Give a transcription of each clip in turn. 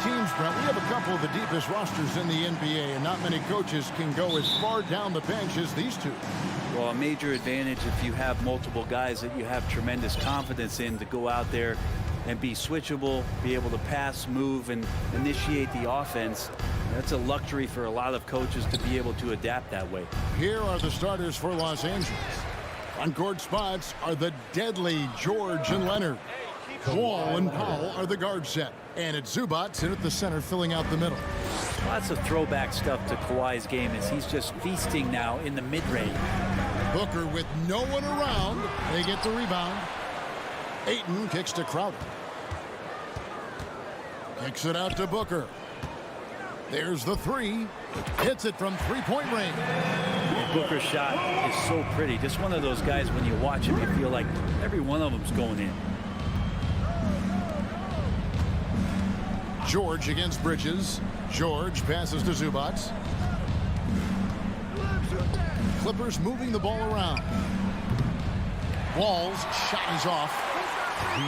teams, Brent, we have a couple of the deepest rosters in the NBA, and not many coaches can go as far down the bench as these two. Well, a major advantage if you have multiple guys that you have tremendous confidence in to go out there and be switchable, be able to pass, move, and initiate the offense. That's a luxury for a lot of coaches to be able to adapt that way. Here are the starters for Los Angeles. On court spots are the deadly George and Leonard. Wall and Powell are the guard set. And it's Zubac in at the center, filling out the middle. Lots of throwback stuff to Kawhi's game as he's just feasting now in the mid-range. Booker with no one around. They get the rebound. Ayton kicks to Crowder. Kicks it out to Booker. There's the three. Hits it from three-point range. Booker's shot is so pretty. Just one of those guys, when you watch him, you feel like every one of them's going in. George against Bridges. George passes to Zubac. Clippers moving the ball around. Wall's shot is off.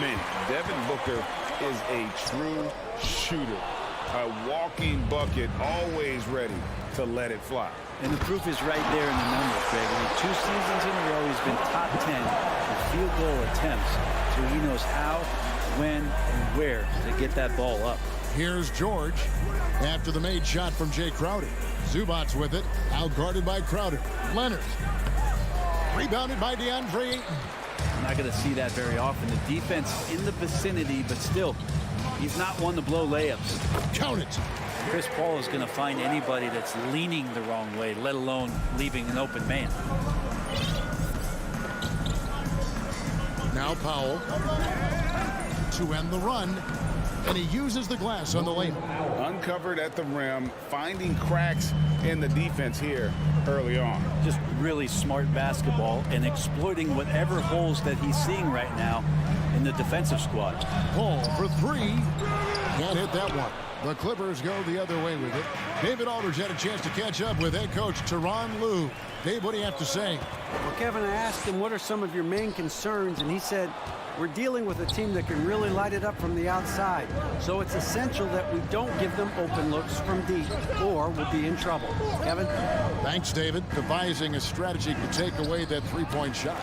Man, Devin Booker is a true shooter. A walking bucket, always ready to let it fly. And the proof is right there in the numbers, Greg. I mean, 2 seasons in a row, he's been top 10 in field goal attempts. So he knows how, when, and where to get that ball up. Here's George after the made shot from Jay Crowder. Zubac with it, out-guarded by Crowder. Leonard, rebounded by DeAndre Ayton. I'm not going to see that very often. The defense in the vicinity, but still, he's not one to blow layups. Count it. Chris Paul is going to find anybody that's leaning the wrong way, let alone leaving an open man. Now Powell to end the run, and he uses the glass on the lane. Uncovered at the rim, finding cracks in the defense here early on. Just really smart basketball and exploiting whatever holes that he's seeing right now in the defensive squad. Paul for three. Can't hit that one. The Clippers go the other way with it. David Aldridge had a chance to catch up with head coach Tyronn Lue. Dave, what do you have to say? Well, Kevin, I asked him, what are some of your main concerns? And he said, we're dealing with a team that can really light it up from the outside. So it's essential that we don't give them open looks from deep, or we'll be in trouble. Kevin? Thanks, David. Devising a strategy to take away that three-point shot.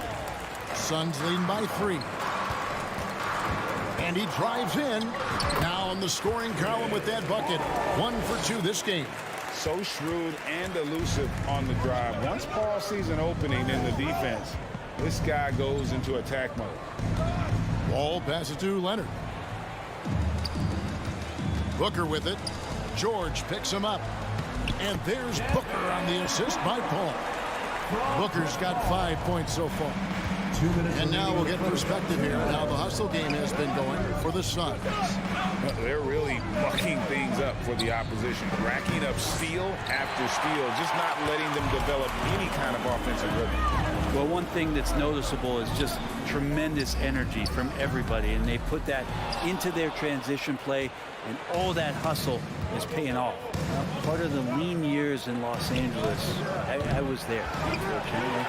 Suns leading by 3. And he drives in. Now on the scoring column with that bucket. 1 for 2 this game. So shrewd and elusive on the drive. Once Paul sees an opening in the defense, this guy goes into attack mode. Wall passes to Leonard. Booker with it. George picks him up. And there's Booker on the assist by Paul. Booker's got 5 points so far. And now we'll get perspective here on how the hustle game has been going for the Suns. They're really mucking things up for the opposition, racking up steal after steal, just not letting them develop any kind of offensive rhythm. Well, one thing that's noticeable is just tremendous energy from everybody, and they put that into their transition play, and all that hustle is paying off. Part of the lean years in Los Angeles, I was there, unfortunately.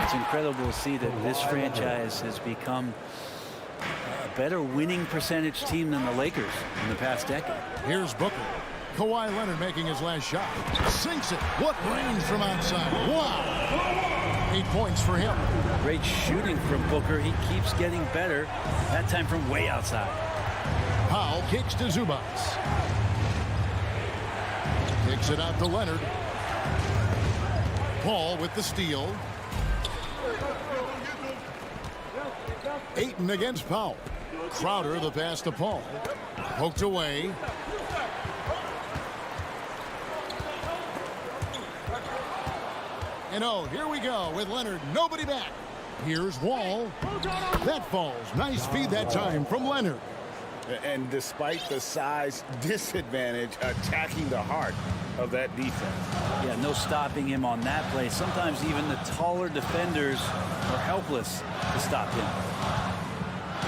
It's incredible to see that this franchise has become a better winning percentage team than the Lakers in the past decade. Here's Booker. Kawhi Leonard making his last shot. Sinks it. What range from outside. Wow. 8 points for him. Great shooting from Booker. He keeps getting better, that time from way outside. Powell kicks to Zubac. Kicks it out to Leonard. Paul with the steal. Ayton against Powell. Crowder the pass to Paul. Poked away. And oh, here we go with Leonard. Nobody back. Here's Wall. That falls. Nice feed that time from Leonard. And despite the size disadvantage, attacking the heart of that defense. Yeah, no stopping him on that play. Sometimes even the taller defenders are helpless to stop him.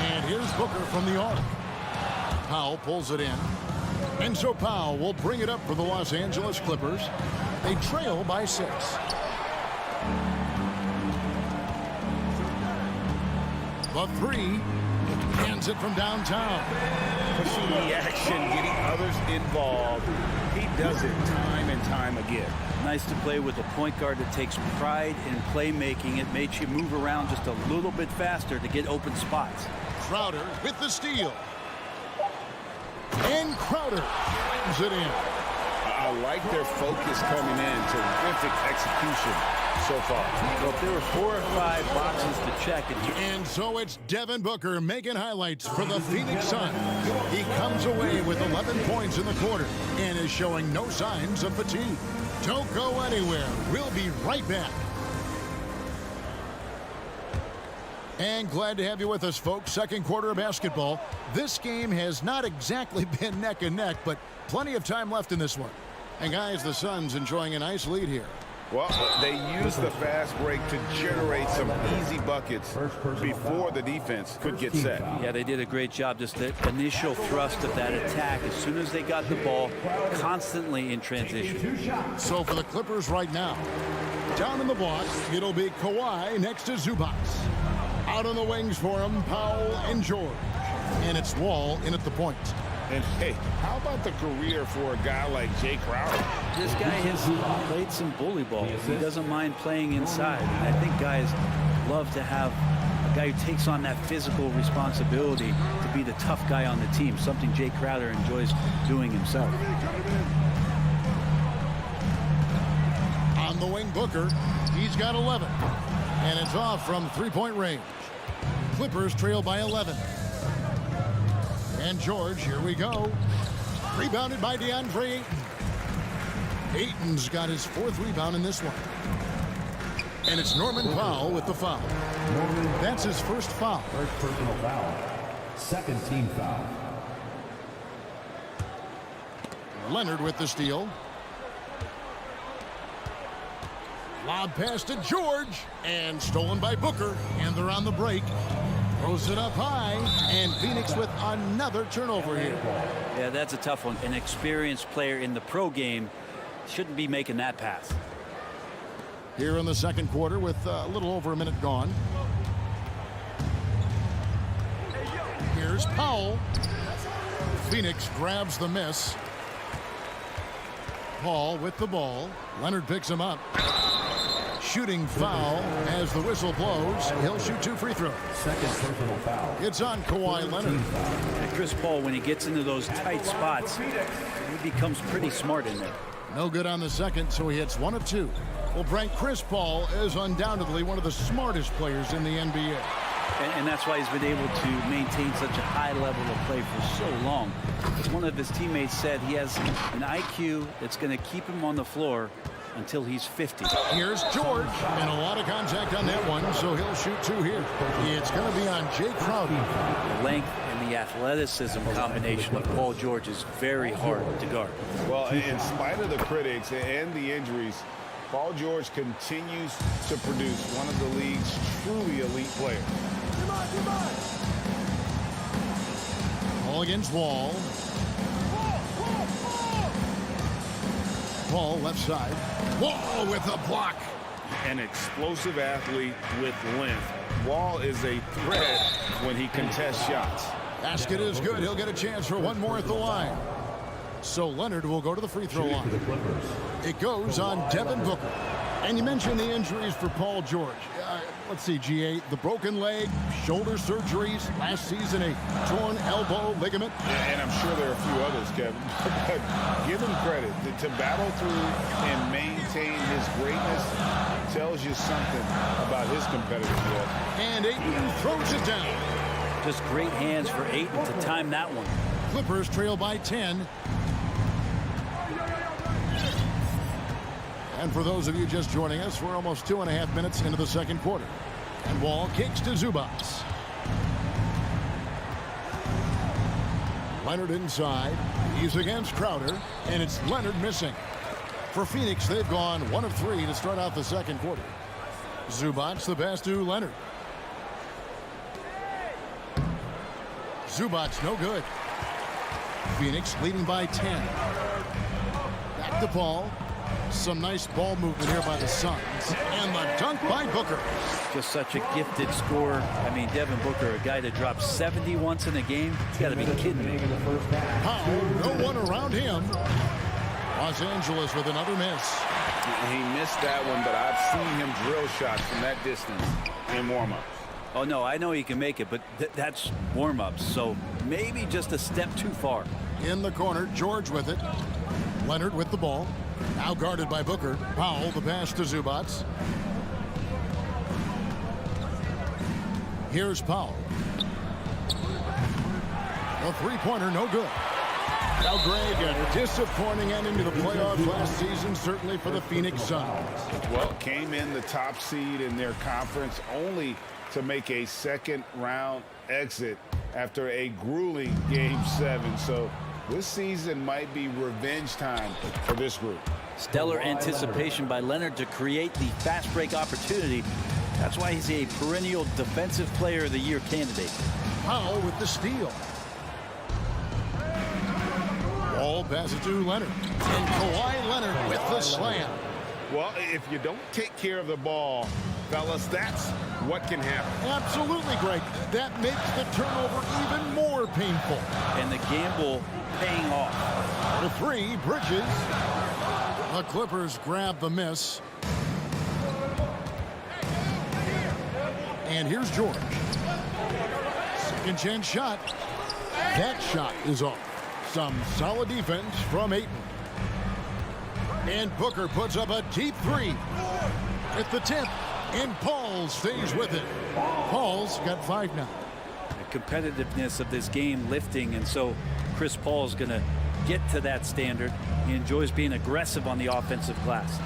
And here's Booker from the arc. Powell pulls it in. And so Powell will bring it up for the Los Angeles Clippers. They trail by 6. The 3. Hands it from downtown. Pushing the action, getting others involved. He does it time and time again. Nice to play with a point guard that takes pride in playmaking. It makes you move around just a little bit faster to get open spots. Crowder with the steal. And Crowder brings it in. I like their focus coming in. Terrific execution so far. Well, if there were 4 or 5 boxes to check. And so it's Devin Booker making highlights for the Phoenix Suns. He comes away with 11 points in the quarter and is showing no signs of fatigue. Don't go anywhere. We'll be right back. And glad to have you with us, folks. Second quarter of basketball. This game has not exactly been neck and neck, but plenty of time left in this one. And guys, the Suns enjoying a nice lead here. Well, they used the fast break to generate some easy buckets before the defense could get set. Yeah, they did a great job. Just the initial thrust of that attack as soon as they got the ball, constantly in transition. So for the Clippers right now, down in the block, it'll be Kawhi next to Zubac. Out on the wings for him, Powell and George. And it's Wall in at the point. And hey, how about the career for a guy like Jay Crowder? This guy has played some bully ball. He doesn't mind playing inside. I think guys love to have a guy who takes on that physical responsibility to be the tough guy on the team, something Jay Crowder enjoys doing himself. On the wing, Booker. He's got 11. And it's off from three-point range. Clippers trail by 11. And George, here we go. Rebounded by DeAndre Ayton. Ayton's got his 4th rebound in this one. And it's Norman Powell with the foul. That's his first foul. First personal foul. Second team foul. Leonard with the steal. Lob pass to George. And stolen by Booker. And they're on the break. Throws it up high, and Phoenix with another turnover here. Yeah, that's a tough one. An experienced player in the pro game shouldn't be making that pass. Here in the second quarter with a little over a minute gone. Here's Powell. Phoenix grabs the miss. Paul with the ball. Leonard picks him up. Shooting foul as the whistle blows. He'll shoot 2 free throws. Second personal foul. It's on Kawhi Leonard. And Chris Paul, when he gets into those tight spots, he becomes pretty smart in there. No good on the second, so he hits 1 of 2. Well, Brent, Chris Paul is undoubtedly one of the smartest players in the NBA. And that's why he's been able to maintain such a high level of play for so long. As one of his teammates said, he has an IQ that's going to keep him on the floor until he's 50. Here's George, and a lot of contact on that one, so he'll shoot 2 here. It's going to be on Jay Crowder. The length and the athleticism combination of Paul George is very hard to guard. Well, in spite of the critics and the injuries, Paul George continues to produce one of the league's truly elite players. Ball against Wall. Paul left side. Wall with a block. An explosive athlete with length. Wall is a threat when he contests shots. Basket is good. He'll get a chance for 1 more at the line. So Leonard will go to the free throw line. It goes on Devin Booker. And you mentioned the injuries for Paul George. Let's see, GA, the broken leg, shoulder surgeries, last season a torn elbow ligament. Yeah, and I'm sure there are a few others, Kevin. But give him credit. To battle through and maintain his greatness tells you something about his competitiveness. And Ayton throws it down. Just great hands for Ayton to time that one. Clippers trail by 10. And for those of you just joining us, we're almost 2.5 minutes into the second quarter. And Wall kicks to Zubac. Leonard inside. He's against Crowder. And it's Leonard missing. For Phoenix, they've gone 1 of 3 to start out the second quarter. Zubac the pass to Leonard. Zubac no good. Phoenix leading by 10. Back to Paul. Some nice ball movement here by the Suns. And the dunk by Booker. Just such a gifted scorer. I mean, Devin Booker, a guy that drops 70 once in a game. You got to be kidding me. Powell, no one around him. Los Angeles with another miss. He missed that one, but I've seen him drill shots from that distance in warm-ups. Oh, no, I know he can make it, but that's warm-ups. So maybe just a step too far. In the corner, George with it. Leonard with the ball. Now guarded by Booker. Powell, the pass to Zubats. Here's Powell. A three-pointer, no good. Now, Greg, a disappointing ending to the playoffs last season, certainly for the Phoenix Suns. Well, came in the top seed in their conference only to make a second-round exit after a grueling Game 7. So this season might be revenge time for this group. Stellar anticipation by Leonard to create the fast break opportunity. That's why he's a perennial Defensive Player of the Year candidate. Powell with the steal. Ball passes to Leonard. And Kawhi Leonard with the slam. Well, if you don't take care of the ball, fellas, that's what can happen. Absolutely, Greg. That makes the turnover even more painful. And the gamble paying off. The three, Bridges. The Clippers grab the miss. And here's George. Second chance shot. That shot is off. Some solid defense from Ayton. And Booker puts up a deep three at the tip. And Paul stays with it. Paul's got 5 now. The competitiveness of this game lifting, and so Chris Paul's going to get to that standard. He enjoys being aggressive on the offensive glass.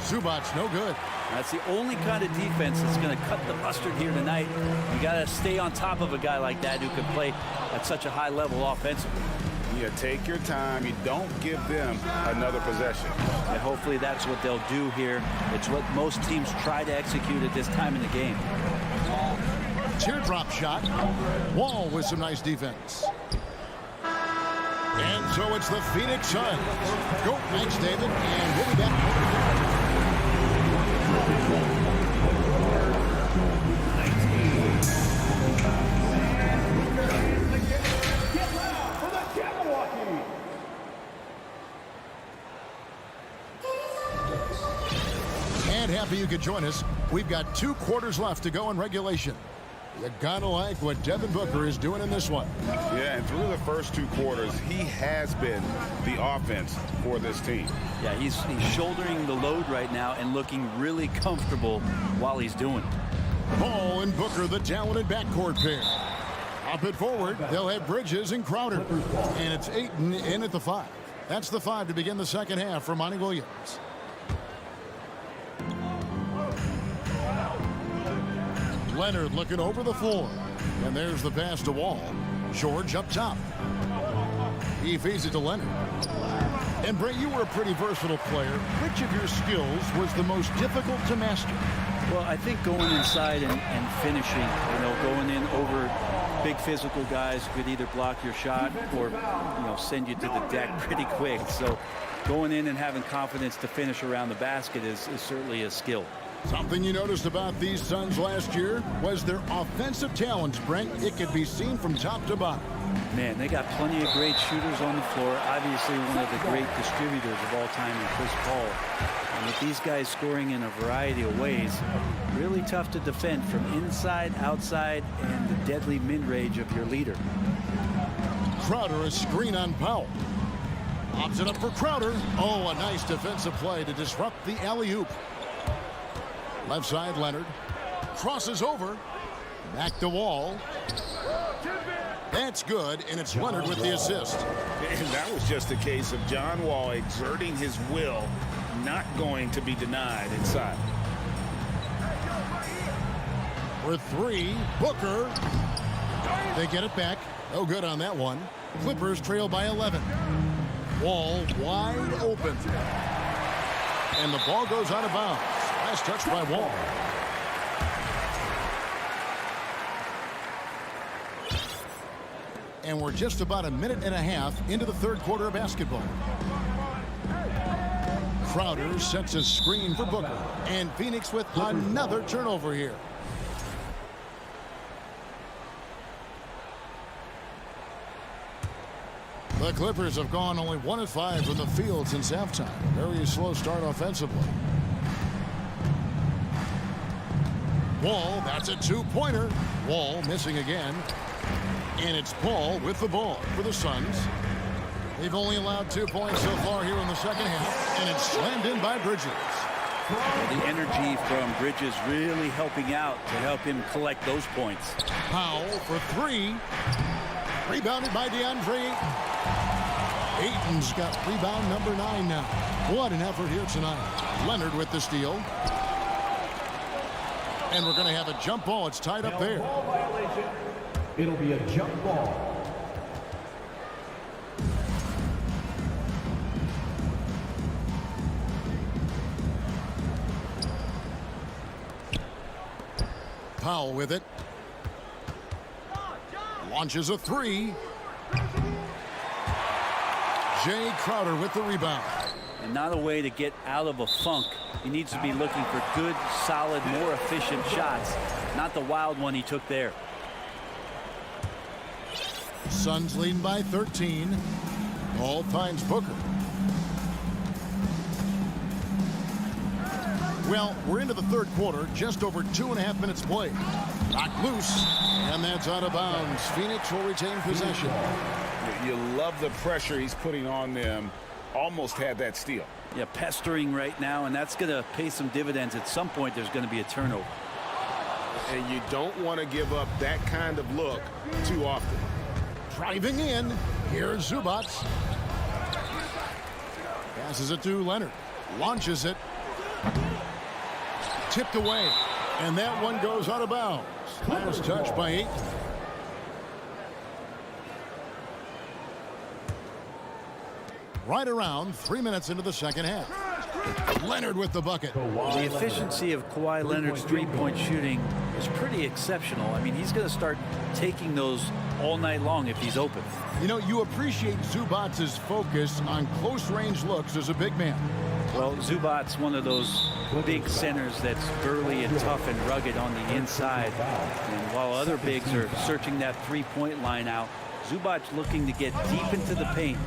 Zubats no good. That's the only kind of defense that's going to cut the mustard here tonight. You got to stay on top of a guy like that who can play at such a high level offensively. You take your time. You don't give them another possession. And hopefully that's what they'll do here. It's what most teams try to execute at this time in the game. Teardrop shot. Wall with some nice defense. And so it's the Phoenix Suns. Go, thanks, David. And we'll be back. And happy you could join us. We've got 2 quarters left to go in regulation. You gotta like what Devin Booker is doing in this one. Yeah, and through the first 2 quarters, he has been the offense for this team. Yeah, he's shouldering the load right now and looking really comfortable while he's doing it. Paul and Booker, the talented backcourt pair. Up it forward, they'll have Bridges and Crowder. And it's Ayton in at the 5. That's the 5 to begin the second half for Monty Williams. Leonard looking over the floor. And there's the pass to Wall. George up top. He feeds it to Leonard. And Brent, you were a pretty versatile player. Which of your skills was the most difficult to master? Well, I think going inside and finishing, going in over big physical guys who could either block your shot or, send you to the deck pretty quick. So going in and having confidence to finish around the basket is certainly a skill. Something you noticed about these Suns last year was their offensive talents, Brent. It could be seen from top to bottom. Man, they got plenty of great shooters on the floor. Obviously, one of the great distributors of all time in Chris Paul. And with these guys scoring in a variety of ways, really tough to defend from inside, outside, and the deadly mid-range of your leader. Crowder, a screen on Powell. Lobs it up for Crowder. Oh, a nice defensive play to disrupt the alley-oop. Left side, Leonard. Crosses over. Back to Wall. That's good, and it's Leonard with the assist. And that was just a case of John Wall exerting his will, not going to be denied inside. For 3, Booker. They get it back. No good on that one. Clippers trail by 11. Wall wide open. And the ball goes out of bounds. Last touch by Wall. And we're just about a minute and a half into the third quarter of basketball. Crowder sets a screen for Booker. And Phoenix with another turnover here. The Clippers have gone only 1 of 5 from the field since halftime. Very slow start offensively. Wall, that's a two-pointer. Wall missing again. And it's Paul with the ball for the Suns. They've only allowed 2 points so far here in the second half. And it's slammed in by Bridges. The energy from Bridges really helping out to help him collect those points. Powell for 3. Rebounded by DeAndre Ayton. Ayton's got rebound number 9 now. What an effort here tonight. Leonard with the steal. And we're going to have a jump ball. It's tied up there. It'll be a jump ball. Powell with it. Launches a 3. Jay Crowder with the rebound. And not a way to get out of a funk. He needs to be looking for good, solid, more efficient shots. Not the wild one he took there. Suns leading by 13. Ball finds Booker. Well, we're into the third quarter. Just over 2.5 minutes played. Knocked loose. And that's out of bounds. Phoenix will retain possession. You love the pressure he's putting on them. Almost had that steal. Yeah, pestering right now, and that's going to pay some dividends. At some point, there's going to be a turnover. And you don't want to give up that kind of look too often. Driving in. Here's Zubac. Passes it to Leonard. Launches it. Tipped away. And that one goes out of bounds. Last touch by Ayton. Right around 3 minutes into the second half. Leonard with the bucket. The efficiency of Kawhi Leonard's three-point shooting is pretty exceptional. I mean, he's going to start taking those all night long if he's open. You know, you appreciate Zubac's focus on close-range looks as a big man. Well, Zubac's one of those big centers that's burly and tough and rugged on the inside. And while other bigs are searching that three-point line out, Zubac looking to get deep into the paint.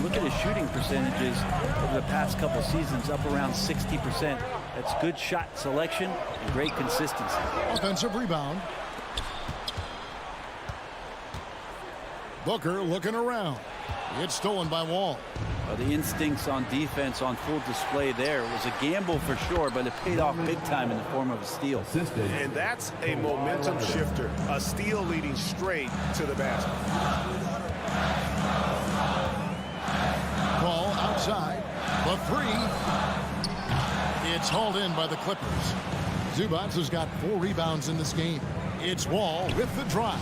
Look at his shooting percentages over the past couple seasons, up around 60%. That's good shot selection and great consistency. Offensive rebound. Booker looking around. It's stolen by Wall. Well, the instincts on defense on full display there. It was a gamble for sure, but it paid off big time in the form of a steal. And that's a momentum shifter. A steal leading straight to the basket. Ball outside. The 3. It's hauled in by the Clippers. Zubac has got 4 rebounds in this game. It's Wall with the drive.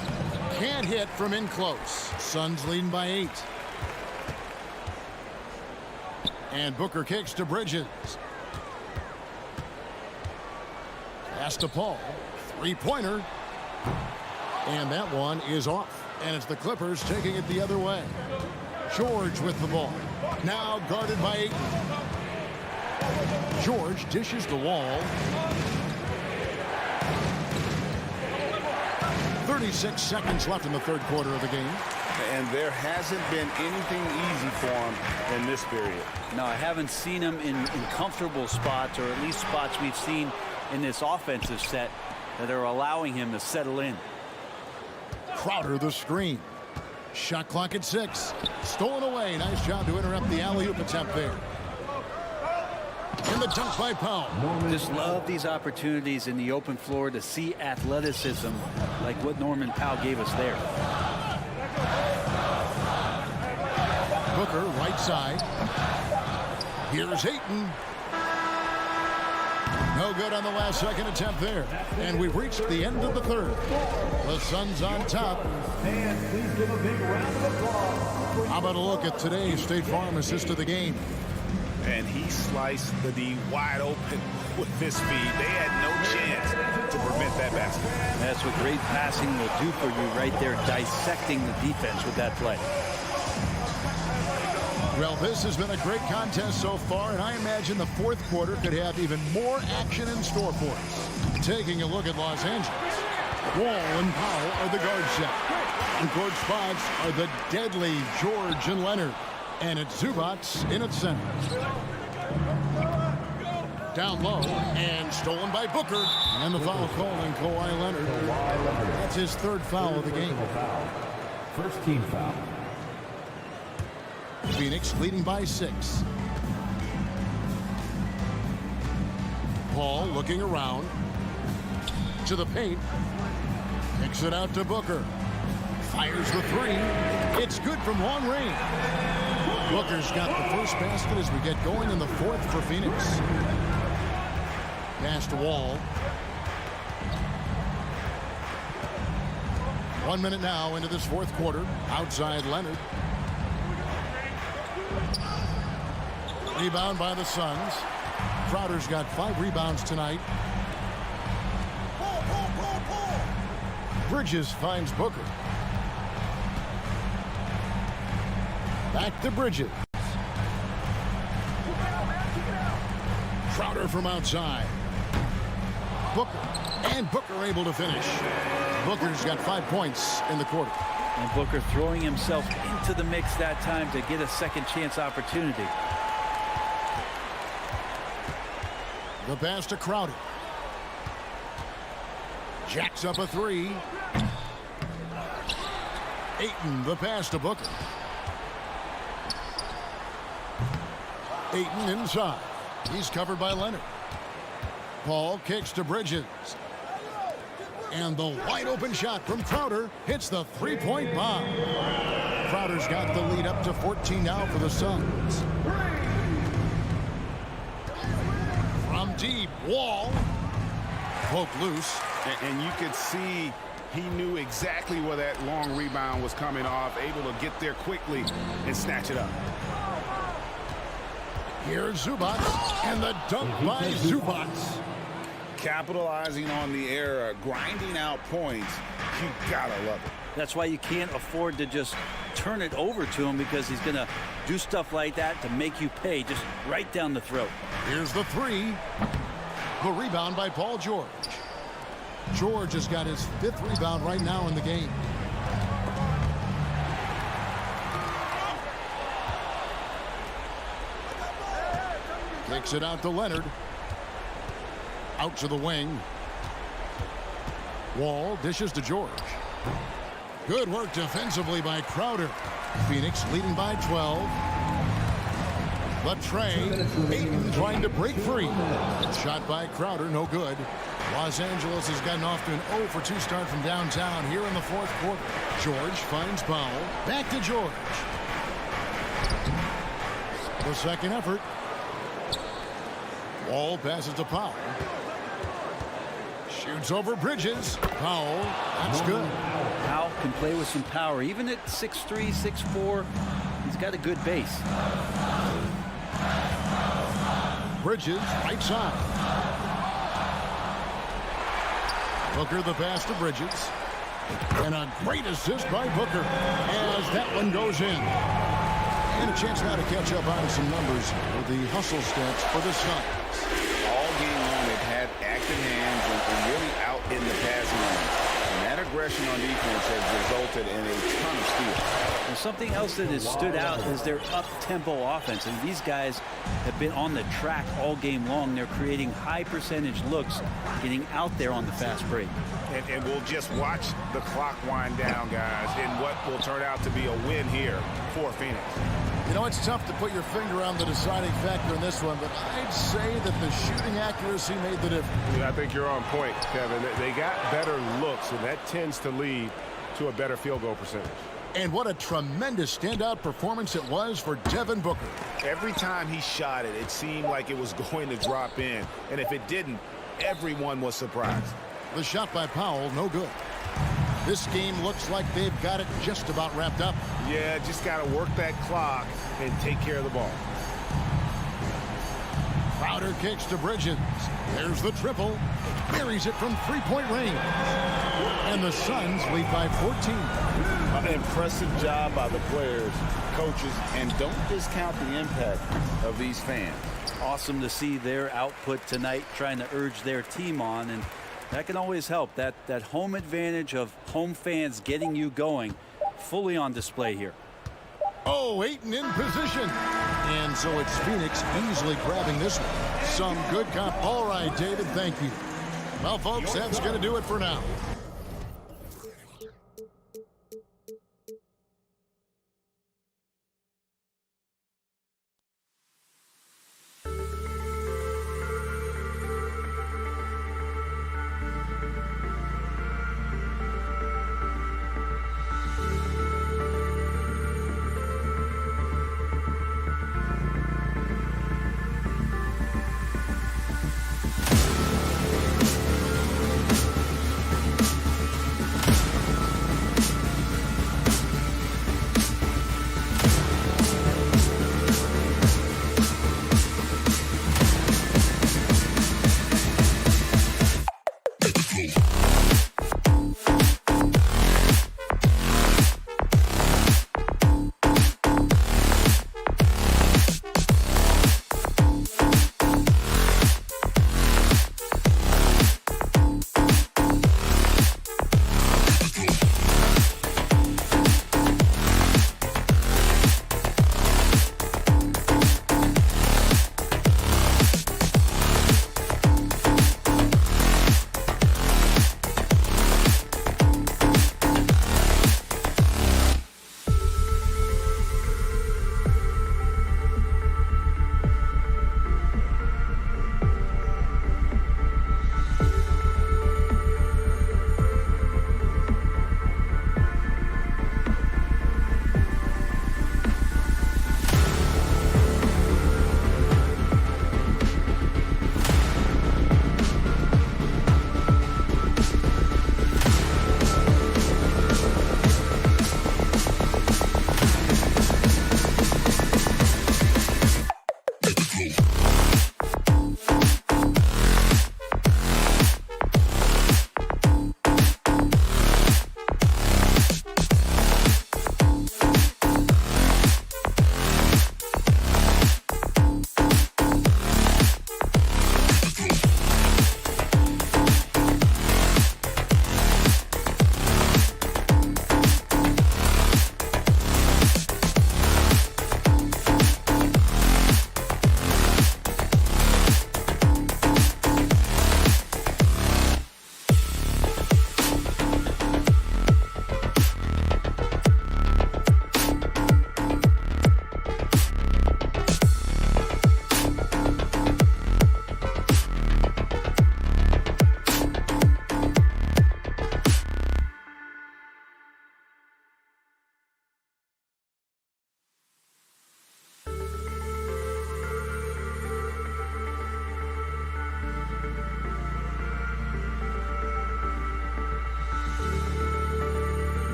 Can't hit from in close. Suns leading by 8. And Booker kicks to Bridges. Pass to Paul. Three-pointer. And that one is off. And it's the Clippers taking it the other way. George with the ball. Now guarded by Ayton. George dishes the Wall. 36 seconds left in the third quarter of the game. And there hasn't been anything easy for him in this period. No, I haven't seen him in comfortable spots, or at least spots we've seen in this offensive set that are allowing him to settle in. Crowder the screen. Shot clock at 6. Stolen away. Nice job to interrupt the alley-oop attempt there. And the dunk by Powell. Just love these opportunities in the open floor to see athleticism like what Norman Powell gave us there. Booker right side. Here's Ayton. No good on the last second attempt there. And we've reached the end of the third. The Suns on top. And please give a big round of applause. How about a look at today's State Farm assist of the game? And he sliced the D wide open with this speed. They had no chance to prevent that basket. That's what great passing will do for you right there, dissecting the defense with that play. Well, this has been a great contest so far, and I imagine the fourth quarter could have even more action in store for us. Taking a look at Los Angeles. Wall and Powell are the guard set. And court spots are the deadly George and Leonard. And it's Zubats in its center. Down low and stolen by Booker. And the foul call on Kawhi Leonard. That's his third foul of the game. First team foul. Phoenix leading by 6. Paul looking around to the paint. Kicks it out to Booker. Fires the 3. It's good from long range. Booker's got the first basket as we get going in the fourth for Phoenix. Pass to Wall. 1 minute now into this fourth quarter. Outside Leonard. Rebound by the Suns. Crowder's got 5 rebounds tonight. Bridges finds Booker. Back to Bridges. Crowder from outside. Booker. And Booker able to finish. Booker's got 5 points in the quarter. And Booker throwing himself into the mix that time to get a second chance opportunity. The pass to Crowder. Jacks up a 3. Ayton, the pass to Booker. Ayton inside. He's covered by Leonard. Paul kicks to Bridges. And the wide open shot from Crowder hits the three-point bomb. Crowder's got the lead up to 14 now for the Suns. From deep, Wall. Poke loose. And you could see he knew exactly where that long rebound was coming off, able to get there quickly and snatch it up. Here's Zubats, and the dunk by Zubats. Capitalizing on the error, grinding out points. You gotta love it. That's why you can't afford to just turn it over to him, because he's going to do stuff like that to make you pay just right down the throat. Here's the 3. The rebound by Paul George. George has got his 5th rebound right now in the game. Kicks it out to Leonard. Out to the wing. Wall dishes to George. Good work defensively by Crowder. Phoenix leading by 12. The tray. Ayton trying to break free. Shot by Crowder, no good. Los Angeles has gotten off to an 0 for 2 start from downtown here in the fourth quarter. George finds Powell. Back to George. The second effort. Wall passes to Powell. Shoots over Bridges. Powell. That's good. Powell can play with some power. Even at 6'3", 6'4", he's got a good base. Bridges, right side. Booker the pass to Bridges. And a great assist by Booker as that one goes in. And a chance now to catch up on some numbers with the hustle stats for the Suns. All game long, they've had active hands and really out in the passing lane. And that aggression on defense has resulted in a ton of steals. And something else that has stood out is their up-tempo offense. And these guys have been on the track all game long. They're creating high-percentage looks, getting out there on the fast break. And we'll just watch the clock wind down, guys, in what will turn out to be a win here for Phoenix. You know, it's tough to put your finger on the deciding factor in this one, but I'd say that the shooting accuracy made the difference. Yeah, I think you're on point, Kevin. They got better looks, and that tends to lead to a better field goal percentage. And what a tremendous standout performance it was for Devin Booker. Every time he shot it, it seemed like it was going to drop in. And if it didn't, everyone was surprised. The shot by Powell, no good. This game looks like they've got it just about wrapped up. Yeah, just got to work that clock and take care of the ball. Crowder kicks to Bridges. There's the triple. Buries it from three-point range. And the Suns lead by 14. Impressive job by the players, coaches, and don't discount the impact of these fans. Awesome to see their output tonight, trying to urge their team on, and that can always help. That home advantage of home fans getting you going, fully on display here. Oh, Ayton in position. And so it's Phoenix easily grabbing this one. Some good comp. All right, David, thank you. Well, folks, that's going to do it for now.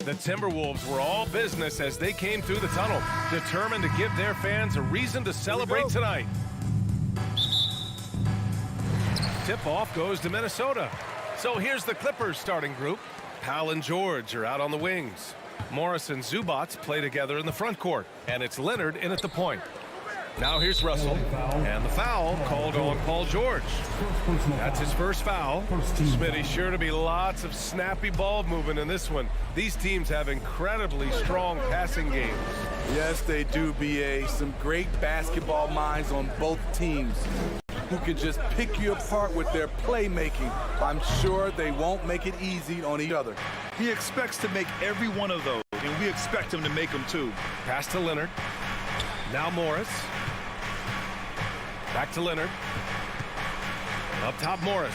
The Timberwolves were all business as they came through the tunnel, determined to give their fans a reason to celebrate tonight. Tip-off goes to Minnesota. So here's the Clippers starting group. Powell and George are out on the wings. Morris and Zubats play together in the front court, and it's Leonard in at the point. Now here's Russell, and the foul called on Paul George. That's his first foul. Smitty's sure to be lots of snappy ball movement in this one. These teams have incredibly strong passing games. Yes, they do, B.A. Some great basketball minds on both teams who can just pick you apart with their playmaking. I'm sure they won't make it easy on each other. He expects to make every one of those, and we expect him to make them too. Pass to Leonard. Now Morris. Back to Leonard. Up top, Morris.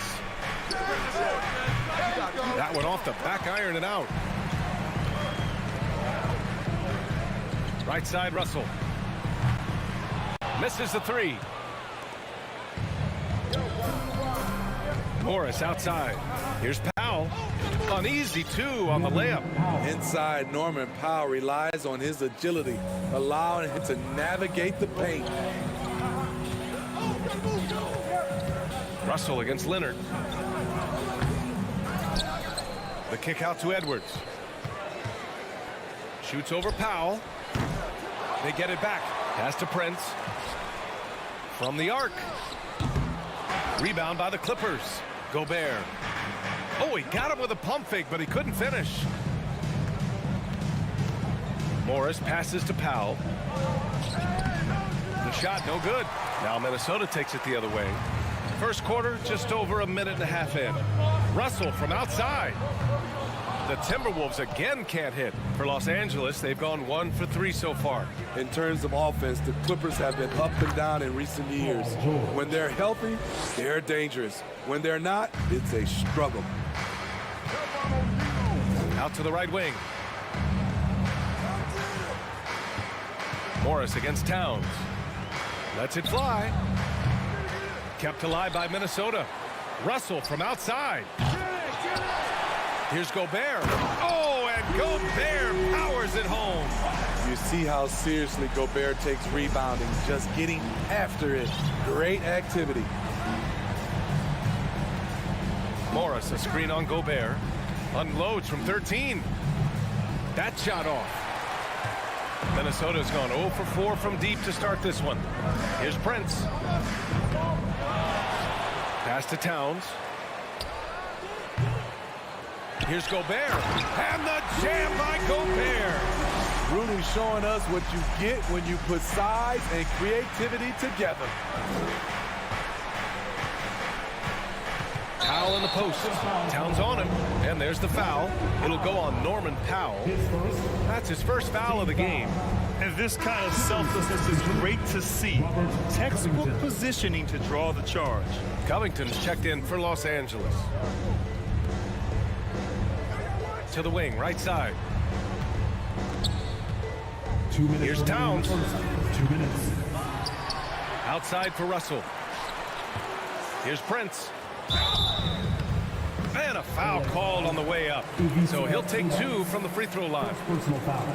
That one off the back iron and out. Right side, Russell. Misses the three. Morris outside. Here's Powell. An easy two on the layup. Inside, Norman Powell relies on his agility, allowing him to navigate the paint. Russell against Leonard. The kick out to Edwards. Shoots over Powell. They get it back. Pass to Prince. From the arc. Rebound by the Clippers. Gobert. Oh, he got him with a pump fake, but he couldn't finish. Morris passes to Powell. The shot no good. Now Minnesota takes it the other way. First quarter, just over a minute and a half in. Russell from outside. The Timberwolves again can't hit. For Los Angeles, they've gone 1 for 3 so far. In terms of offense, the Clippers have been up and down in recent years. When they're healthy, they're dangerous. When they're not, it's a struggle. Out to the right wing. Morris against Towns. Lets it fly. Kept alive by Minnesota. Russell from outside. Here's Gobert. Oh, and Gobert powers it home. You see how seriously Gobert takes rebounding, just getting after it. Great activity. Morris, a screen on Gobert. Unloads from 13. That shot off. Minnesota's gone 0 for 4 from deep to start this one. Here's Prince. Pass to Towns. Here's Gobert. And the jam by Gobert. Really showing us what you get when you put size and creativity together. Powell in the post. Towns on him. And there's the foul. It'll go on Norman Powell. That's his first foul of the game. And this kind of selflessness is great to see. Textbook positioning to draw the charge. Covington's checked in for Los Angeles. To the wing, right side. 2 minutes. Here's Towns. 2 minutes. Outside for Russell. Here's Prince. And a foul called on the way up. So he'll take 2 from the free throw line. Personal foul.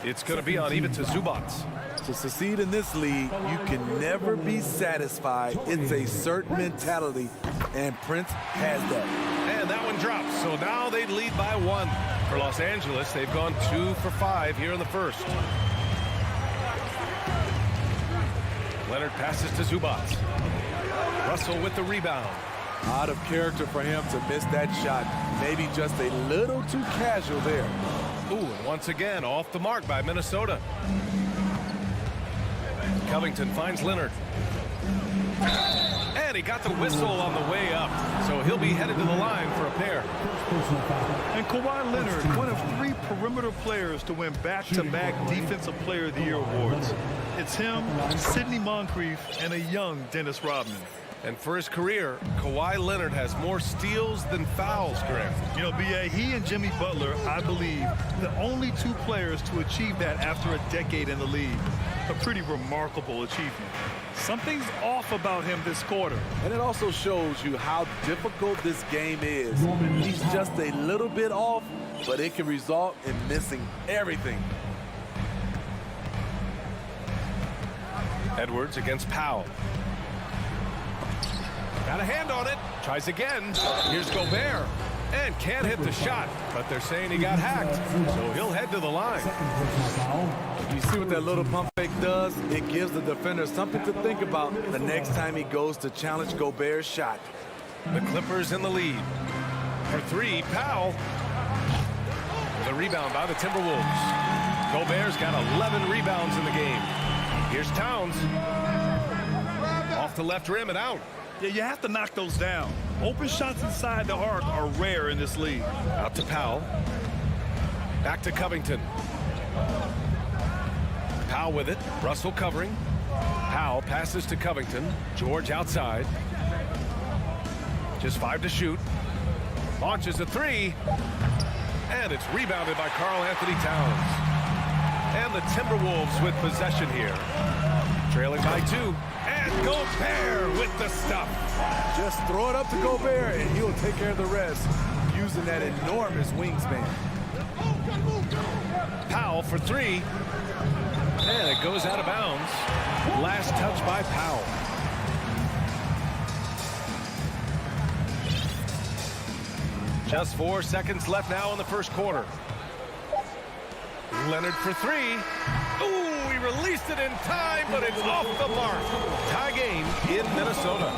It's going to be on even to Zubats. To succeed in this league, you can never be satisfied. It's a certain mentality, and Prince has that. And that one drops. So now they lead by 1. For Los Angeles, they've gone 2 for 5 here in the first. Leonard passes to Zubats. Russell with the rebound. Out of character for him to miss that shot. Maybe just a little too casual there. Ooh, and once again, off the mark by Minnesota. Covington finds Leonard. And he got the whistle on the way up. So he'll be headed to the line for a pair. And Kawhi Leonard, one of 3 perimeter players to win back-to-back Defensive Player of the Year awards. It's him, Sidney Moncrief, and a young Dennis Rodman. And for his career, Kawhi Leonard has more steals than fouls, Graham. You know, B.A., he and Jimmy Butler, I believe, the only 2 players to achieve that after a decade in the league. A pretty remarkable achievement. Something's off about him this quarter. And it also shows you how difficult this game is. He's just a little bit off, but it can result in missing everything. Edwards against Powell. Got a hand on it. Tries again. Here's Gobert. And can't hit the shot, but they're saying he got hacked, so he'll head to the line. You see what that little pump fake does? It gives the defender something to think about the next time he goes to challenge Gobert's shot. The Clippers in the lead. For three, Powell. The rebound by the Timberwolves. Gobert's got 11 rebounds in the game. Here's Towns. Off the left rim and out. Yeah, you have to knock those down. Open shots inside the arc are rare in this league. Out to Powell. Back to Covington. Powell with it. Russell covering. Powell passes to Covington. George outside. Just 5 to shoot. Launches a three. And it's rebounded by Karl Anthony Towns. And the Timberwolves with possession here. Trailing by 2. And Gobert with the stuff. Just throw it up to Gobert and he'll take care of the rest using that enormous wingspan. Powell for three. And it goes out of bounds. Last touch by Powell. Just 4 seconds left now in the first quarter. Leonard for three. Ooh, he released it in time, but it's off the mark. Tie game in Minnesota.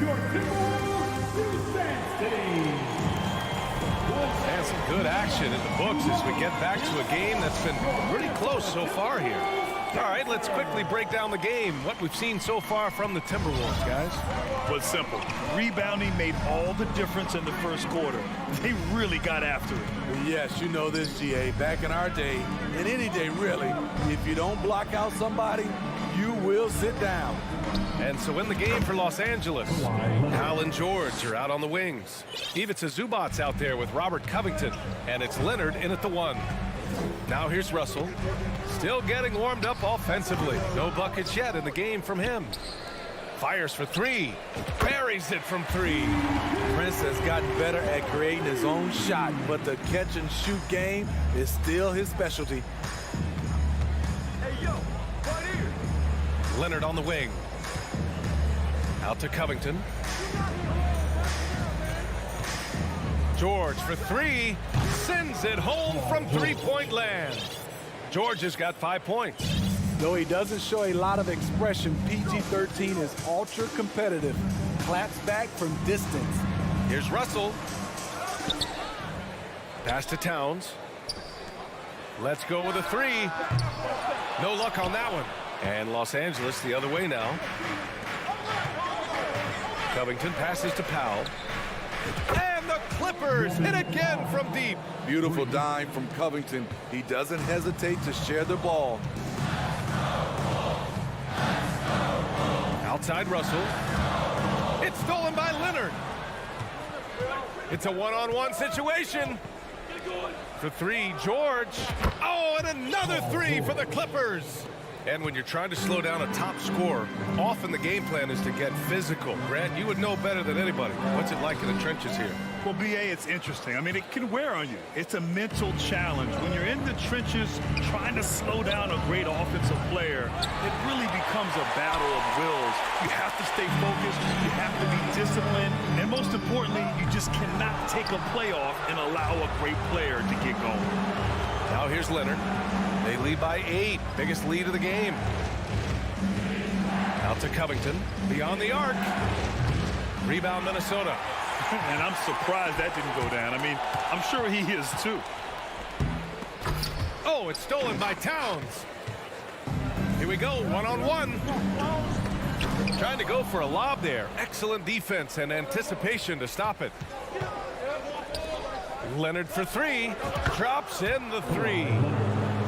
Your Timberwolves defense team. And some good action in the books as we get back to a game that's been pretty close so far here. All right, let's quickly break down the game. What we've seen so far from the Timberwolves, guys. Was simple. Rebounding made all the difference in the first quarter. They really got after it. Yes, you know this, GA. Back in our day, and any day really, if you don't block out somebody, you will sit down. And so in the game for Los Angeles, Powell and George are out on the wings. Ivica Zubac's out there with Robert Covington, and it's Leonard in at the 1. Now here's Russell, still getting warmed up offensively. No buckets yet in the game from him. Fires for three, buries it from 3. Prince has gotten better at creating his own shot, but the catch and shoot game is still his specialty. Hey, yo, right here. Leonard on the wing. Out to Covington. George for 3, sends it home from three-point land. George has got 5 points. Though he doesn't show a lot of expression, PG-13 is ultra competitive. Claps back from distance. Here's Russell. Pass to Towns. Let's go with a 3. No luck on that one. And Los Angeles the other way now. Covington passes to Powell. And the Clippers hit again from deep. Beautiful dime from Covington. He doesn't hesitate to share the ball. Outside Russell. It's stolen by Leonard. It's a one-on-one situation. For 3, George. Oh, and another 3 for the Clippers. And when you're trying to slow down a top scorer, often the game plan is to get physical. Grant, you would know better than anybody. What's it like in the trenches here? Well, BA, it's interesting. I mean, it can wear on you. It's a mental challenge. When you're in the trenches trying to slow down a great offensive player, it really becomes a battle of wills. You have to stay focused. You have to be disciplined. And most importantly, you just cannot take a play off and allow a great player to get going. Now here's Leonard. They lead by 8. Biggest lead of the game. Out to Covington. Beyond the arc. Rebound Minnesota. And I'm surprised that didn't go down. I mean, I'm sure he is too. Oh, it's stolen by Towns. Here we go, one-on-one. Trying to go for a lob there. Excellent defense and anticipation to stop it. Leonard for 3. Drops in the 3.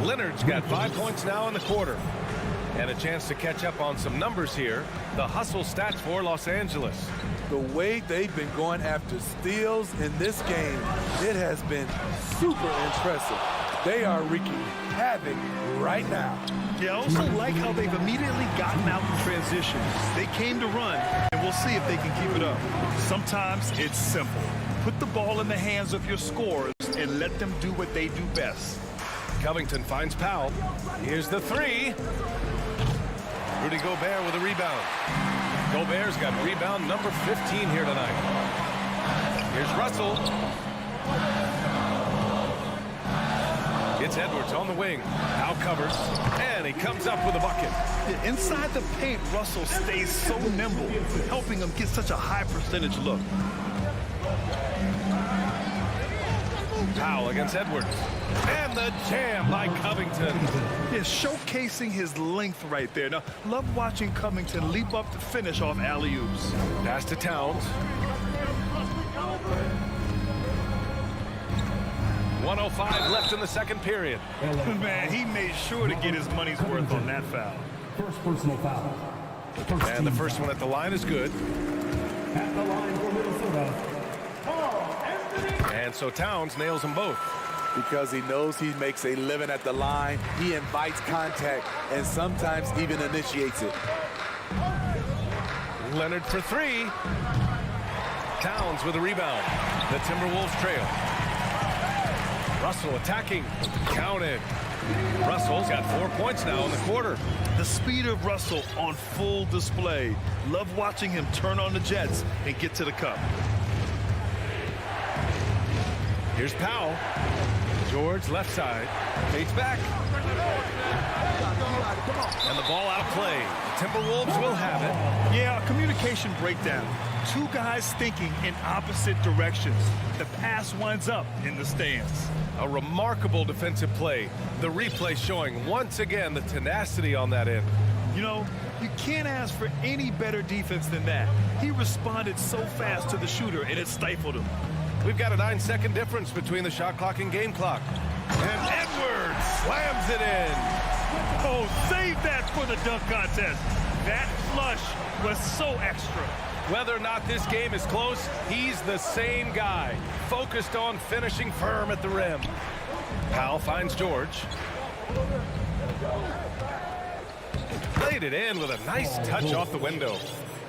Leonard's got 5 points now in the quarter. And a chance to catch up on some numbers here. The hustle stats for Los Angeles. The way they've been going after steals in this game, it has been super impressive. They are wreaking havoc right now. Yeah, I also like how they've immediately gotten out in transition. They came to run, and we'll see if they can keep it up. Sometimes it's simple. Put the ball in the hands of your scorers and let them do what they do best. Covington finds Powell. Here's the three. Rudy Gobert with a rebound. Gobert's got rebound number 15 here tonight. Here's Russell. It's Edwards on the wing. Now covers. And he comes up with a bucket. Yeah, inside the paint, Russell stays so nimble, helping him get such a high percentage look. Powell against Edwards. And the jam by Covington. Yeah, showcasing his length right there. Now, love watching Covington leap up to finish off alley-oops. Pass to Towns. 1:05 left in the second period. Man, he made sure to get his money's worth on that foul. First personal foul. And the first one at the line is good. At the line for Minnesota. And so Towns nails them both. Because he knows he makes a living at the line, he invites contact and sometimes even initiates it. Leonard for three. Towns with a rebound. The Timberwolves trail. Russell attacking. Counted. Russell's got 4 points now in the quarter. The speed of Russell on full display. Love watching him turn on the jets and get to the cup. Here's Powell. George left side. Fades back. And the ball outplayed. The Timberwolves will have it. Yeah, a communication breakdown. Two guys thinking in opposite directions. The pass winds up in the stands. A remarkable defensive play. The replay showing once again the tenacity on that end. You know, you can't ask for any better defense than that. He responded so fast to the shooter, and it stifled him. We've got a 9-second difference between the shot clock and game clock. And Edwards slams it in. Oh, save that for the dunk contest. That flush was so extra. Whether or not this game is close, he's the same guy, focused on finishing firm at the rim. Powell finds George. Played it in with a nice touch off the window.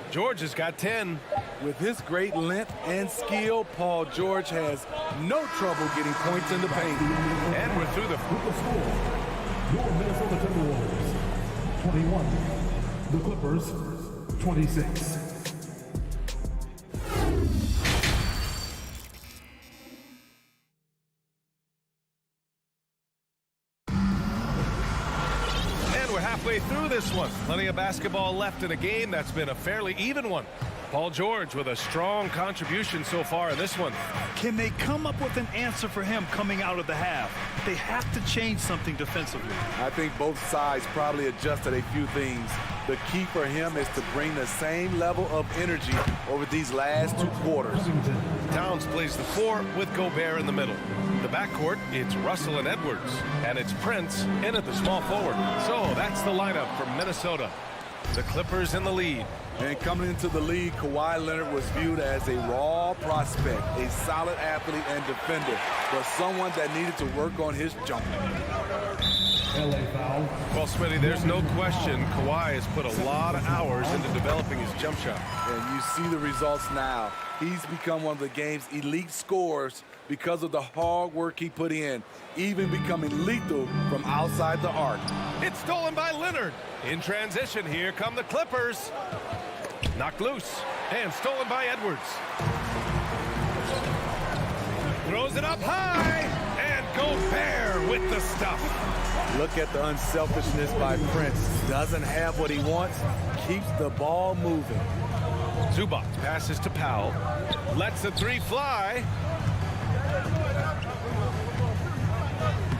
George has got 10. With his great length and skill, Paul George has no trouble getting points in the paint. And we're through the score. Your Minnesota Timberwolves 21. The Clippers 26. halfway through this one. Plenty of basketball left in a game that's been a fairly even one. Paul George with a strong contribution so far in this one. Can they come up with an answer for him coming out of the half? They have to change something defensively. I think both sides probably adjusted a few things. The key for him is to bring the same level of energy over these last two quarters. Towns plays the 4 with Gobert in the middle. The backcourt, it's Russell and Edwards. And it's Prince in at the small forward. So that's the lineup from Minnesota. The Clippers in the lead. And coming into the league, Kawhi Leonard was viewed as a raw prospect, a solid athlete and defender, but someone that needed to work on his jump. Well, Smitty, there's no question Kawhi has put a lot of hours into developing his jump shot. And you see the results now. He's become one of the game's elite scorers because of the hard work he put in, even becoming lethal from outside the arc. It's stolen by Leonard. In transition, here come the Clippers. Knocked loose and stolen by Edwards. Throws it up high and Gobert with the stuff. Look at the unselfishness by Prince. Doesn't have what he wants, keeps the ball moving. Zubac passes to Powell. Lets the 3 fly.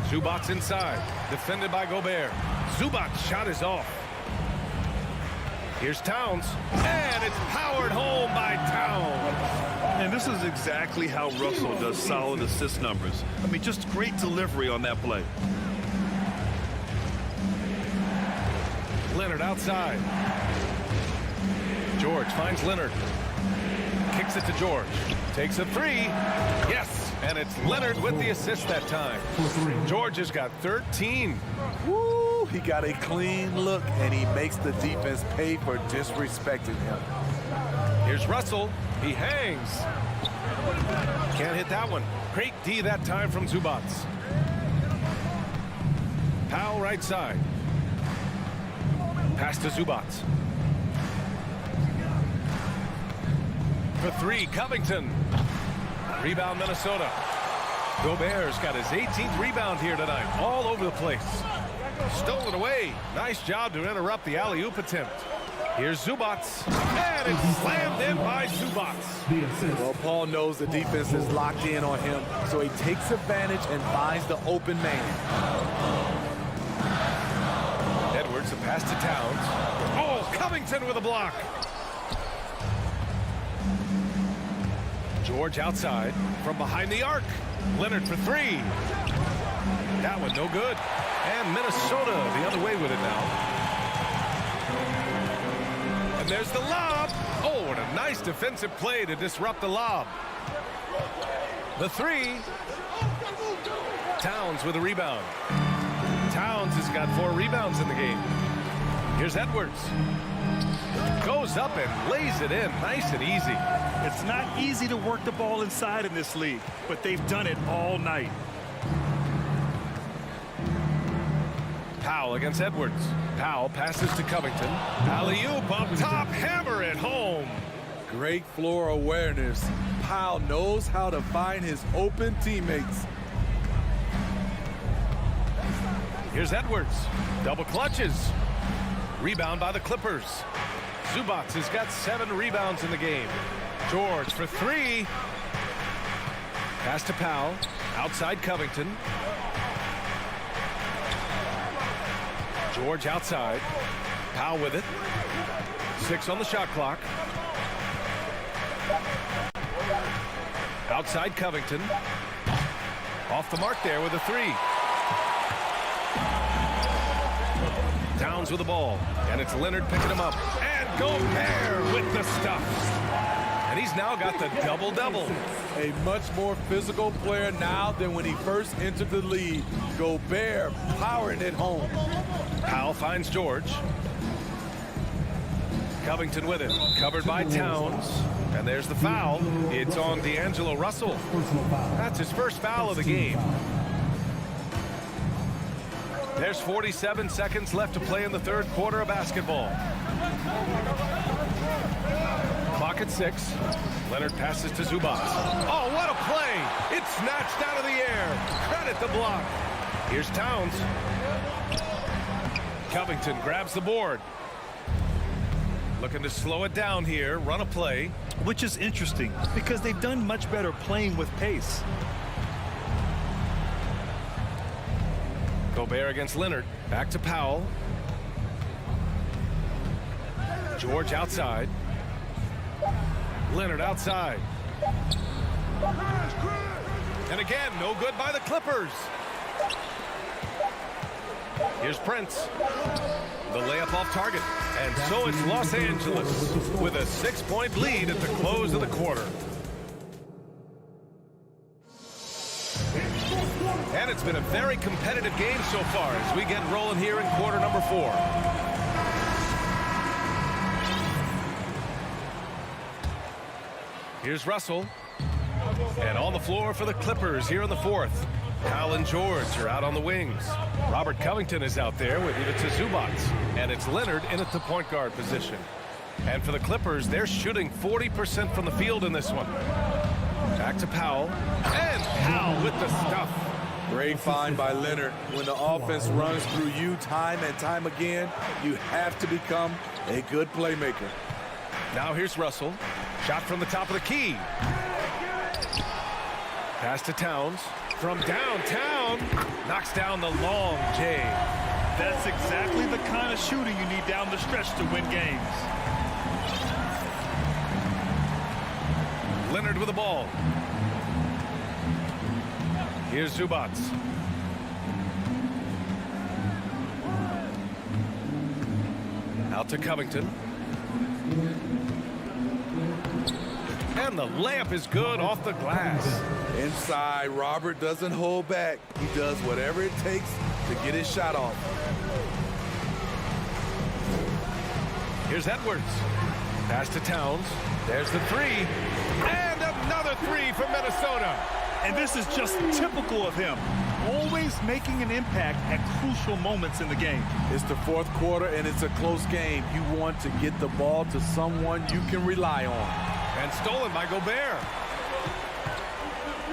Zubac inside. Defended by Gobert. Zubac's shot is off. Here's Towns. And it's powered home by Towns. And this is exactly how Russell does solid assist numbers. I mean, just great delivery on that play. Leonard outside. George finds Leonard. Kicks it to George. Takes a 3. Yes. And it's Leonard with the assist that time. George has got 13. Woo! He got a clean look, and he makes the defense pay for disrespecting him. Here's Russell. He hangs. Can't hit that one. Great D that time from Zubats. Powell right side. Pass to Zubats. For three, Covington. Rebound, Minnesota. Gobert's got his 18th rebound here tonight. All over the place. Stolen away. Nice job to interrupt the alley-oop attempt. Here's Zubats. And it's slammed in by Zubats. Well, Paul knows the defense is locked in on him, so he takes advantage and finds the open man. Edwards, a pass to Towns. Oh, Covington with a block. George outside from behind the arc. Leonard for three. That one no good. And Minnesota the other way with it now. And there's the lob. Oh, and a nice defensive play to disrupt the lob. The three. Towns with a rebound. Towns has got 4 rebounds in the game. Here's Edwards. Goes up and lays it in nice and easy. It's not easy to work the ball inside in this league, but they've done it all night. Powell against Edwards. Powell passes to Covington. Alley-oop up top, hammer it home. Great floor awareness. Powell knows how to find his open teammates. Here's Edwards. Double clutches. Rebound by the Clippers. Zubats has got 7 rebounds in the game. George for three. Pass to Powell. Outside Covington. George outside. Powell with it. 6 on the shot clock. Outside Covington. Off the mark there with a 3. Towns with the ball. And it's Leonard picking him up. And Gobert with the stuff. And he's now got the double-double. A much more physical player now than when he first entered the league. Gobert powering it home. Powell finds George. Covington with it. Covered by Towns. And there's the foul. It's on D'Angelo Russell. That's his first foul of the game. There's 47 seconds left to play in the third quarter of basketball. Clock at 6. Leonard passes to Zubats. Oh, what a play! It's snatched out of the air. Credit the block. Here's Towns. Covington grabs the board. Looking to slow it down here, run a play. Which is interesting because they've done much better playing with pace. Gobert against Leonard. Back to Powell. George outside. Leonard outside. And again, no good by the Clippers. Here's Prince. The layup off target. And so it's Los Angeles with a 6-point lead at the close of the quarter. And it's been a very competitive game so far as we get rolling here in quarter number 4. Here's Russell. And on the floor for the Clippers here in the 4th. Powell and George are out on the wings. Robert Covington is out there with Ivica Zubats. And it's Leonard in at the point guard position. And for the Clippers, they're shooting 40% from the field in this one. Back to Powell. And Powell with the stuff. Great find by Leonard. When the offense runs through you time and time again, you have to become a good playmaker. Now here's Russell. Shot from the top of the key. Pass to Towns. From downtown. Knocks down the long J. That's exactly the kind of shooting you need down the stretch to win games. Leonard with the ball. Here's Zubats. Out to Covington. And the layup is good off the glass. Inside, Robert doesn't hold back. He does whatever it takes to get his shot off. Here's Edwards. Pass to Towns. There's the 3. And a Another three from Minnesota. And this is just typical of him. Always making an impact at crucial moments in the game. It's the fourth quarter, and it's a close game. You want to get the ball to someone you can rely on. And stolen by Gobert.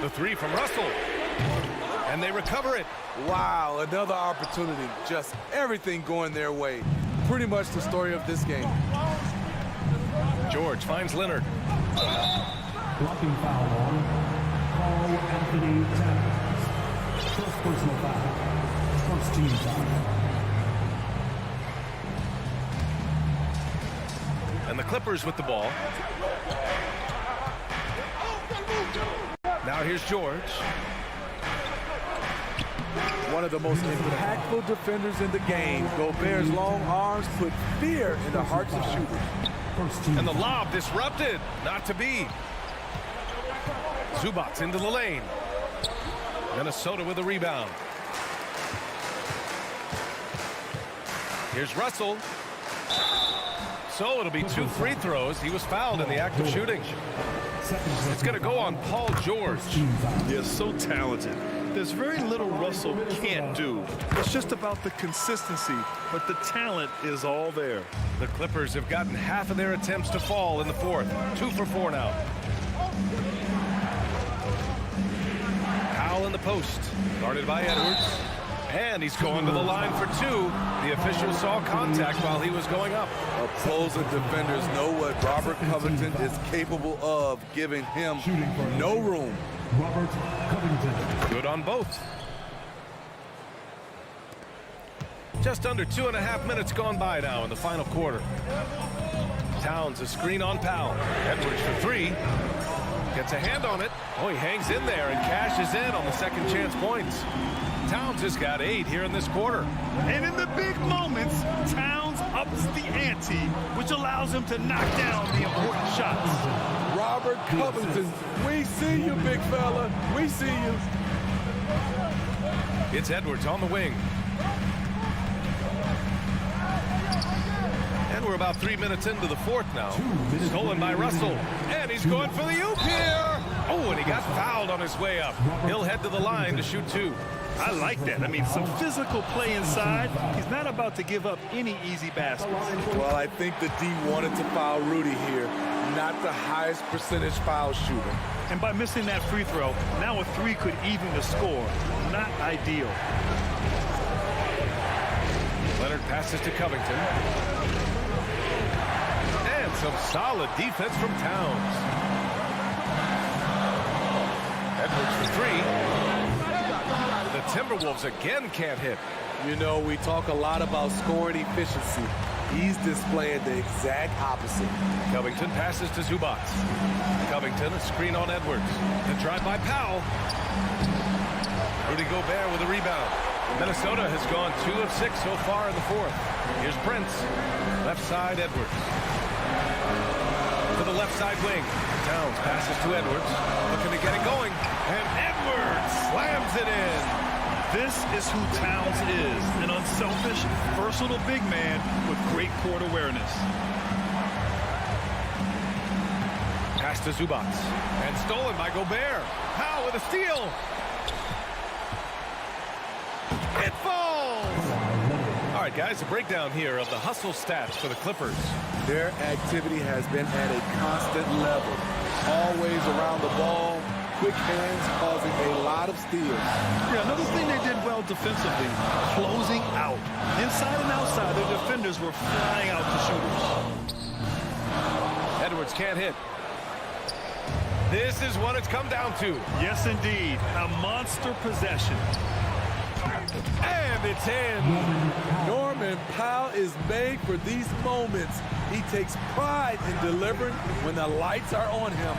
The three from Russell. And they recover it. Wow, another opportunity. Just everything going their way. Pretty much the story of this game. George finds Leonard. Blocking foul on Anthony Towns. First personal foul. First team foul. And the Clippers with the ball. Now here's George. One of the most impactful defenders in the game. Gobert's long arms put fear in the hearts of shooters. And the lob disrupted. Not to be. Zubats into the lane. Minnesota with a rebound. Here's Russell. So it'll be 2 free throws. He was fouled in the act of shooting. It's going to go on Paul George. They're so talented. There's very little Russell can't do. It's just about the consistency, but the talent is all there. The Clippers have gotten half of their attempts to fall in the fourth. 2 for 4 now. Powell in the post. Guarded by Edwards. And he's going to the line for 2. The official saw contact while he was going up. Opposing defenders know what Robert Covington is capable of, giving him no room. Robert Covington. Good on both. Just under 2.5 minutes gone by now in the final quarter. Towns a screen on Powell. Edwards for 3. Gets a hand on it. Oh, he hangs in there and cashes in on the second chance points. Towns has got 8 here in this quarter. And in the big moments, Towns ups the ante, which allows him to knock down the important shots. Robert Covington, we see you, big fella. We see you. It's Edwards on the wing. And we're about 3 minutes into the fourth now. Stolen by Russell. And he's going for the oop here. Oh, and he got fouled on his way up. He'll head to the line to shoot 2. I like that. I mean, some physical play inside. He's not about to give up any easy baskets. Well, I think the D wanted to foul Rudy here, not the highest percentage foul shooter. And by missing that free throw, now a 3 could even the score. Not ideal. Leonard passes to Covington. And some solid defense from Towns. Edwards for 3. The Timberwolves again can't hit. You know, we talk a lot about scoring efficiency. He's displaying the exact opposite. Covington passes to Zubats. Covington, a screen on Edwards. The drive by Powell. Rudy Gobert with a rebound. Minnesota has gone 2 of 6 so far in the fourth. Here's Prince. Left side, Edwards. To the left side wing. Towns passes to Edwards. Looking to get it going. And Edwards slams it in. This is who Towns is, an unselfish, versatile big man with great court awareness. Pass to Zubats. And stolen by Gobert. Powell with a steal. It falls! All right, guys, a breakdown here of the hustle stats for the Clippers. Their activity has been at a constant level. Always around the ball. Quick hands causing a lot of steals. Yeah, another thing they did well defensively, closing out. Inside and outside, their defenders were flying out to shooters. Edwards can't hit. This is what it's come down to. Yes, indeed. A monster possession. And it's in. Norman Powell is made for these moments. He takes pride in delivering when the lights are on him.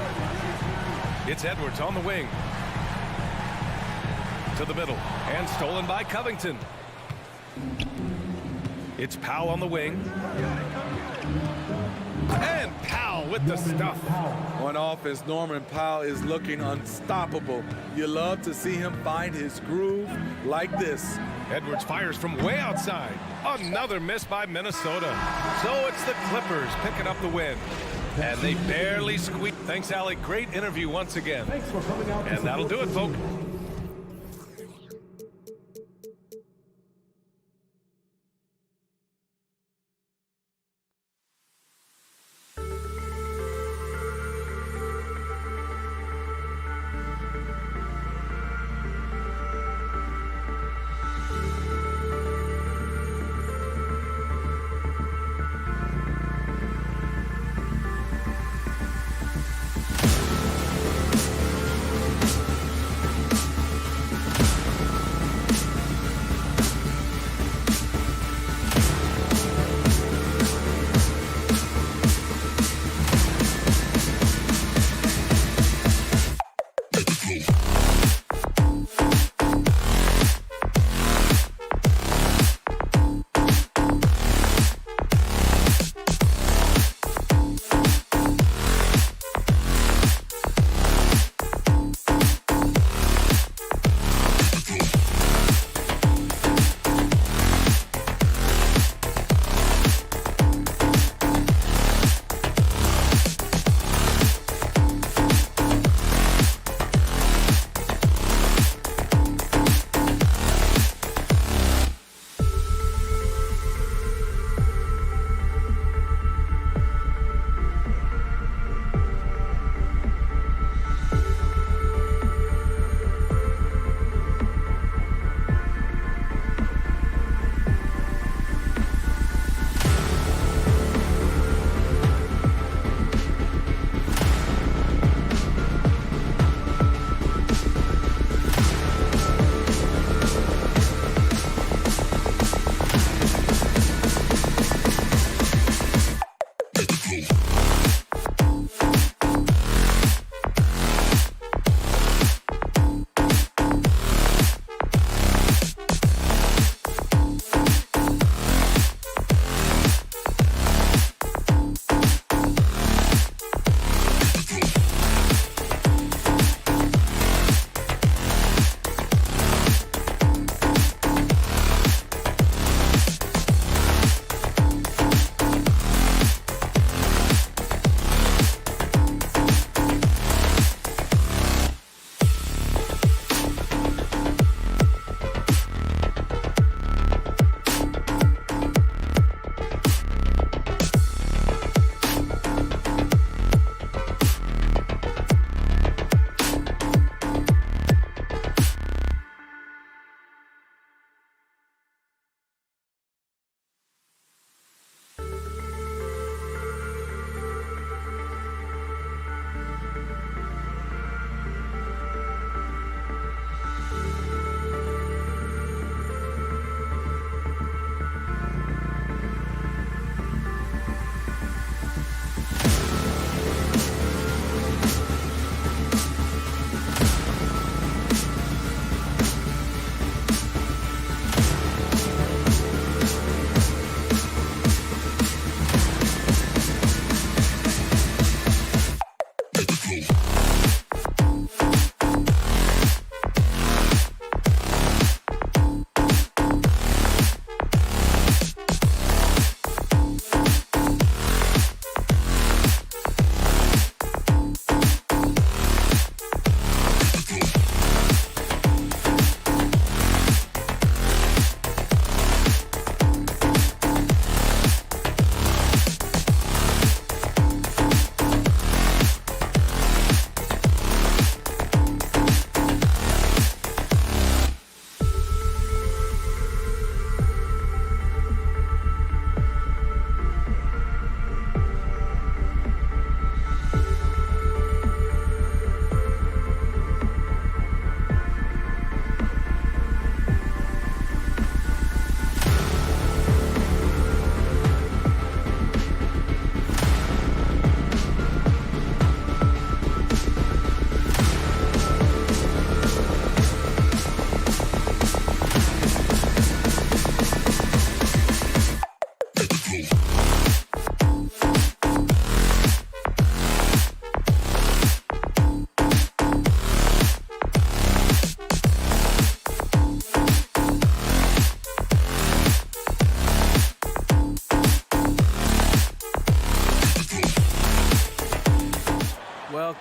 It's Edwards on the wing. To the middle. And stolen by Covington. It's Powell on the wing. And Powell with the stuff. On offense, Norman Powell is looking unstoppable. You love to see him find his groove like this. Edwards fires from way outside. Another miss by Minnesota. So it's the Clippers picking up the win. And they barely squeaked. Thanks, Alec. Great interview once again. Thanks for coming out. And that'll do it, folks.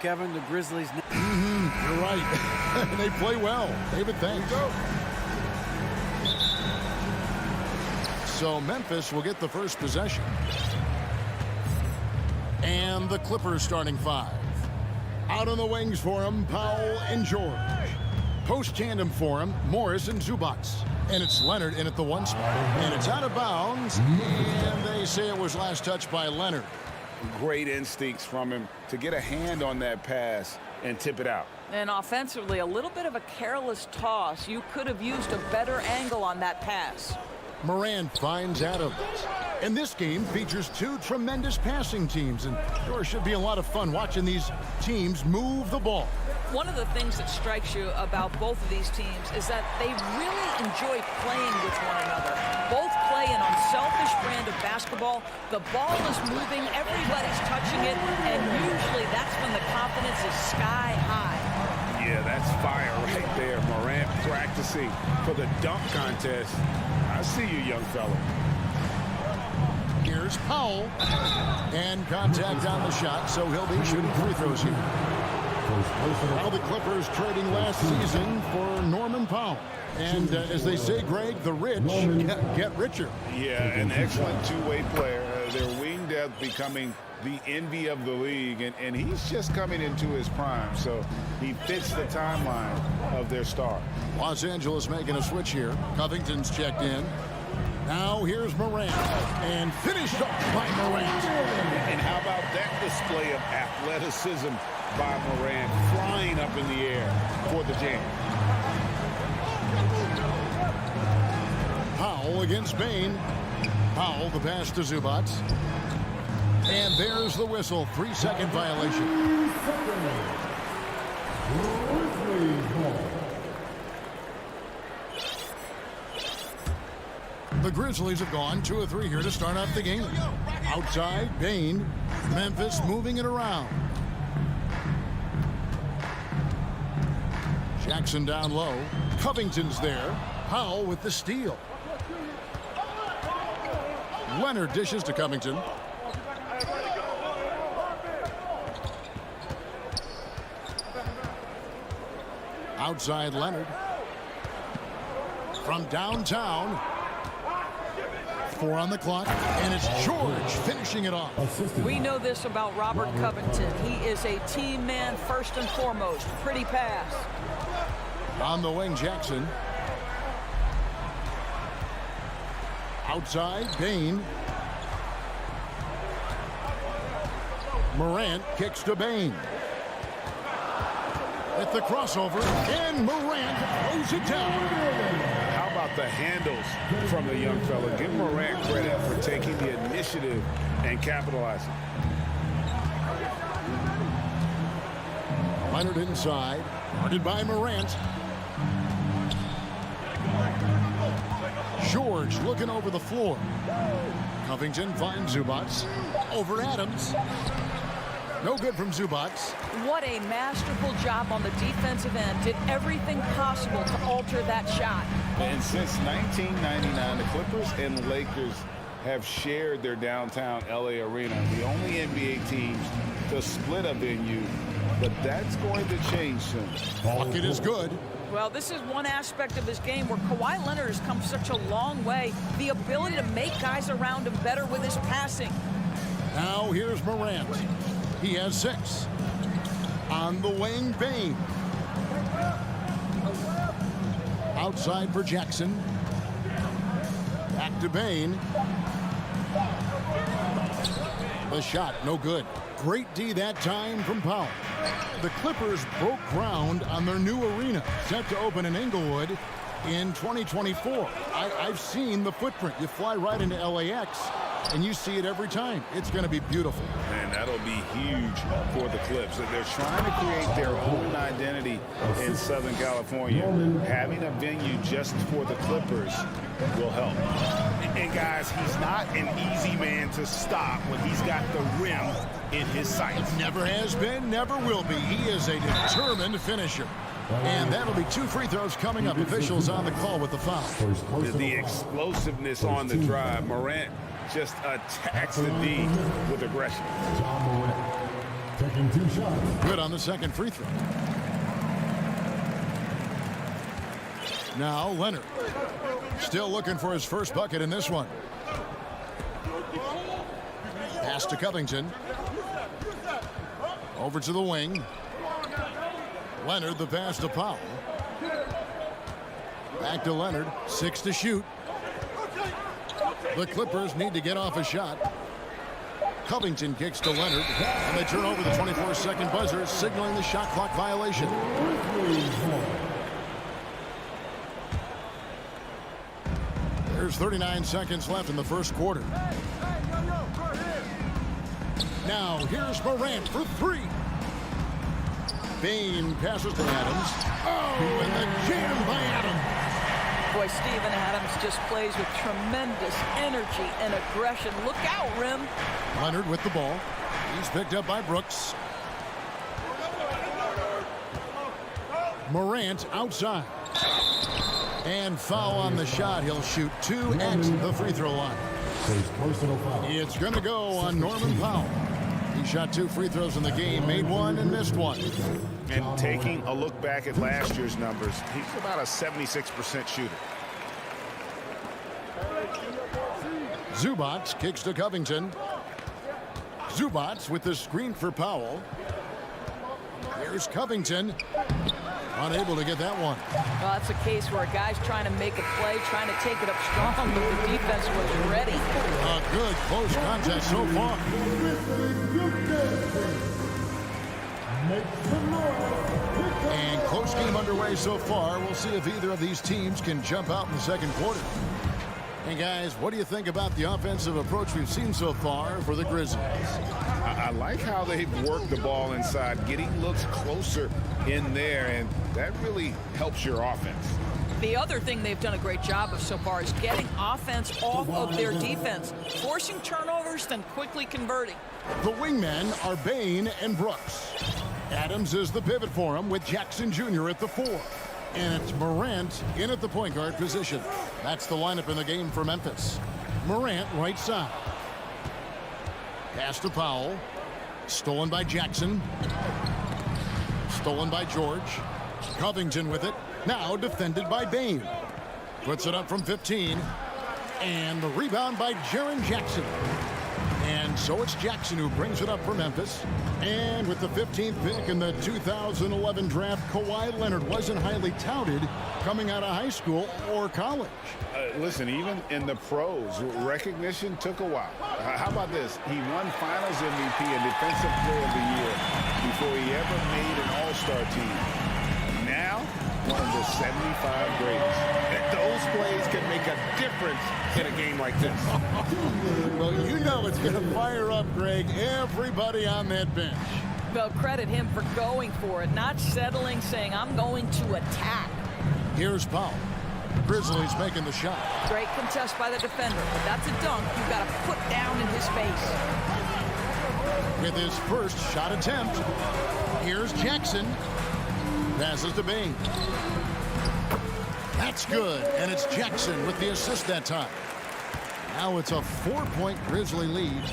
Kevin, the Grizzlies. You're right. They play well. David, thanks. So Memphis will get the first possession. And the Clippers starting 5. Out on the wings for him, Powell and George. Post tandem for him, Morris and Zubac. And it's Leonard in at the 1 spot. And it's out of bounds. And they say it was last touched by Leonard. Great instincts from him to get a hand on that pass and tip it out. And offensively, a little bit of a careless toss. You could have used a better angle on that pass. Moran finds Adams. And this game features 2 tremendous passing teams. And sure should be a lot of fun watching these teams move the ball. One of the things that strikes you about both of these teams is that they really enjoy playing with one another. Both play an unselfish brand of basketball. The ball is moving, everybody's touching it, and usually that's when the confidence is sky high. Yeah, that's fire right there. Morant practicing for the dunk contest. I see you, young fella. Here's Powell. And contact on the shot, so he'll be shooting free throws here. Now the Clippers trading last season for Norman Powell. And as they say, Greg, the rich get richer. Yeah, an excellent two-way player. Their wing depth becoming the envy of the league, and he's just coming into his prime, so he fits the timeline of their star. Los Angeles making a switch here. Covington's checked in. Now here's Morant, and finished off by Morant. And how about that display of athleticism by Morant, flying up in the air for the jam. Powell against Bain. Powell, the pass to Zubac. And there's the whistle. 3-second violation. The Grizzlies have gone 2 of 3 here to start off the game. Outside, Bain. Memphis moving it around. Jackson down low. Covington's there. Powell with the steal. Leonard dishes to Covington. Outside Leonard. From downtown. 4 on the clock, and it's George finishing it off. We know this about Robert Covington. He is a team man first and foremost. Pretty pass. On the wing, Jackson. Outside, Bain. Morant kicks to Bain. At the crossover, and Morant throws it down. How about the handles from the young fella? Give Morant credit for taking the initiative and capitalizing. Leonard inside, guarded by Morant. George looking over the floor. Covington finds Zubac. Over Adams. No good from Zubac. What a masterful job on the defensive end. Did everything possible to alter that shot. And since 1999, the Clippers and Lakers have shared their downtown LA arena. The only NBA teams to split a venue, but that's going to change soon. Bucket is good. Well, this is one aspect of his game where Kawhi Leonard has come such a long way. The ability to make guys around him better with his passing. Now here's Morant. He has 6. On the wing, Bain. Outside for Jackson. Back to Bain. The shot, no good. Great D that time from Powell. The Clippers broke ground on their new arena, set to open in Inglewood in 2024. I've seen the footprint. You fly right into LAX, and you see it every time. It's going to be beautiful. And that'll be huge for the Clips. They're trying to create their own identity in Southern California. Having a venue just for the Clippers will help. And guys, he's not an easy man to stop when he's got the rim in his sights. Never has been, never will be. He is a determined finisher. And that'll be 2 free throws coming up. Officials on the call with the foul. The explosiveness on the drive. Morant just attacks the D with aggression. Taking 2 shots. Good on the second free throw. Now Leonard. Still looking for his first bucket in this one. Pass to Covington. Over to the wing. Leonard, the pass to Powell. Back to Leonard. 6 to shoot. The Clippers need to get off a shot. Covington kicks to Leonard, and they turn over the 24-second buzzer, signaling the shot clock violation. There's 39 seconds left in the first quarter. Now here's Morant for 3. Bain passes to Adams. Oh, and the jam by Adams. Boy, Steven Adams just plays with tremendous energy and aggression. Look out, Rim. Leonard with the ball. He's picked up by Brooks. Morant outside. And foul on the shot. He'll shoot 2 at the free throw line. It's going to go on Norman Powell. He shot 2 free throws in the game, made 1 and missed 1. And taking a look back at last year's numbers, he's about a 76% shooter. Zubac kicks to Covington. Zubac with the screen for Powell. Here's Covington. Unable to get that one. Well, that's a case where a guy's trying to make a play, trying to take it up strong, but the defense was ready. A good close contest so far. And close game underway so far. We'll see if either of these teams can jump out in the second quarter. Hey guys, what do you think about the offensive approach we've seen so far for the Grizzlies? I like how they've worked the ball inside, getting looks closer in there, and that really helps your offense. The other thing they've done a great job of so far is getting offense off of their defense, forcing turnovers, then quickly converting. The wingmen are Bain and Brooks. Adams is the pivot for him with Jackson Jr. at the 4. And it's Morant in at the point guard position. That's the lineup in the game for Memphis. Morant right side. Pass to Powell. Stolen by Jackson. Stolen by George. Covington with it. Now defended by Bain. Puts it up from 15. And the rebound by Jaren Jackson. And so it's Jackson who brings it up for Memphis. And with the 15th pick in the 2011 draft, Kawhi Leonard wasn't highly touted coming out of high school or college. Listen, even in the pros, recognition took a while. How about this? He won Finals MVP and Defensive Player of the Year before he ever made an All-Star team. Now, one of the 75 greatest. Those plays can make a difference in a game like this. Well, you know it's going to fire up, Greg, everybody on that bench. Well, credit him for going for it, not settling, saying, I'm going to attack. Here's Powell. Grizzlies making the shot. Great contest by the defender, but that's a dunk you've got to put down in his face. With his first shot attempt, here's Jackson. Passes to Bain. That's good, and it's Jackson with the assist that time. Now it's a 4-point Grizzly lead.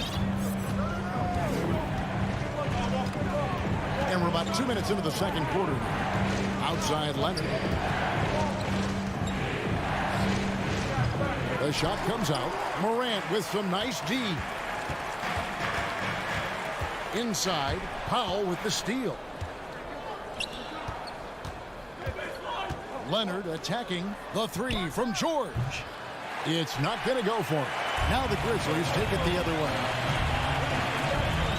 And we're about 2 minutes into the second quarter. Outside Leonard. The shot comes out. Morant with some nice D. Inside, Powell with the steal. Leonard attacking the 3 from George. It's not going to go for him. Now the Grizzlies take it the other way.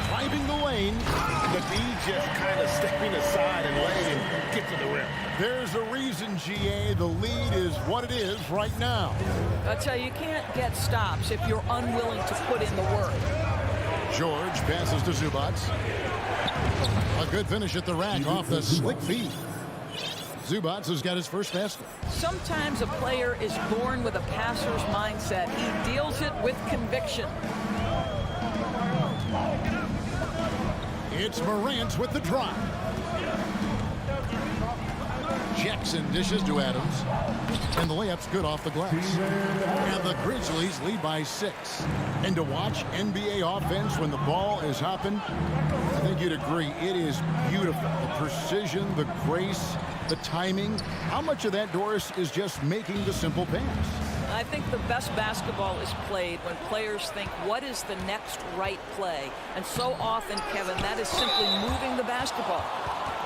Driving the lane. The D just kind of stepping aside and letting him get to the rim. There's a reason, GA, the lead is what it is right now. I tell you, you can't get stops if you're unwilling to put in the work. George passes to Zubac. A good finish at the rack off the slick feed. Zubac has got his first basket. Sometimes a player is born with a passer's mindset. He deals it with conviction. It's Morant with the drive. Jackson dishes to Adams. And the layup's good off the glass. And the Grizzlies lead by 6. And to watch NBA offense when the ball is hopping, I think you'd agree, it is beautiful. The precision, the grace, the timing. How much of that, Doris, is just making the simple pass? I think the best basketball is played when players think, what is the next right play? And so often, Kevin, that is simply moving the basketball.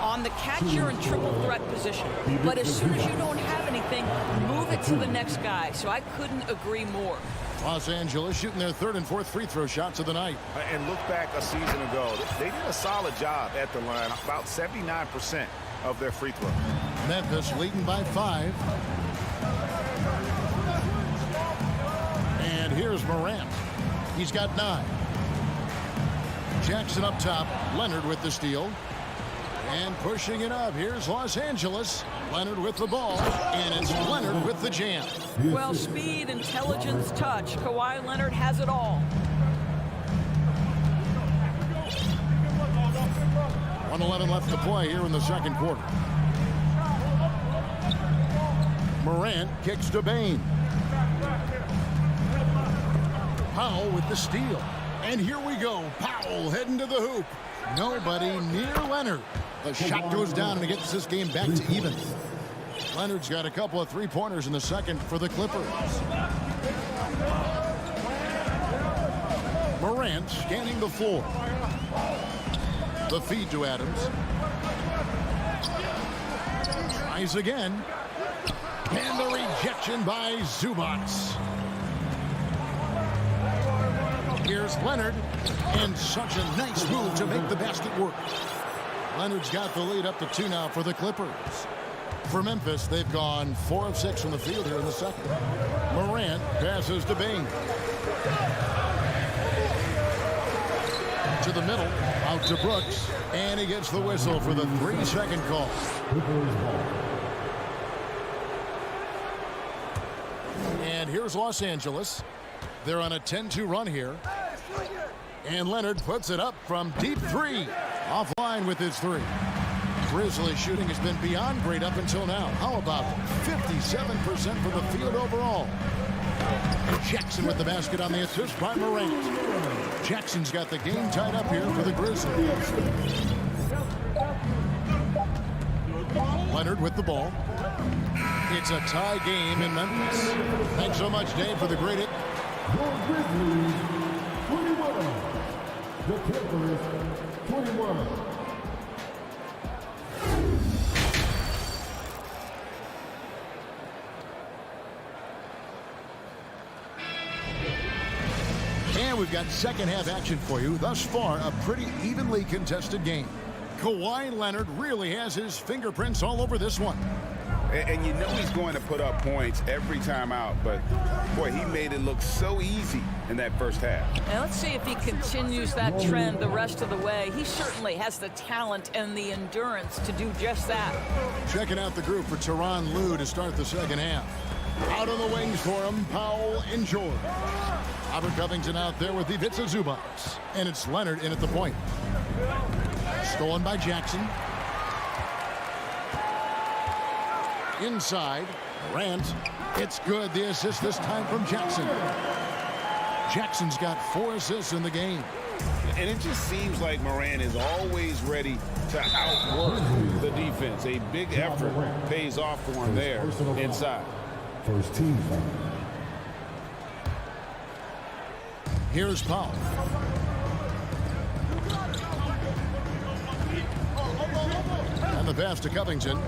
On the catch, you're in triple threat position. But as soon as you don't have anything, move it to the next guy. So I couldn't agree more. Los Angeles shooting their 3rd and 4th free throw shots of the night. And look back a season ago. They did a solid job at the line. About 79% of their free throws. Memphis leading by 5. And here's Morant. He's got 9. Jackson up top. Leonard with the steal. And pushing it up. Here's Los Angeles. Leonard with the ball. And it's Leonard with the jam. Well, speed, intelligence, touch. Kawhi Leonard has it all. 1:11 left to play here in the second quarter. Morant kicks to Bain. Powell with the steal. And here we go. Powell heading to the hoop. Nobody near Leonard. The shot goes down and it gets this game back to even. Leonard's got a couple of three-pointers in the second for the Clippers. Morant scanning the floor. The feed to Adams. Tries again. And the rejection by Zubac. Here's Leonard. And such a nice move to make the basket work. Leonard's got the lead up to 2 now for the Clippers. For Memphis, they've gone 4 of 6 from the field here in the second. Morant passes to Bain. To the middle, out to Brooks. And he gets the whistle for the 3-second call. And here's Los Angeles. They're on a 10-2 run here. And Leonard puts it up from deep 3. Offline with his 3. Grizzlies shooting has been beyond great up until now. How about 57% from the field overall? Jackson with the basket on the assist by Morant. Jackson's got the game tied up here for the Grizzlies. Leonard with the ball. It's a tie game in Memphis. Thanks so much, Dave, for the great hit. Your Grizzlies, 21. The Clippers, 21. And we've got second half action for you. Thus far, a pretty evenly contested game. Kawhi Leonard really has his fingerprints all over this one. And you know he's going to put up points every time out, but boy, he made it look so easy in that first half. And let's see if he continues that trend the rest of the way. He certainly has the talent and the endurance to do just that. Checking out the group for Tyronn Lue to start the second half. Out on the wings for him, Powell and George. Robert Covington out there with Ivica Zubac. And it's Leonard in at the point. Stolen by Jackson. Inside, Morant. It's good. The assist this time from Jackson. Jackson's got 4 assists in the game. And it just seems like Morant is always ready to outwork the defense. A big effort pays off for him there inside. First team foul. Here's Powell. And the pass to Covington.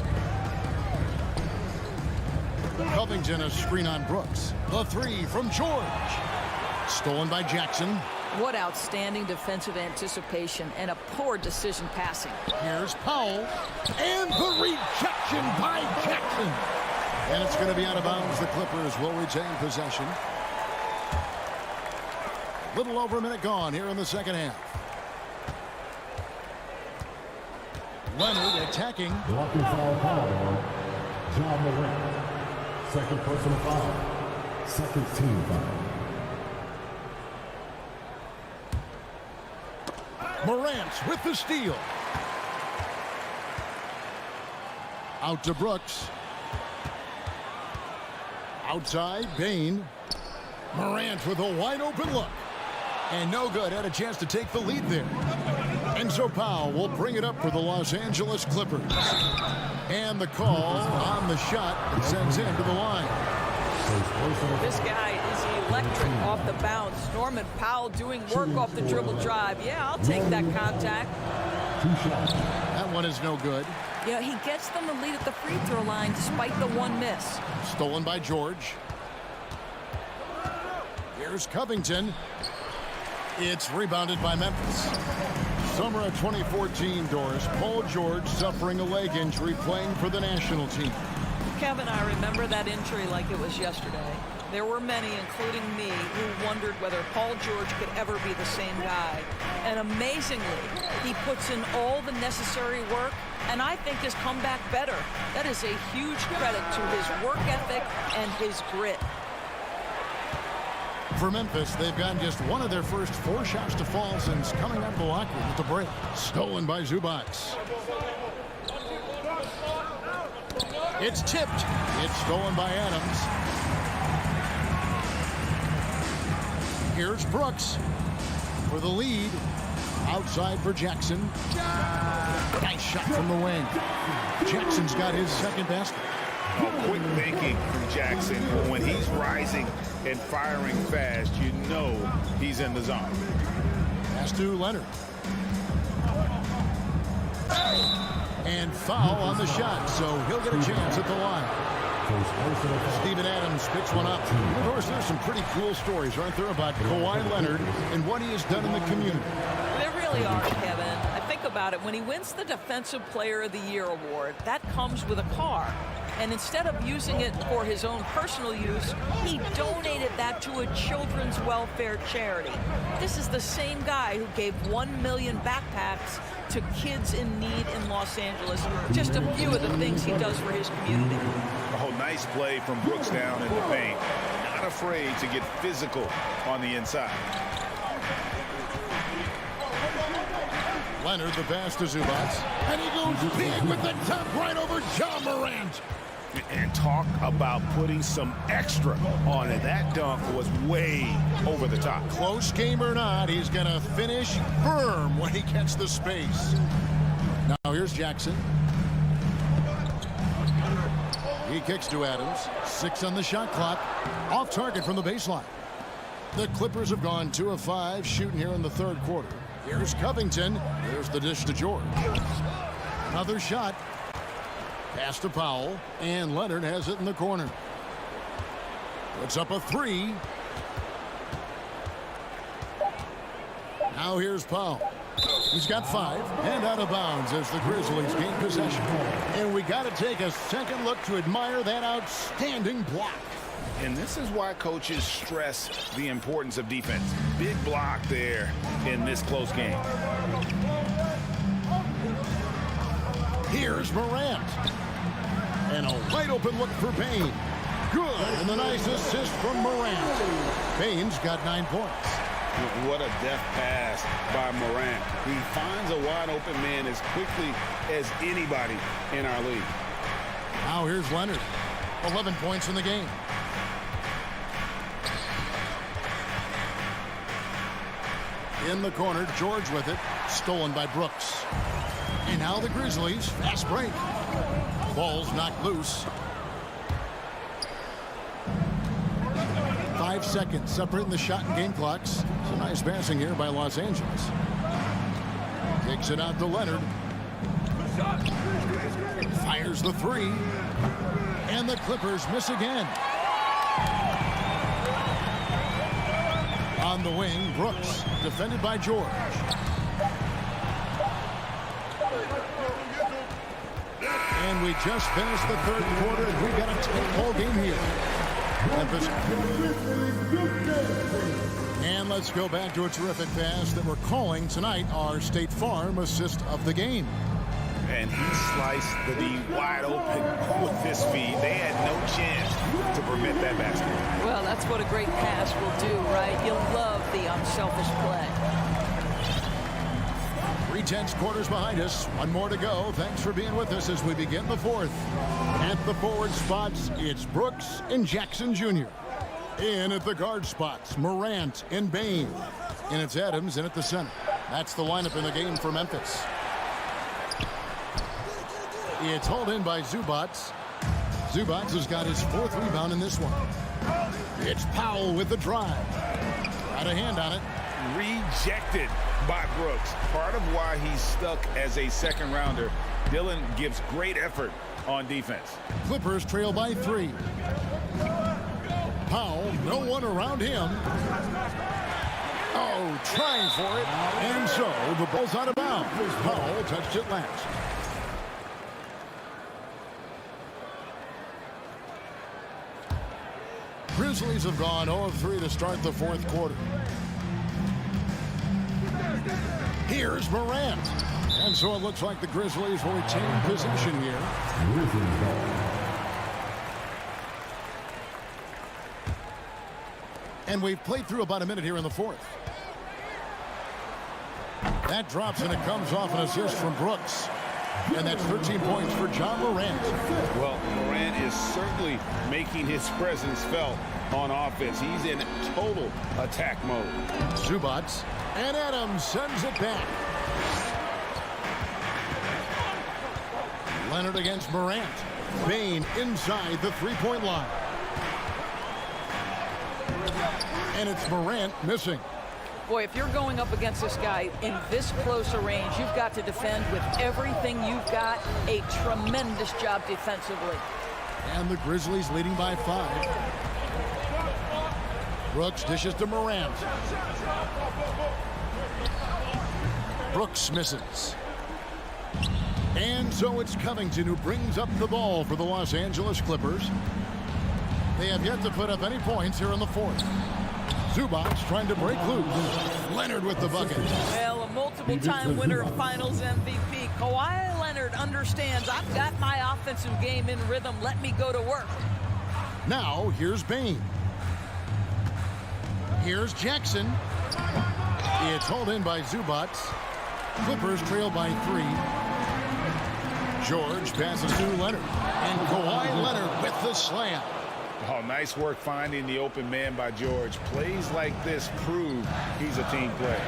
Covington a screen on Brooks. The 3 from George. Stolen by Jackson. What outstanding defensive anticipation and a poor decision passing. Here's Powell. And the rejection by Jackson. And it's going to be out of bounds. The Clippers will retain possession. Little over a minute gone here in the second half. Leonard attacking. Blocking foul call. John Morant. Second personal foul. Second team foul. Morant with the steal. Out to Brooks. Outside, Bane. Morant with a wide open look. And no good. Had a chance to take the lead there. And so Powell will bring it up for the Los Angeles Clippers. And the call on the shot that sends him to the line. This guy is electric off the bounce. Norman Powell doing work off the dribble drive. Yeah, I'll take that contact. That one is no good. Yeah, he gets them the lead at the free throw line despite the one miss. Stolen by George. Here's Covington. It's rebounded by Memphis. Summer of 2014, Doris. Paul George suffering a leg injury playing for the national team. Kevin, I remember that injury like it was yesterday. There were many, including me, who wondered whether Paul George could ever be the same guy. And amazingly, he puts in all the necessary work and I think has come back better. That is a huge credit to his work ethic and his grit. For Memphis, they've gotten just one of their first 4 shots to fall since coming out of the locker room at the break. Stolen by Zubac. It's tipped. It's stolen by Adams. Here's Brooks for the lead. Outside for Jackson. Nice shot from the wing. Jackson's got his second basket. Oh, quick thinking from Jackson. When he's rising and firing fast, you know he's in the zone. Pass to Leonard. And foul on the shot, so he'll get a chance at the line. Steven Adams picks one up. Of course, there's some pretty cool stories, aren't there, about Kawhi Leonard and what he has done in the community. There really are, Kevin. I think about it. When he wins the Defensive Player of the Year award, that comes with a car. And instead of using it for his own personal use, he donated that to a children's welfare charity. This is the same guy who gave 1 million backpacks to kids in need in Los Angeles. Just a few of the things he does for his community. Oh, nice play from Brooks down in the paint. Not afraid to get physical on the inside. Leonard, the pass to Zubac. And he goes big with the top right over John Morant. And talk about putting some extra on it. That dunk was way over the top. Close game or not, he's going to finish firm when he gets the space. Now here's Jackson. He kicks to Adams. 6 on the shot clock. Off target from the baseline. The Clippers have gone 2 of 5 shooting here in the third quarter. Here's Covington. There's the dish to George. Another shot. Pass to Powell, and Leonard has it in the corner. Puts up a 3. Now here's Powell. He's got 5 and out of bounds as the Grizzlies gain possession. And we got to take a second look to admire that outstanding block. And this is why coaches stress the importance of defense. Big block there in this close game. Here's Morant. And a wide open look for Bane. Good. And the nice assist from Morant. Bane's got 9 points. What a deft pass by Morant. He finds a wide open man as quickly as anybody in our league. Now here's Leonard. 11 points in the game. In the corner, George with it. Stolen by Brooks. And now the Grizzlies. Fast break. Ball's knocked loose. 5 seconds separating the shot and game clocks. Some nice passing here by Los Angeles. Takes it out to Leonard. Fires the 3. And the Clippers miss again. On the wing, Brooks, defended by George. And we just finished the third quarter, and we've got a tight ball game here. Memphis. And let's go back to a terrific pass that we're calling tonight our State Farm assist of the game. And he sliced the D wide open with his feet. They had no chance to prevent that basket. Well, that's what a great pass will do, right? You'll love the unselfish play. 3/10 quarters behind us. One more to go. Thanks for being with us as we begin the fourth. At the forward spots, it's Brooks and Jackson Jr. In at the guard spots, Morant and Bane. And it's Adams in at the center. That's the lineup in the game for Memphis. It's hauled in by Zubats. Zubats has got his 4th rebound in this one. It's Powell with the drive. Got a hand on it. Rejected by Brooks. Part of why he's stuck as a second rounder. Dillon gives great effort on defense. Clippers trail by 3. Powell, no one around him. Oh, trying for it. And so the ball's out of bounds. Powell touched it last. Grizzlies have gone 0 of 3 to start the 4th quarter. Here's Morant. And so it looks like the Grizzlies will retain possession here. And we've played through about a minute here in the 4th. That drops and it comes off an assist from Brooks. And that's 13 points for John Morant. Well, Morant is certainly making his presence felt on offense. He's in total attack mode. Zubats. And Adams sends it back. Leonard against Morant. Bane inside the 3-point line. And it's Morant missing. Boy, if you're going up against this guy in this close a range, you've got to defend with everything you've got. A tremendous job defensively. And the Grizzlies leading by 5. Brooks dishes to Morant. Brooks misses. And so it's Covington who brings up the ball for the Los Angeles Clippers. They have yet to put up any points here in the 4th. Zubats trying to break loose. Leonard with the bucket. Well, a multiple-time winner of Finals MVP. Kawhi Leonard understands I've got my offensive game in rhythm. Let me go to work. Now, here's Bane. Here's Jackson. It's hauled in by Zubats. Clippers trail by 3. George passes to Leonard. And Kawhi Leonard with the slam. Oh, nice work finding the open man by George. Plays like this prove he's a team player.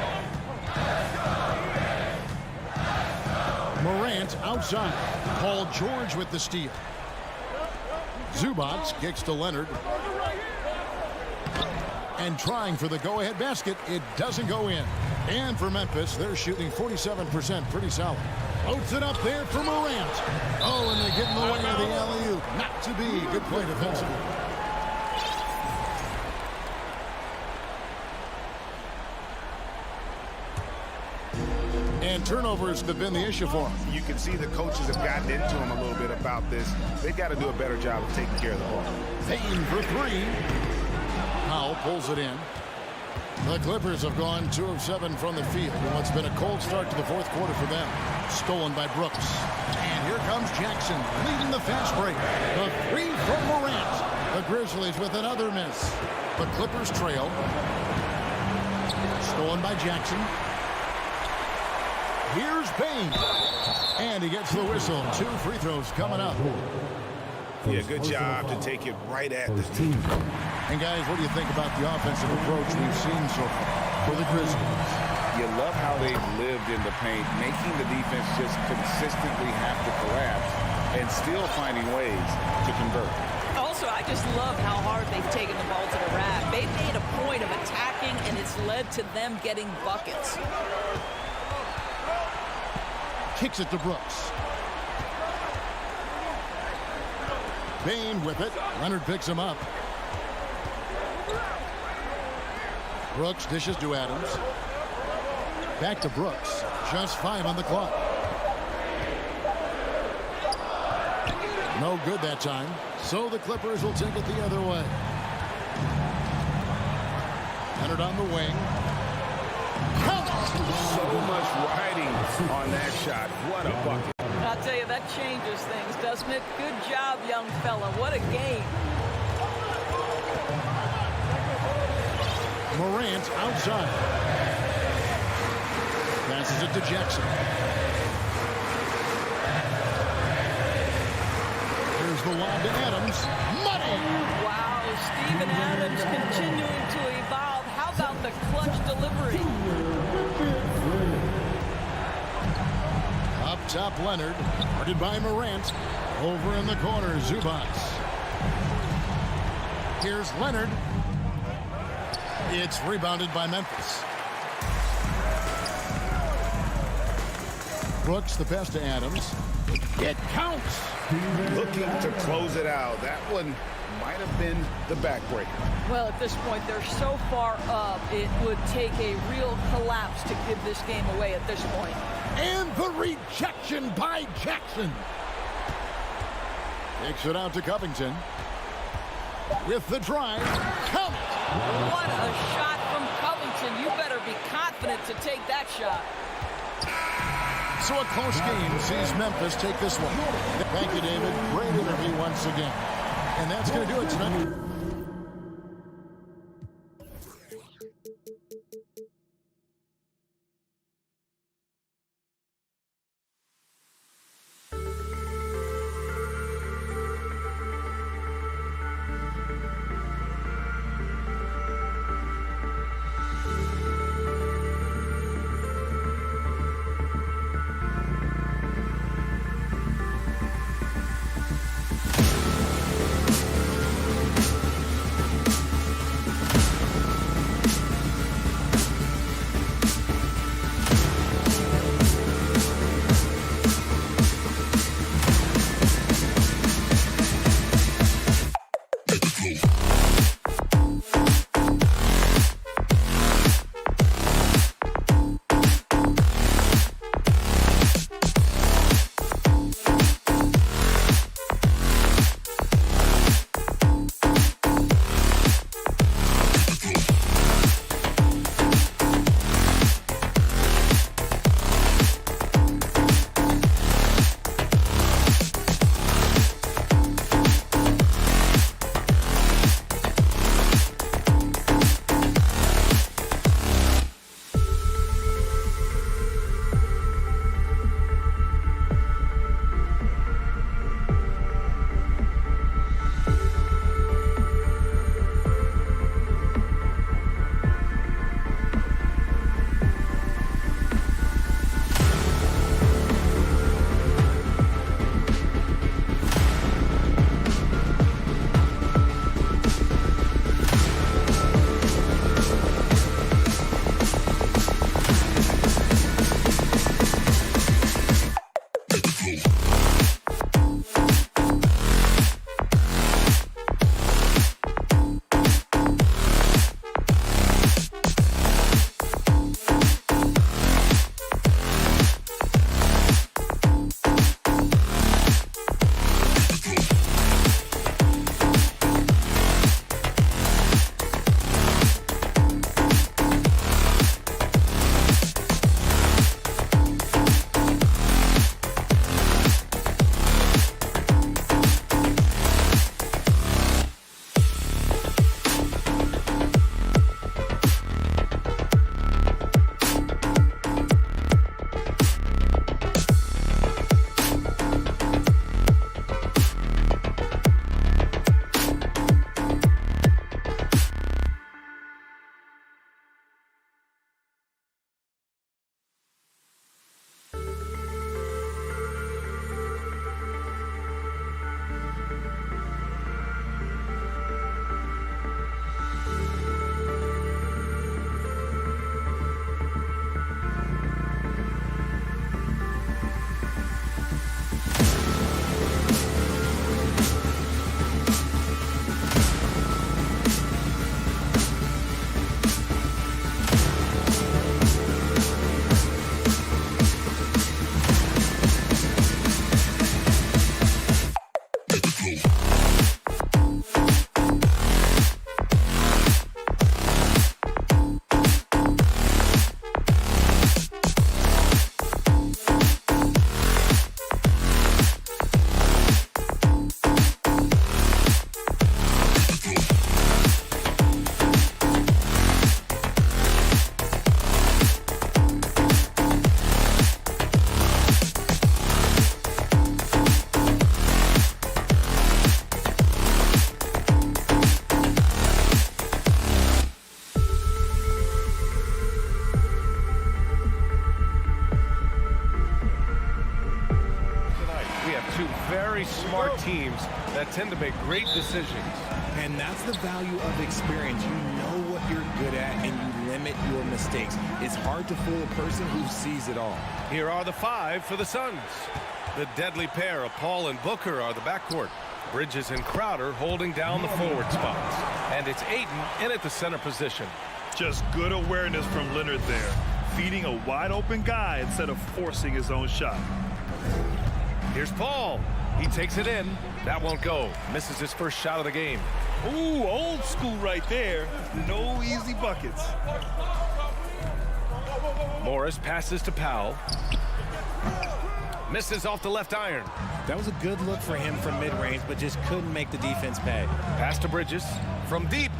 Morant outside. Paul George with the steal. Zubats kicks to Leonard. And trying for the go-ahead basket. It doesn't go in. And for Memphis, they're shooting 47%. Pretty solid. Floats it up there for Morant. Oh, and they get in the way of the alley-oop. Not to be. Good play defensively. And turnovers have been the issue for him. You can see the coaches have gotten into him a little bit about this. They've got to do a better job of taking care of the ball. Payne for 3. Powell pulls it in. The Clippers have gone 2 of 7 from the field in what's been a cold start to the 4th quarter for them. Stolen by Brooks. And here comes Jackson leading the fast break. The 3 from Morant. The Grizzlies with another miss. The Clippers trail. Stolen by Jackson. Here's Bane. And he gets the whistle. 2 free throws coming up. Yeah, good job to take it right at the team. And guys, what do you think about the offensive approach we've seen so far for the Grizzlies? You love how they've lived in the paint, making the defense just consistently have to collapse and still finding ways to convert. Also, I just love how hard they've taken the ball to the rack. They've made a point of attacking, and it's led to them getting buckets. Kicks it to Brooks. Bane with it. Leonard picks him up. Brooks dishes to Adams. Back to Brooks. Just 5 on the clock. No good that time. So the Clippers will take it the other way. Leonard on the wing. So much riding on that shot. What a bucket. I'll tell you, that changes things, doesn't it? Good job, young fella. What a game. Morant outside. Pass Passes it to Jackson. Here's the lob to Adams. Money! Wow, Steven Adams continuing to evolve. How about the clutch delivery? Up top, Leonard. Guarded by Morant. Over in the corner, Zubats. Here's Leonard. It's rebounded by Memphis. Brooks, the pass to Adams. It counts. Looking to close it out. That one might have been the backbreaker. Well, at this point, they're so far up, it would take a real collapse to give this game away at this point. And the rejection by Jackson. Takes it out to Covington. With the drive, count it. What a shot from Covington. You better be confident to take that shot. So a close game sees Memphis take this one. Thank you, David. Great interview once again. And that's going to do it tonight. teams that tend to make great decisions. And that's the value of experience. You know what you're good at, and you limit your mistakes. It's hard to fool a person who sees it all. Here are the 5 for the Suns. The deadly pair of Paul and Booker are the backcourt. Bridges and Crowder holding down the forward spots. And it's Ayton in at the center position. Just good awareness from Leonard there, feeding a wide-open guy instead of forcing his own shot. Here's Paul. He takes it in. That won't go. Misses his first shot of the game. Ooh, old school right there. No easy buckets. Morris passes to Powell. Misses off the left iron. That was a good look for him from mid-range, but just couldn't make the defense pay. Pass to Bridges from deep.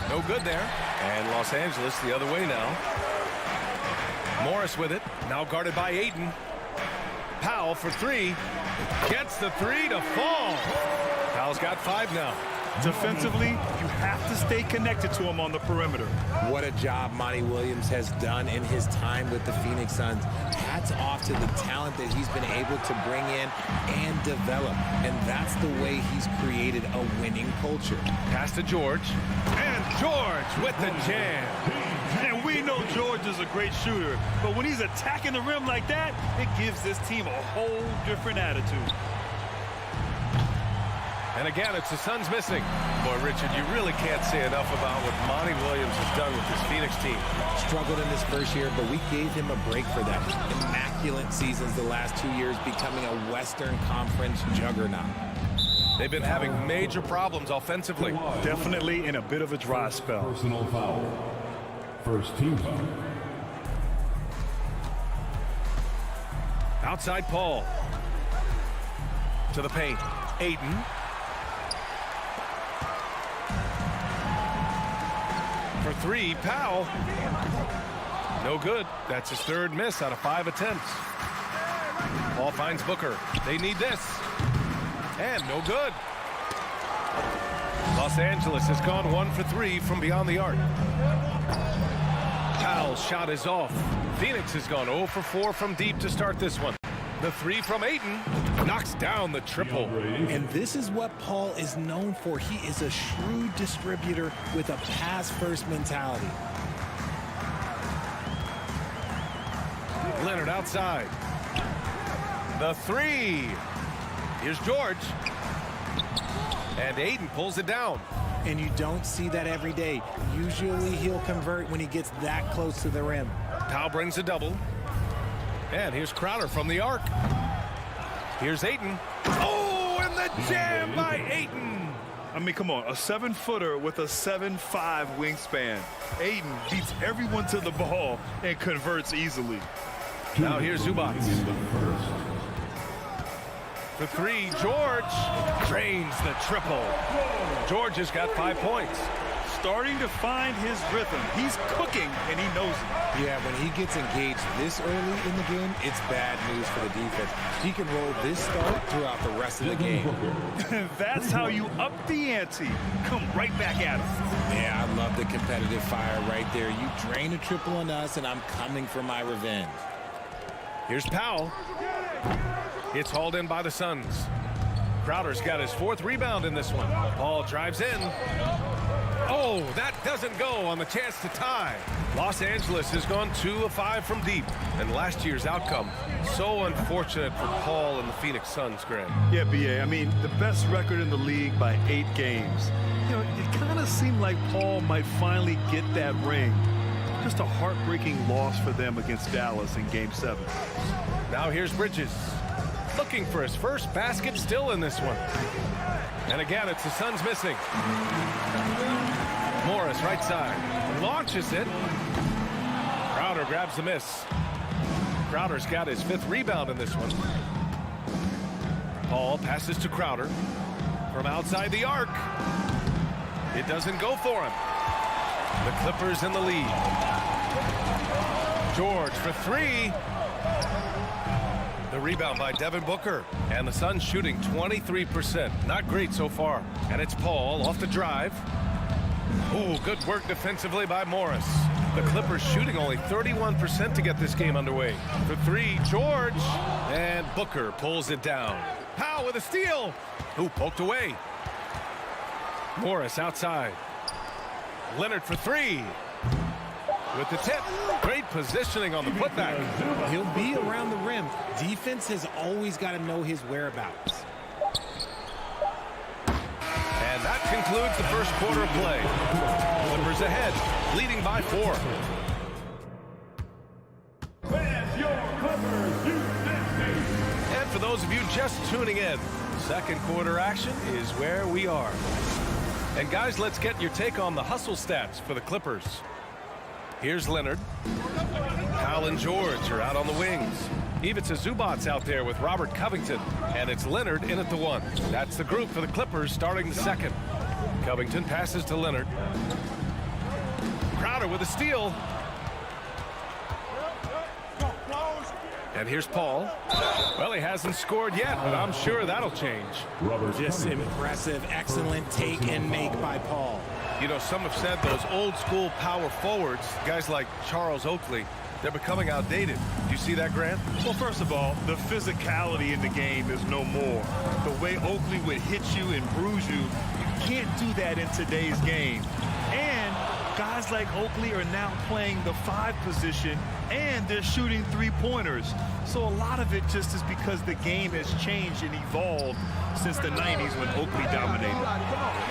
No good there. And Los Angeles the other way now. Morris with it. Now guarded by Ayton. Powell for 3. Gets the 3 to fall. Powell's got 5 now. Defensively, you have to stay connected to him on the perimeter. What a job Monty Williams has done in his time with the Phoenix Suns. Hats off to the talent that he's been able to bring in and develop. And that's the way he's created a winning culture. Pass to George. And George with the jam. And we know George is a great shooter, but when he's attacking the rim like that, it gives this team a whole different attitude. And again, it's the Suns missing. Boy, Richard, you really can't say enough about what Monty Williams has done with this Phoenix team. Struggled in his first year, but we gave him a break for that. Immaculate seasons the last 2 years, becoming a Western Conference juggernaut. They've been having major problems offensively. Definitely in a bit of a dry spell. Personal foul. First team foul. Outside Paul. To the paint. Ayton. For 3, Powell. No good. That's his 3rd miss out of 5 attempts. Paul finds Booker. They need this. And no good. Los Angeles has gone 1 for 3 from beyond the arc. Powell's shot is off. Phoenix has gone 0 for 4 from deep to start this one. The 3 from Ayton knocks down the triple. And this is what Paul is known for. He is a shrewd distributor with a pass-first mentality. Leonard outside. The 3. Here's George. And Ayton pulls it down. And you don't see that every day. Usually he'll convert when he gets that close to the rim. Powell brings a double. And here's Crowder from the arc. Here's Ayton. Oh, and the jam by Ayton. I mean, come on, a 7-footer with a 7'5" wingspan. Ayton beats everyone to the ball and converts easily. Now here's Zubac. For 3, George drains the triple. George has got 5 points. Starting to find his rhythm. He's cooking, and he knows it. Yeah, when he gets engaged this early in the game, it's bad news for the defense. He can roll this start throughout the rest of the game. That's how you up the ante. Come right back at him. Yeah, I love the competitive fire right there. You drain a triple on us, and I'm coming for my revenge. Here's Powell. It's hauled in by the Suns. Crowder's got his 4th rebound in this one. Paul drives in. Oh, that doesn't go on the chance to tie. Los Angeles has gone 2 of 5 from deep. And last year's outcome, so unfortunate for Paul and the Phoenix Suns, Greg. Yeah, B.A., I mean, the best record in the league by 8 games. You know, it kind of seemed like Paul might finally get that ring. Just a heartbreaking loss for them against Dallas in Game 7. Now here's Bridges. Looking for his first basket still in this one. And again, it's the Suns missing. Morris right side. Launches it. Crowder grabs the miss. Crowder's got his 5th rebound in this one. Paul passes to Crowder. From outside the arc. It doesn't go for him. The Clippers in the lead. George for 3. The rebound by Devin Booker. And the Suns shooting 23%. Not great so far. And it's Paul off the drive. Oh, good work defensively by Morris. The Clippers shooting only 31% to get this game underway. For three, George. And Booker pulls it down. Powell with a steal. Who poked away. Morris outside. Leonard for three. With the tip. Great positioning on the putback. He'll be around the rim. Defense has always got to know his whereabouts. And that concludes the first quarter of play. Clippers ahead, leading by 4. And for those of you just tuning in, second quarter action is where we are. And guys, let's get your take on the hustle stats for the Clippers. Here's Leonard. Powell and George are out on the wings. Ivica Zubac's out there with Robert Covington. And it's Leonard in at the 1. That's the group for the Clippers starting the second. Covington passes to Leonard. Crowder with a steal. And here's Paul. Well, he hasn't scored yet, but I'm sure that'll change. Just impressive, excellent take and make by Paul. You know, some have said those old school power forwards, guys like Charles Oakley, they're becoming outdated. Do you see that, Grant? Well, first of all, the physicality in the game is no more. The way Oakley would hit you and bruise you, you can't do that in today's game. And guys like Oakley are now playing the 5 position, and they're shooting 3-pointers. So a lot of it just is because the game has changed and evolved since the 90s when Oakley dominated.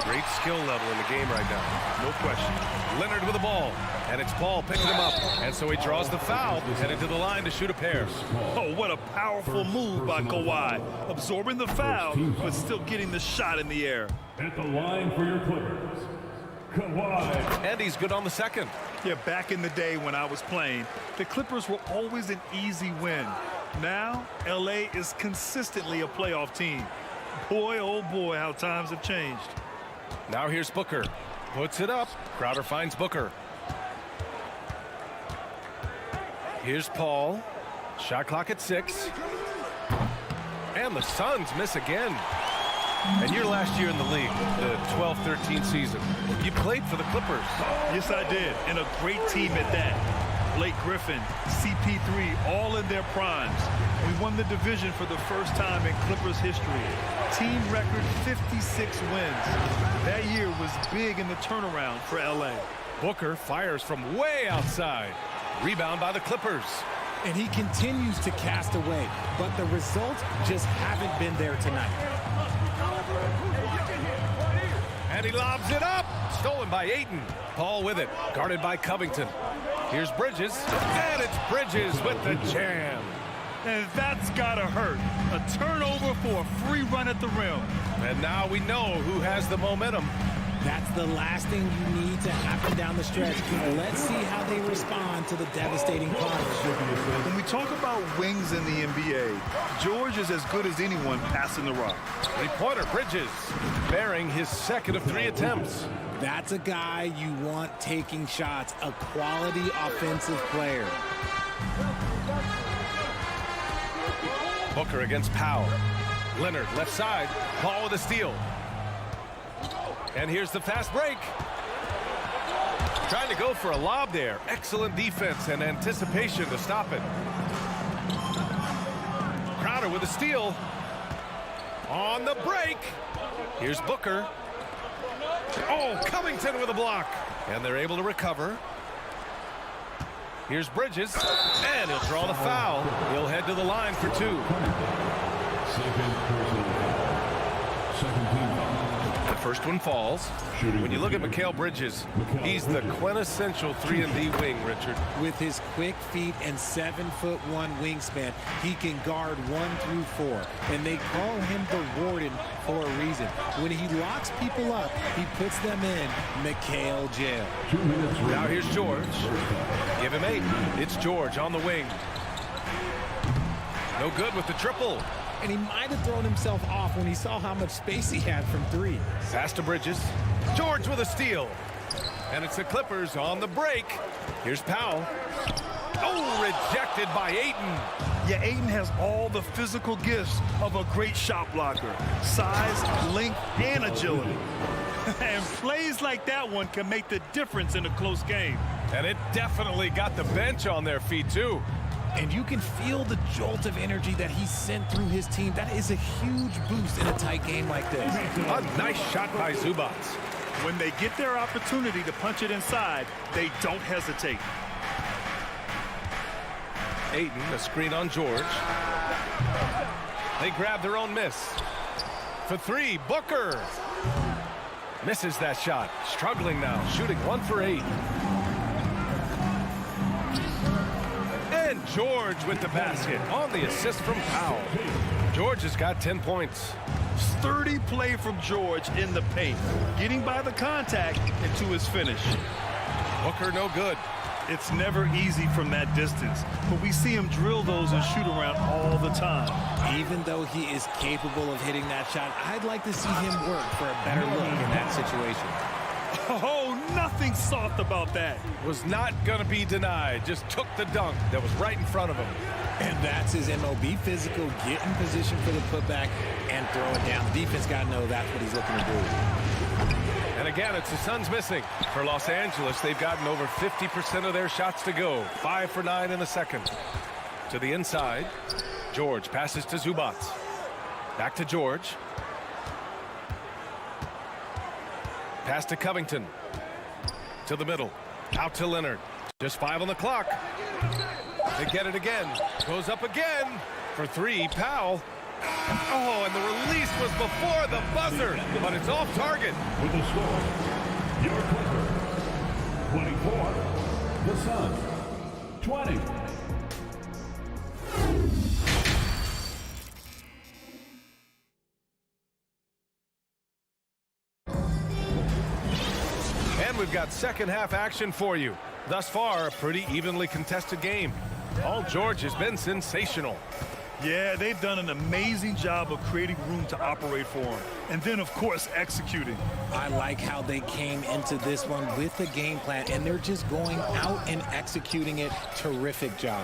Great skill level in the game right now. No question. Leonard with the ball, and it's Paul picking him up. And so he draws the foul, headed to the line to shoot a pair. Oh, what a powerful move by Kawhi. Absorbing the foul, but still getting the shot in the air. At the line for your Clippers, Kawhi. And he's good on the second. Yeah, back in the day when I was playing, the Clippers were always an easy win. Now, LA is consistently a playoff team. Boy, oh boy, how times have changed. Now here's Booker. Puts it up. Crowder finds Booker. Here's Paul. Shot clock at 6. And the Suns miss again. And your last year in the league, the 12-13 season, you played for the Clippers. Yes, I did, and a great team at that. Blake Griffin, CP3, all in their primes. We won the division for the first time in Clippers history. Team record 56 wins. That year was big in the turnaround for LA. Booker fires from way outside. Rebound by the Clippers. And he continues to cast away, but the results just haven't been there tonight. And he lobs it up. Stolen by Ayton. Paul with it. Guarded by Covington. Here's Bridges. And it's Bridges with the jam. And that's gotta hurt. A turnover for a free run at the rim. And now we know who has the momentum. That's the last thing you need to happen down the stretch. Let's see how they respond to the devastating punch. When we talk about wings in the NBA, George is as good as anyone passing the rock. 3-pointer Bridges, bearing his second of 3 attempts. That's a guy you want taking shots, a quality offensive player. Booker against Powell. Leonard left side. Paul with a steal. And here's the fast break. Trying to go for a lob there. Excellent defense and anticipation to stop it. Crowder with a steal. On the break. Here's Booker. Oh, Covington with a block. And they're able to recover. Here's Bridges. And he'll draw the foul. He'll head to the line for 2. The first one falls. When you look at Mikal Bridges, he's the quintessential 3-and-D wing, Richard. With his quick feet and 7'1" wingspan, he can guard 1 through 4. And they call him the Warden for a reason. When he locks people up, he puts them in Mikal jail. Now here's George. Give him 8. It's George on the wing. No good with the triple. And he might have thrown himself off when he saw how much space he had from 3. Pass to Bridges. George with a steal. And it's the Clippers on the break. Here's Powell. Oh, rejected by Ayton. Yeah, Ayton has all the physical gifts of a great shot blocker. Size, length, and agility. And plays like that one can make the difference in a close game. And it definitely got the bench on their feet, too. And you can feel the jolt of energy that he sent through his team. That is a huge boost in a tight game like this. A nice shot by Zubac. When they get their opportunity to punch it inside, they don't hesitate. Ayton, a screen on George. They grab their own miss. For three, Booker. Misses that shot. Struggling now, shooting 1 for 8. And George with the basket on the assist from Powell. George has got 10 points. Sturdy play from George in the paint, getting by the contact and to his finish. Booker no good. It's never easy from that distance, but we see him drill those and shoot around all the time. Even though he is capable of hitting that shot, I'd like to see him work for a better look in that situation. Oh, nothing soft about that. Was not going to be denied. Just took the dunk that was right in front of him. And that's his MOB, physical, get in position for the putback and throw it down. The defense got to know that's what he's looking to do. And again, it's the Suns missing. For Los Angeles, they've gotten over 50% of their shots to go. 5 for 9 in the second. To the inside. George passes to Zubac. Back to George. Pass to Covington. To the middle. Out to Leonard. Just 5 on the clock. They get it again. Goes up again. For 3, Powell. Oh, and the release was before the buzzer, but it's off target. With the score, your Clippers, 24, the Suns, 20. And we've got second half action for you. Thus far, a pretty evenly contested game. Paul George has been sensational. Yeah, they've done an amazing job of creating room to operate for him. And then, of course, executing. I like how they came into this one with a game plan, and they're just going out and executing it. Terrific job.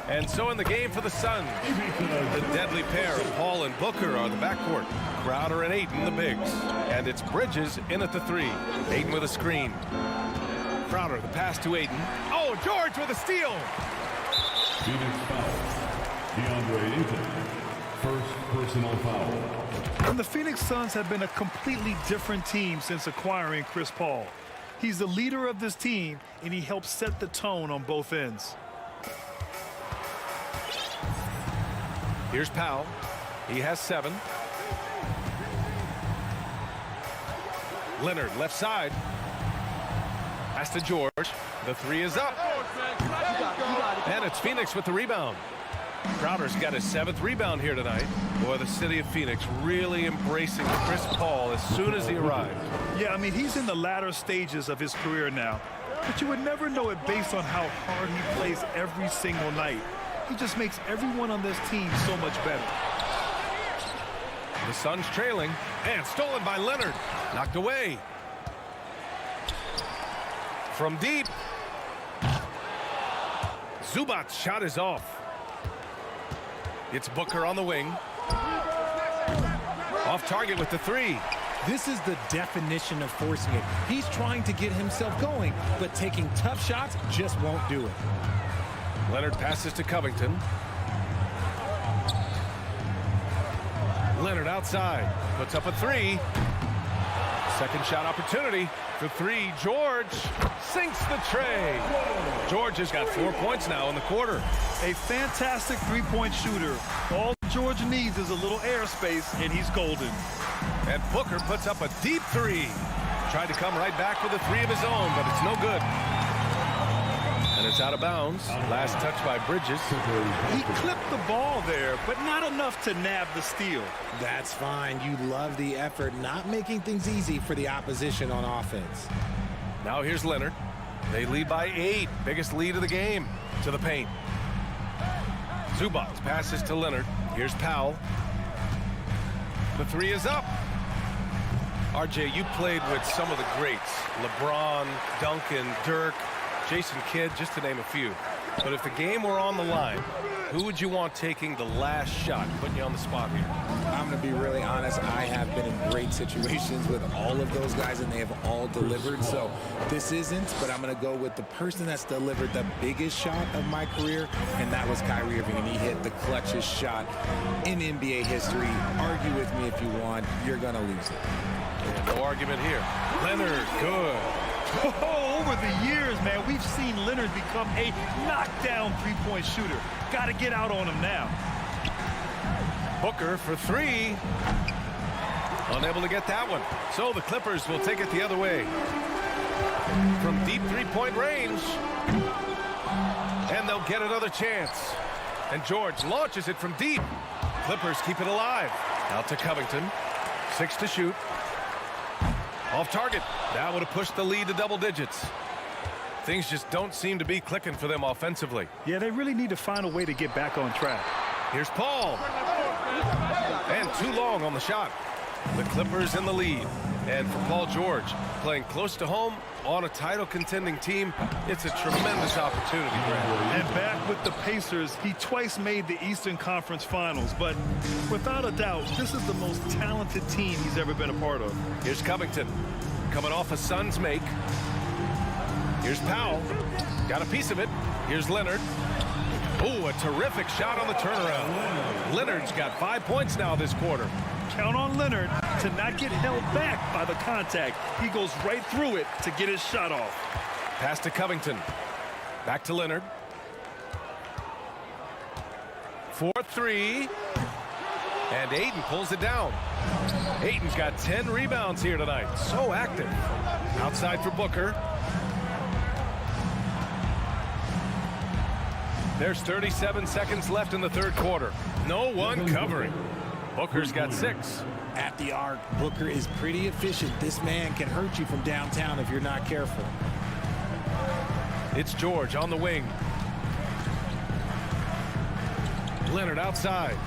And so in the game for the Suns, the deadly pair of Paul and Booker are the backcourt. Crowder and Ayton, the bigs. And it's Bridges in at the 3. Ayton with a screen. Crowder, the pass to Ayton. Oh, George with a steal. Phoenix foul. DeAndre Ayton, first personal foul. And the Phoenix Suns have been a completely different team since acquiring Chris Paul. He's the leader of this team, and he helps set the tone on both ends. Here's Powell. He has 7. Leonard, left side. Pass to George. The 3 is up. And it's Phoenix with the rebound. Crowder's got his 7th rebound here tonight. Boy, the city of Phoenix really embracing Chris Paul as soon as he arrived. Yeah, I mean, he's in the latter stages of his career now. But you would never know it based on how hard he plays every single night. He just makes everyone on this team so much better. The Suns trailing, and stolen by Leonard. Knocked away. From deep. Zubac's shot is off. It's Booker on the wing. Off target with the 3. This is the definition of forcing it. He's trying to get himself going, but taking tough shots just won't do it. Leonard passes to Covington. Leonard outside. Puts up a 3. Second shot opportunity. For 3, George sinks the tray. George has got 4 points now in the quarter. A fantastic three-point shooter. All George needs is a little airspace, and he's golden. And Booker puts up a deep 3. Tried to come right back with a 3 of his own, but it's no good. And it's out of bounds. Last touch by Bridges. He clipped the ball there, but not enough to nab the steal. That's fine. You love the effort, not making things easy for the opposition on offense. Now here's Leonard. They lead by 8. Biggest lead of the game. To the paint. Zubac passes to Leonard. Here's Powell. The 3 is up. RJ, you played with some of the greats. LeBron, Duncan, Dirk, Jason Kidd, just to name a few. But if the game were on the line, who would you want taking the last shot? Putting you on the spot here. I'm going to be really honest. I have been in great situations with all of those guys, and they have all delivered. So this isn't, but I'm going to go with the person that's delivered the biggest shot of my career, and that was Kyrie Irving, and he hit the clutchest shot in NBA history. Argue with me if you want. You're going to lose it. Yeah, no argument here. Leonard, good. Oh, over the years, man, we've seen Leonard become a knockdown three-point shooter. Got to get out on him now. Booker for three. Unable to get that one. So the Clippers will take it the other way. From deep three-point range. And they'll get another chance. And George launches it from deep. Clippers keep it alive. Out to Covington. 6 to shoot. Off target. That would have pushed the lead to double digits. Things just don't seem to be clicking for them offensively. Yeah, they really need to find a way to get back on track. Here's Paul. And too long on the shot. The Clippers in the lead. And for Paul George, playing close to home on a title contending team, it's a tremendous opportunity for him. And back with the Pacers, he twice made the Eastern Conference Finals. But without a doubt, this is the most talented team he's ever been a part of. Here's Covington, coming off a Suns make. Here's Powell, got a piece of it. Here's Leonard. Oh, a terrific shot on the turnaround. Leonard's got 5 points now this quarter. Count on Leonard to not get held back by the contact. He goes right through it to get his shot off. Pass to Covington. Back to Leonard. 4-3. And Ayton pulls it down. Ayton's got 10 rebounds here tonight. So active. Outside for Booker. There's 37 seconds left in the third quarter. No one covering. Booker's got 6. At the arc, Booker is pretty efficient. This man can hurt you from downtown if you're not careful. It's George on the wing. Leonard outside.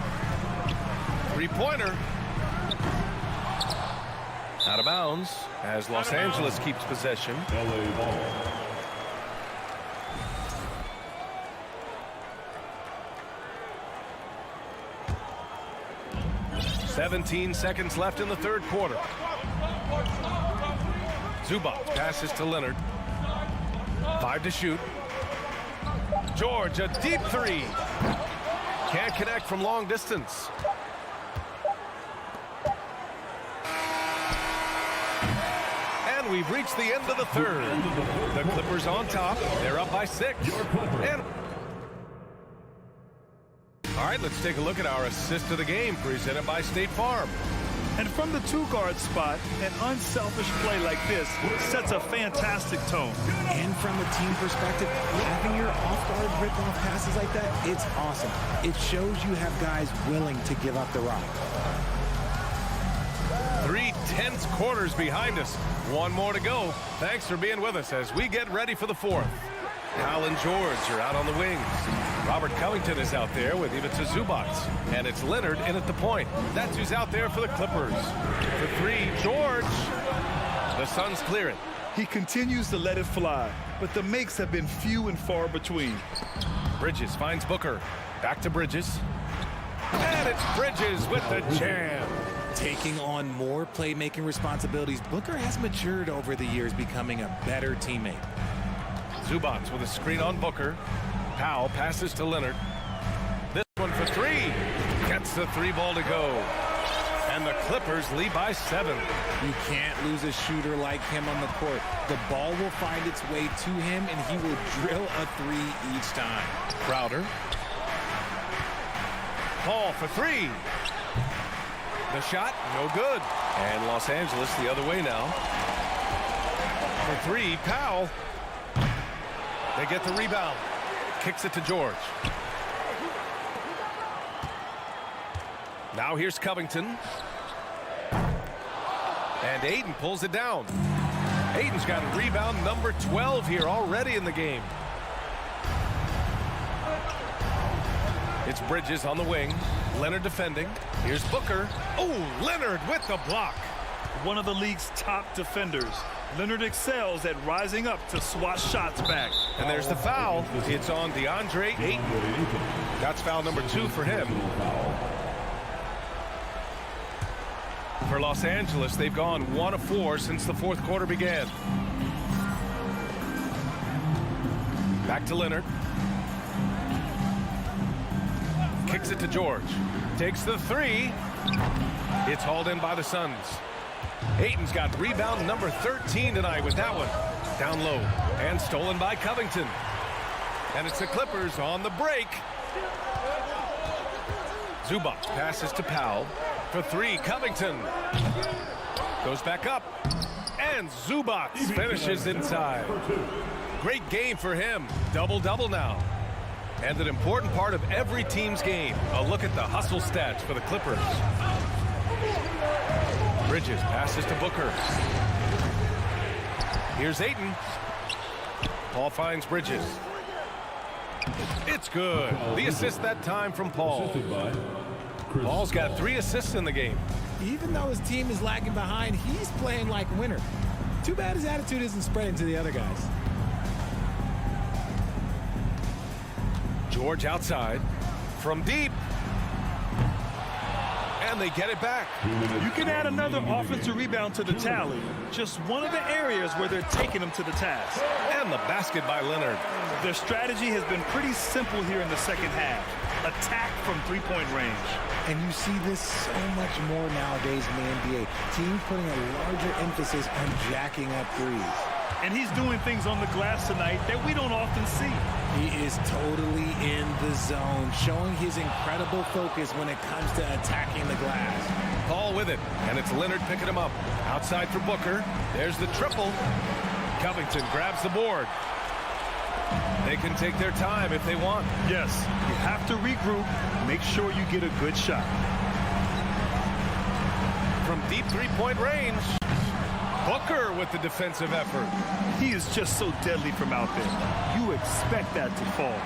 Three-pointer. Out of bounds as Los Angeles keeps possession. LA ball. 17 seconds left in the third quarter. Zubac passes to Leonard. 5 to shoot. George, a deep three. Can't connect from long distance. And we've reached the end of the third. The Clippers on top. They're up by 6. And all right, let's take a look at our assist of the game presented by State Farm. And from the two-guard spot, an unselfish play like this sets a fantastic tone. And from a team perspective, having your off-guard rip-off passes like that, it's awesome. It shows you have guys willing to give up the rock. 3 tense quarters behind us. One more to go. Thanks for being with us as we get ready for the fourth. Powell and George are out on the wings. Robert Covington is out there with Ivica Zubac. And it's Leonard in at the point. That's who's out there for the Clippers. For 3, George. The Suns clear it. He continues to let it fly, but the makes have been few and far between. Bridges finds Booker. Back to Bridges. And it's Bridges with the jam. Taking on more playmaking responsibilities, Booker has matured over the years, becoming a better teammate. Zubac with a screen on Booker. Powell passes to Leonard. This one for 3. Gets the 3-ball to go. And the Clippers lead by 7. You can't lose a shooter like him on the court. The ball will find its way to him, and he will drill a 3 each time. Crowder. Paul for 3. The shot, no good. And Los Angeles the other way now. For 3, Powell. They get the rebound. Kicks it to George. Now here's Covington. And Ayton pulls it down. Ayton's got rebound number 12 here already in the game. It's Bridges on the wing. Leonard defending. Here's Booker. Oh, Leonard with the block. One of the league's top defenders. Leonard excels at rising up to swat shots back. And there's the foul. It's on DeAndre Ayton. That's foul number 2 for him. For Los Angeles, they've gone 1 of 4 since the fourth quarter began. Back to Leonard. Kicks it to George. Takes the 3. It's hauled in by the Suns. Ayton's got rebound number 13 tonight with that one. Down low and stolen by Covington. And it's the Clippers on the break. Zubac passes to Powell for 3. Covington goes back up. And Zubac finishes inside. Great game for him. Double-double now. And an important part of every team's game. A look at the hustle stats for the Clippers. Bridges passes to Booker. Here's Ayton. Paul finds Bridges. It's good. The assist that time from Paul. Paul's got 3 assists in the game. Even though his team is lagging behind, he's playing like a winner. Too bad his attitude isn't spreading to the other guys. George outside from deep. And they get it back. You can add another offensive rebound to the tally. Just one of the areas where they're taking them to the task. And the basket by Leonard. Their strategy has been pretty simple here in the second half. Attack from three-point range. And you see this so much more nowadays in the NBA. Teams putting a larger emphasis on jacking up threes. And he's doing things on the glass tonight that we don't often see. He is totally in the zone, showing his incredible focus when it comes to attacking the glass. Paul with it, and it's Leonard picking him up. Outside for Booker. There's the triple. Covington grabs the board. They can take their time if they want. Yes, you have to regroup. Make sure you get a good shot. From deep three-point range, Booker with the defensive effort. He is just so deadly from out there. You expect that to fall.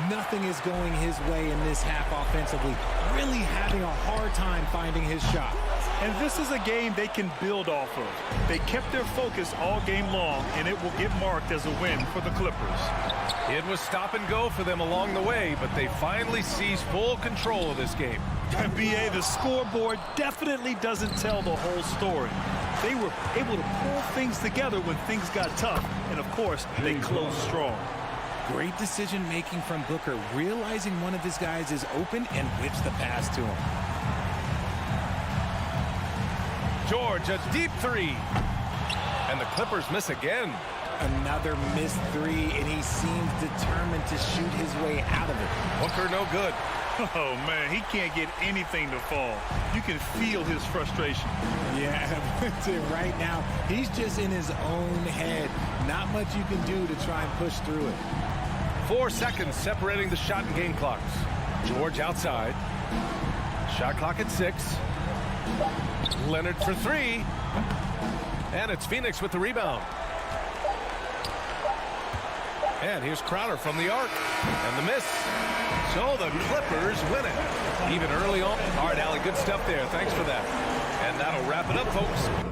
Nothing is going his way in this half offensively. Really having a hard time finding his shot. And this is a game they can build off of. They kept their focus all game long, and it will get marked as a win for the Clippers. It was stop and go for them along the way, but they finally seized full control of this game. BA, the scoreboard definitely doesn't tell the whole story. They were able to pull things together when things got tough, and of course, they closed strong. Great decision-making from Booker, realizing one of his guys is open and whips the pass to him. George, a deep 3. And the Clippers miss again. Another missed 3, and he seems determined to shoot his way out of it. Booker no good. Oh, man, he can't get anything to fall. You can feel his frustration. Yeah, right now, he's just in his own head. Not much you can do to try and push through it. 4 seconds separating the shot and game clocks. George outside. Shot clock at 6. Leonard for 3. And it's Phoenix with the rebound. And here's Crowder from the arc. And the miss. So the Clippers win it. Even early on. All right, Allie, good stuff there. Thanks for that. And that'll wrap it up, folks.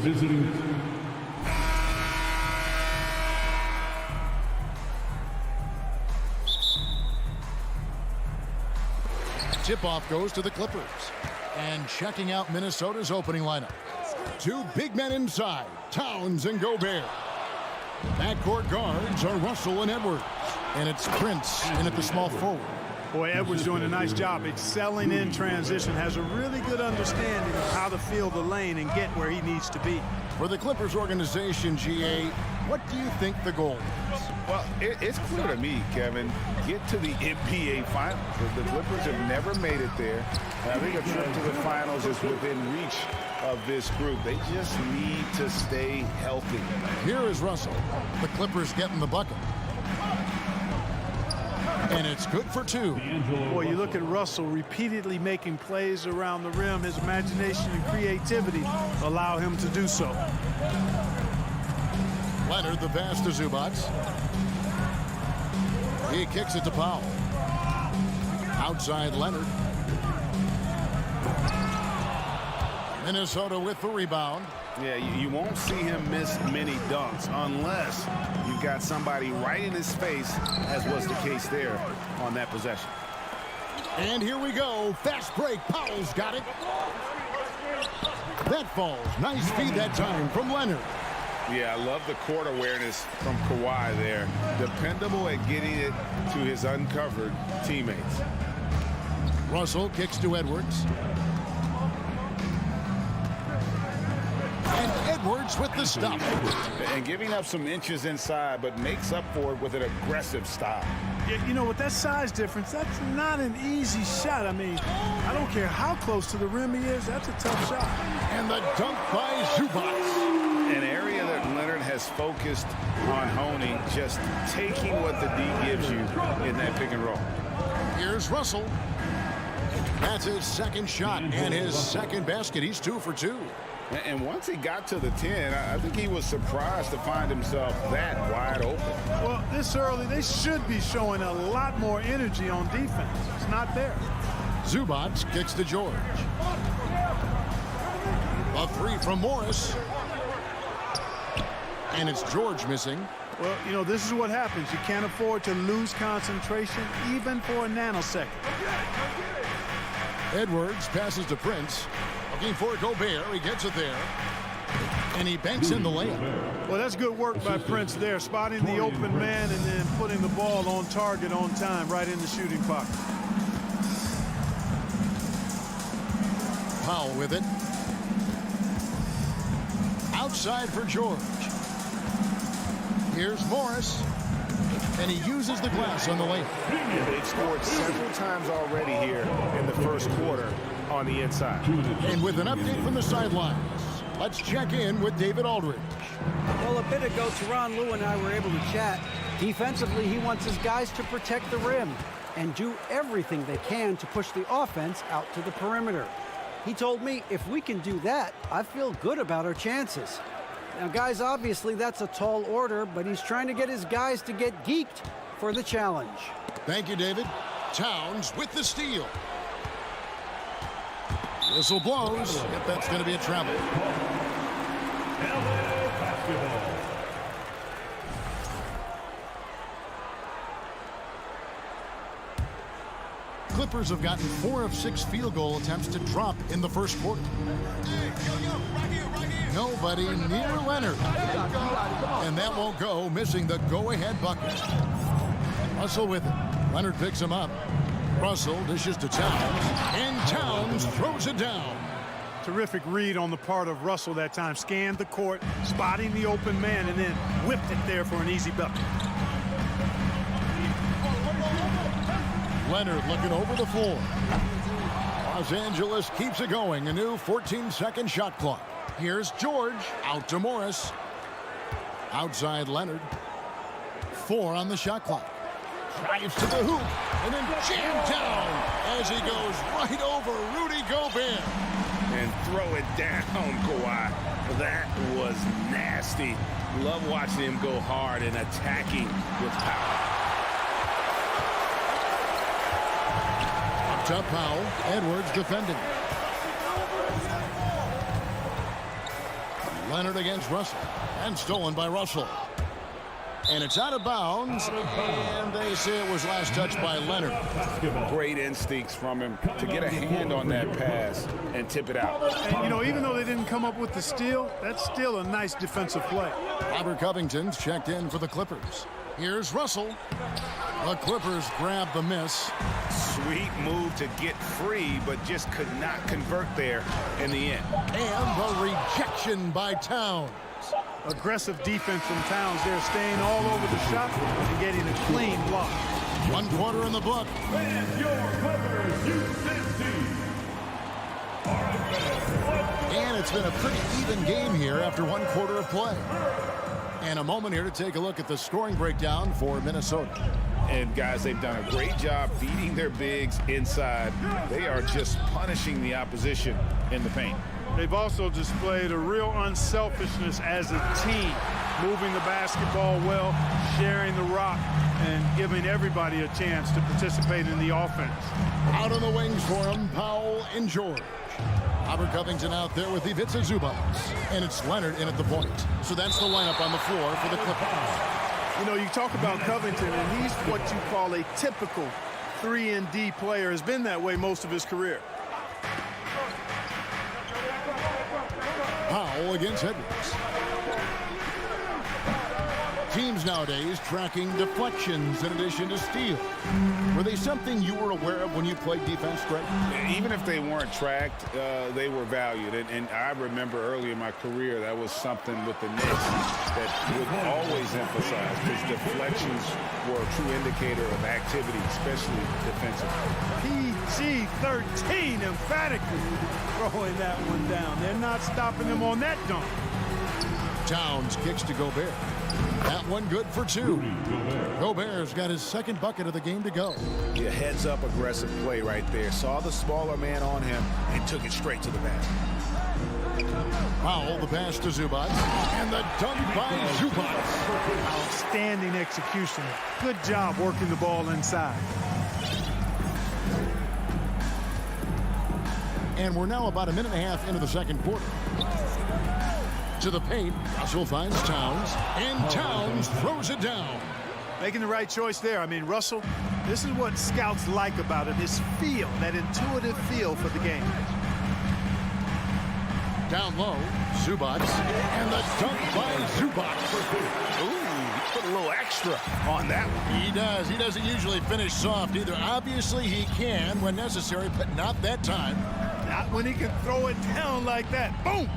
visiting team. Tip-off goes to the Clippers. And checking out Minnesota's opening lineup. Two big men inside, Towns and Gobert. Backcourt guards are Russell and Edwards. And it's Prince in at the small forward. Boy, Edwards doing a nice job excelling in transition, has a really good understanding of how to feel the lane and get where he needs to be. For the Clippers organization, GA, what do you think the goal is? Well, it's clear to me, Kevin, get to the NBA Finals. The Clippers have never made it there. And I think a trip to the Finals is within reach of this group. They just need to stay healthy. Here is Russell. The Clippers getting the bucket. And it's good for two. Boy, you look at Russell repeatedly making plays around the rim. His imagination and creativity allow him to do so. Leonard, the pass to Zubac. He kicks it to Powell. Outside Leonard. Minnesota with the rebound. Yeah, you won't see him miss many dunks unless you've got somebody right in his face, as was the case there on that possession. And here we go. Fast break. Powell's got it. That falls. Nice feed that time from Leonard. Yeah, I love the court awareness from Kawhi there. Dependable at getting it to his uncovered teammates. Russell kicks to Edwards. And Edwards with the stop. And giving up some inches inside, but makes up for it with an aggressive stop. Yeah, you know, with that size difference, that's not an easy shot. I mean, I don't care how close to the rim he is, that's a tough shot. And the dunk by Zubac. An area that Leonard has focused on honing, just taking what the D gives you in that pick and roll. Here's Russell. That's his second shot and his second basket. He's 2 for 2. And once he got to the 10, I think he was surprised to find himself that wide open. Well, this early, they should be showing a lot more energy on defense. It's not there. Zubac kicks to George. A 3 from Morris. And it's George missing. Well, you know, this is what happens. You can't afford to lose concentration even for a nanosecond. Edwards passes to Prince. Looking for Gobert. He gets it there. And he banks in the layup. Well, that's good work by Prince there, spotting the open man and then putting the ball on target on time right in the shooting pocket. Powell with it. Outside for George. Here's Morris. And he uses the glass on the layup. They've scored several times already here in the first quarter on the inside. And with an update from the sidelines, let's check in with David Aldridge. Well, a bit ago, Tyronn Lue and I were able to chat. Defensively, he wants his guys to protect the rim and do everything they can to push the offense out to the perimeter. He told me if we can do that, I feel good about our chances. Now, guys, obviously that's a tall order, but he's trying to get his guys to get geeked for the challenge. Thank you, David. Towns with the steal. Whistle blows. If that's going to be a travel. Clippers have gotten 4 of 6 field goal attempts to drop in the first quarter. Nobody near Leonard. And that won't go, missing the go-ahead bucket. Russell with it. Leonard picks him up. Russell dishes to Towns. And Towns throws it down. Terrific read on the part of Russell that time. Scanned the court, spotting the open man, and then whipped it there for an easy bucket. Leonard looking over the floor. Los Angeles keeps it going. A new 14-second shot clock. Here's George. Out to Morris. Outside Leonard. 4 on the shot clock. Drives to the hoop. And then jammed down as he goes right over Rudy Gobert. And throw it down, Kawhi. That was nasty. Love watching him go hard and attacking with power. Up top Powell. Edwards defending. Leonard against Russell. And stolen by Russell. And it's out of bounds. And they say it was last touched by Leonard. Great instincts from him to get a hand on that pass and tip it out. And, you know, even though they didn't come up with the steal, that's still a nice defensive play. Robert Covington's checked in for the Clippers. Here's Russell. The Clippers grab the miss. Sweet move to get free, but just could not convert there in the end. And the rejection by Towns. Aggressive defense from Towns there, staying all over the shot and getting a clean block. 1 quarter in the book. And your Clippers UC team. And it's been a pretty even game here after 1 quarter of play. And a moment here to take a look at the scoring breakdown for Minnesota. And guys, they've done a great job feeding their bigs inside. They are just punishing the opposition in the paint. They've also displayed a real unselfishness as a team, moving the basketball well, sharing the rock, and giving everybody a chance to participate in the offense. Out on the wings for him, Powell and George. Robert Covington out there with Ivica Zubac. And it's Leonard in at the point. So that's the lineup on the floor for the Clippers. You know, you talk about Covington, and he's what you call a typical 3-and-D player. Has been that way most of his career. Powell against Edwards. Teams nowadays tracking deflections in addition to steals. Were they something you were aware of when you played defense, Greg? Even if they weren't tracked, they were valued. And I remember early in my career, that was something with the Knicks that would always emphasize, because deflections were a true indicator of activity, especially defensively. PG-13 emphatically throwing that one down. They're not stopping him on that dunk. Towns kicks to Gobert. That one good for 2. Gobert's got his second bucket of the game to go. Yeah, heads-up aggressive play right there. Saw the smaller man on him and took it straight to the basket. Powell, the pass to Zubac. And the dunk by Zubac. Outstanding execution. Good job working the ball inside. And we're now about a minute and a half into the second quarter. To the paint, Russell finds Towns, and Towns throws it down. Making the right choice there. I mean, Russell, this is what scouts like about him, his feel, that intuitive feel for the game. Down low, Zubac, and the dunk by Zubac. Ooh, put a little extra on that one. He does. He doesn't usually finish soft either. Obviously, he can when necessary, but not that time. Not when he can throw it down like that. Boom!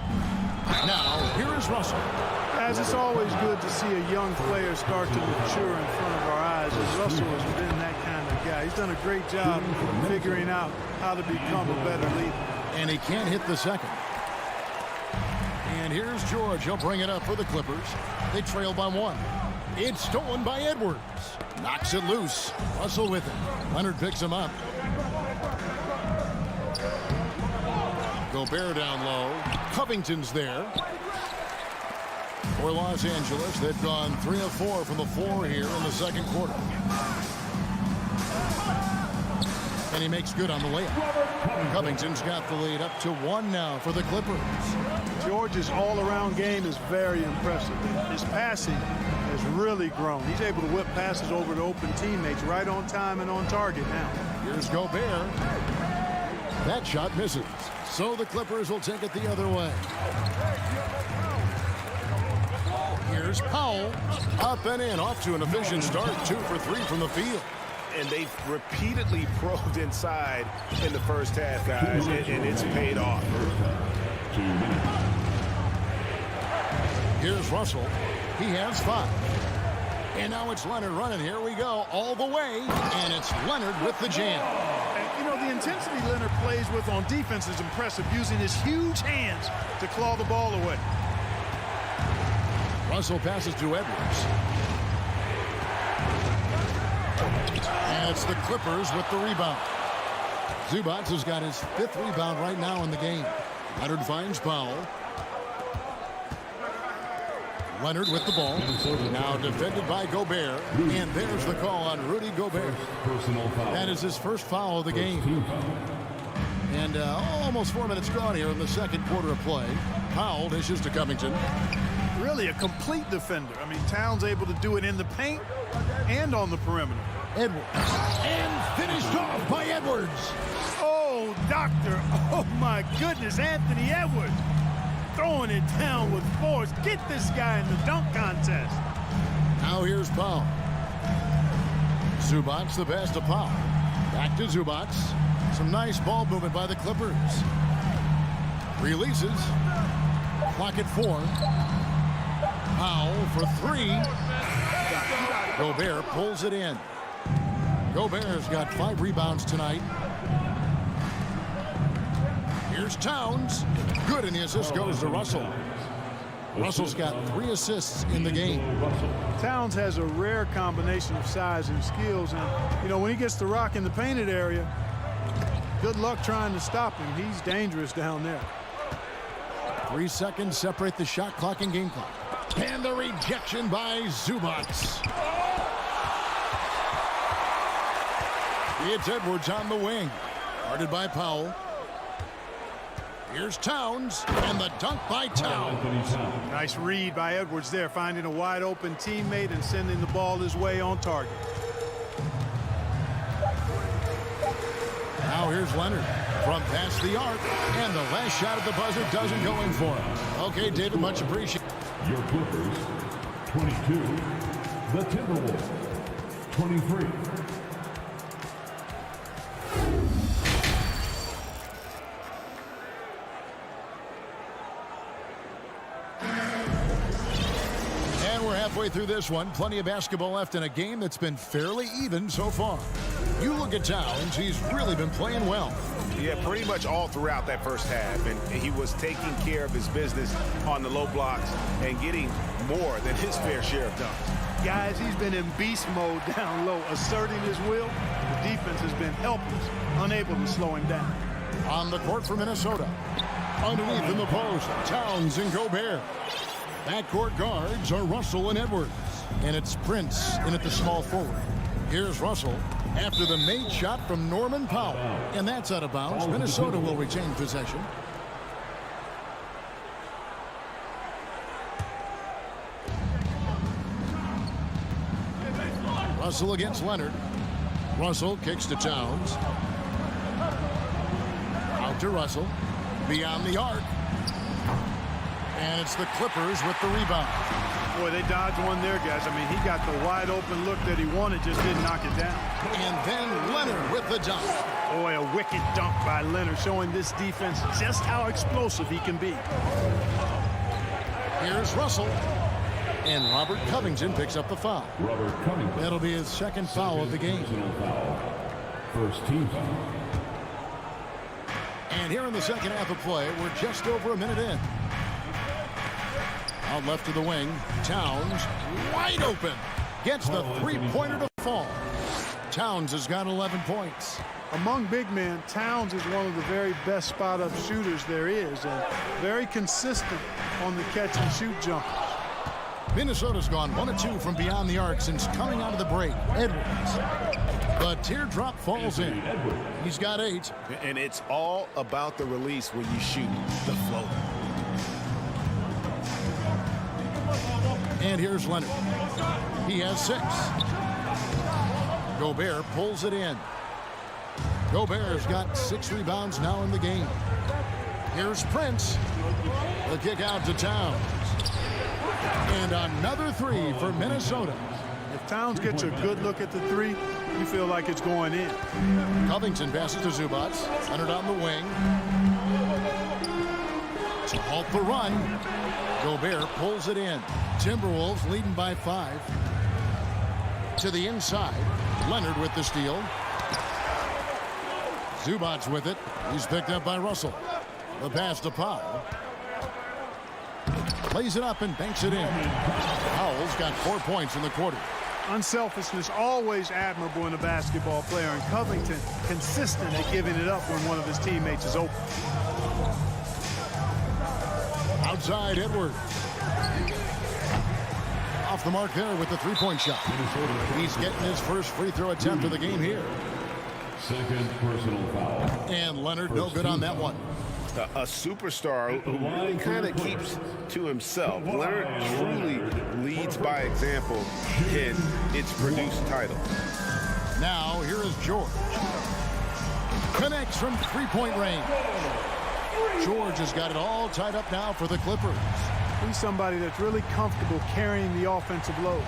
Now, here is Russell. As it's always good to see a young player start to mature in front of our eyes, as Russell has been that kind of guy. He's done a great job figuring out how to become a better leader. And he can't hit the second. And here's George. He'll bring it up for the Clippers. They trail by 1. It's stolen by Edwards. Knocks it loose. Russell with it. Leonard picks him up. Gobert down low. Covington's there. For Los Angeles, they've gone 3 of 4 from the floor here in the second quarter. And he makes good on the layup. Covington's got the lead up to 1 now for the Clippers. George's all-around game is very impressive. His passing has really grown. He's able to whip passes over to open teammates right on time and on target now. Here's Gobert. That shot misses. So the Clippers will take it the other way. Here's Powell. Up and in. Off to an efficient start. 2 for 3 from the field. And they've repeatedly probed inside in the first half, guys, and it's paid off. Here's Russell. He has 5. And now it's Leonard running. Here we go. All the way. And it's Leonard with the jam. You know, the intensity Leonard plays with on defense is impressive, using his huge hands to claw the ball away. Russell passes to Edwards. And it's the Clippers with the rebound. Zubac has got his 5th rebound right now in the game. Leonard finds Powell. Leonard with the ball. Now defended by Gobert. And there's the call on Rudy Gobert. That is his first foul of the game. And almost 4 minutes gone here in the second quarter of play. Powell dishes to Covington. Really a complete defender. I mean, Towns able to do it in the paint and on the perimeter. Edwards. And finished off by Edwards. Oh, doctor. Oh, my goodness. Anthony Edwards throwing it down with force. Get this guy in the dunk contest. Now here's Powell. Zubac the pass to Powell. Back to Zubac. Some nice ball movement by the Clippers. Releases. Clock at 4. Powell for 3. Gobert pulls it in. Gobert's got 5 rebounds tonight. Here's Towns. Good, and the assist goes to Russell. Russell's got 3 assists in the game. Towns has a rare combination of size and skills, and you know, when he gets the rock in the painted area, good luck trying to stop him. He's dangerous down there. 3 seconds separate the shot clock and game clock. And the rejection by Zubac. It's Edwards on the wing. Guarded by Powell. Here's Towns, and the dunk by Towns. Nice read by Edwards there, finding a wide open teammate and sending the ball his way on target. Now here's Leonard from past the arc, and the last shot at the buzzer doesn't go in for him. Okay, David, much appreciated. Your Clippers, 22. The Timberwolves, 23. Halfway through this one, plenty of basketball left in a game that's been fairly even so far. You look at Towns, he's really been playing well. Yeah, pretty much all throughout that first half, and he was taking care of his business on the low blocks and getting more than his fair share of dunks. Guys, he's been in beast mode down low, asserting his will. The defense has been helpless, unable to slow him down. On the court for Minnesota. Underneath in the post, Towns and Gobert. Backcourt guards are Russell and Edwards. And it's Prince in at the small forward. Here's Russell after the made shot from Norman Powell. And that's out of bounds. Minnesota will retain possession. Russell against Leonard. Russell kicks to Towns. Out to Russell. Beyond the arc. And it's the Clippers with the rebound. Boy, they dodged one there, guys. I mean, he got the wide open look that he wanted, just didn't knock it down. And then Leonard with the dunk. Boy, a wicked dunk by Leonard, showing this defense just how explosive he can be. Here's Russell. And Robert Covington picks up the foul. Robert Covington. That'll be his second foul of the game. First team foul. And here in the second half of play, we're just over a minute in. Out left to the wing, Towns, wide open, gets the three-pointer to fall. Towns has got 11 points. Among big men, Towns is one of the very best spot-up shooters there is, and very consistent on the catch-and-shoot jumpers. Minnesota's gone 1 of 2 from beyond the arc since coming out of the break. Edwards. The teardrop falls in. He's got 8. And it's all about the release when you shoot the floater. And here's Leonard. He has 6. Gobert pulls it in. Gobert's got 6 rebounds now in the game. Here's Prince. The kick out to Towns. And another 3 for Minnesota. If Towns gets a good look at the 3, you feel like it's going in. Covington passes to Zubac. Leonard on the wing. To halt the run. Gobert pulls it in. Timberwolves leading by 5. To the inside. Leonard with the steal. Zubac with it. He's picked up by Russell. The pass to Powell. Plays it up and banks it in. Powell's got 4 points in the quarter. Unselfishness always admirable in a basketball player, and Covington consistent at giving it up when one of his teammates is open. Outside Edwards. Off the mark there with the three-point shot. He's getting his first free throw attempt of the game here. Second personal foul. And Leonard, no good on that one. A superstar who really kind of keeps to himself. Leonard truly leads by example, and it's produced titles. Now, here is George. Connects from three-point range. George has got it all tied up now for the Clippers. He's somebody that's really comfortable carrying the offensive load.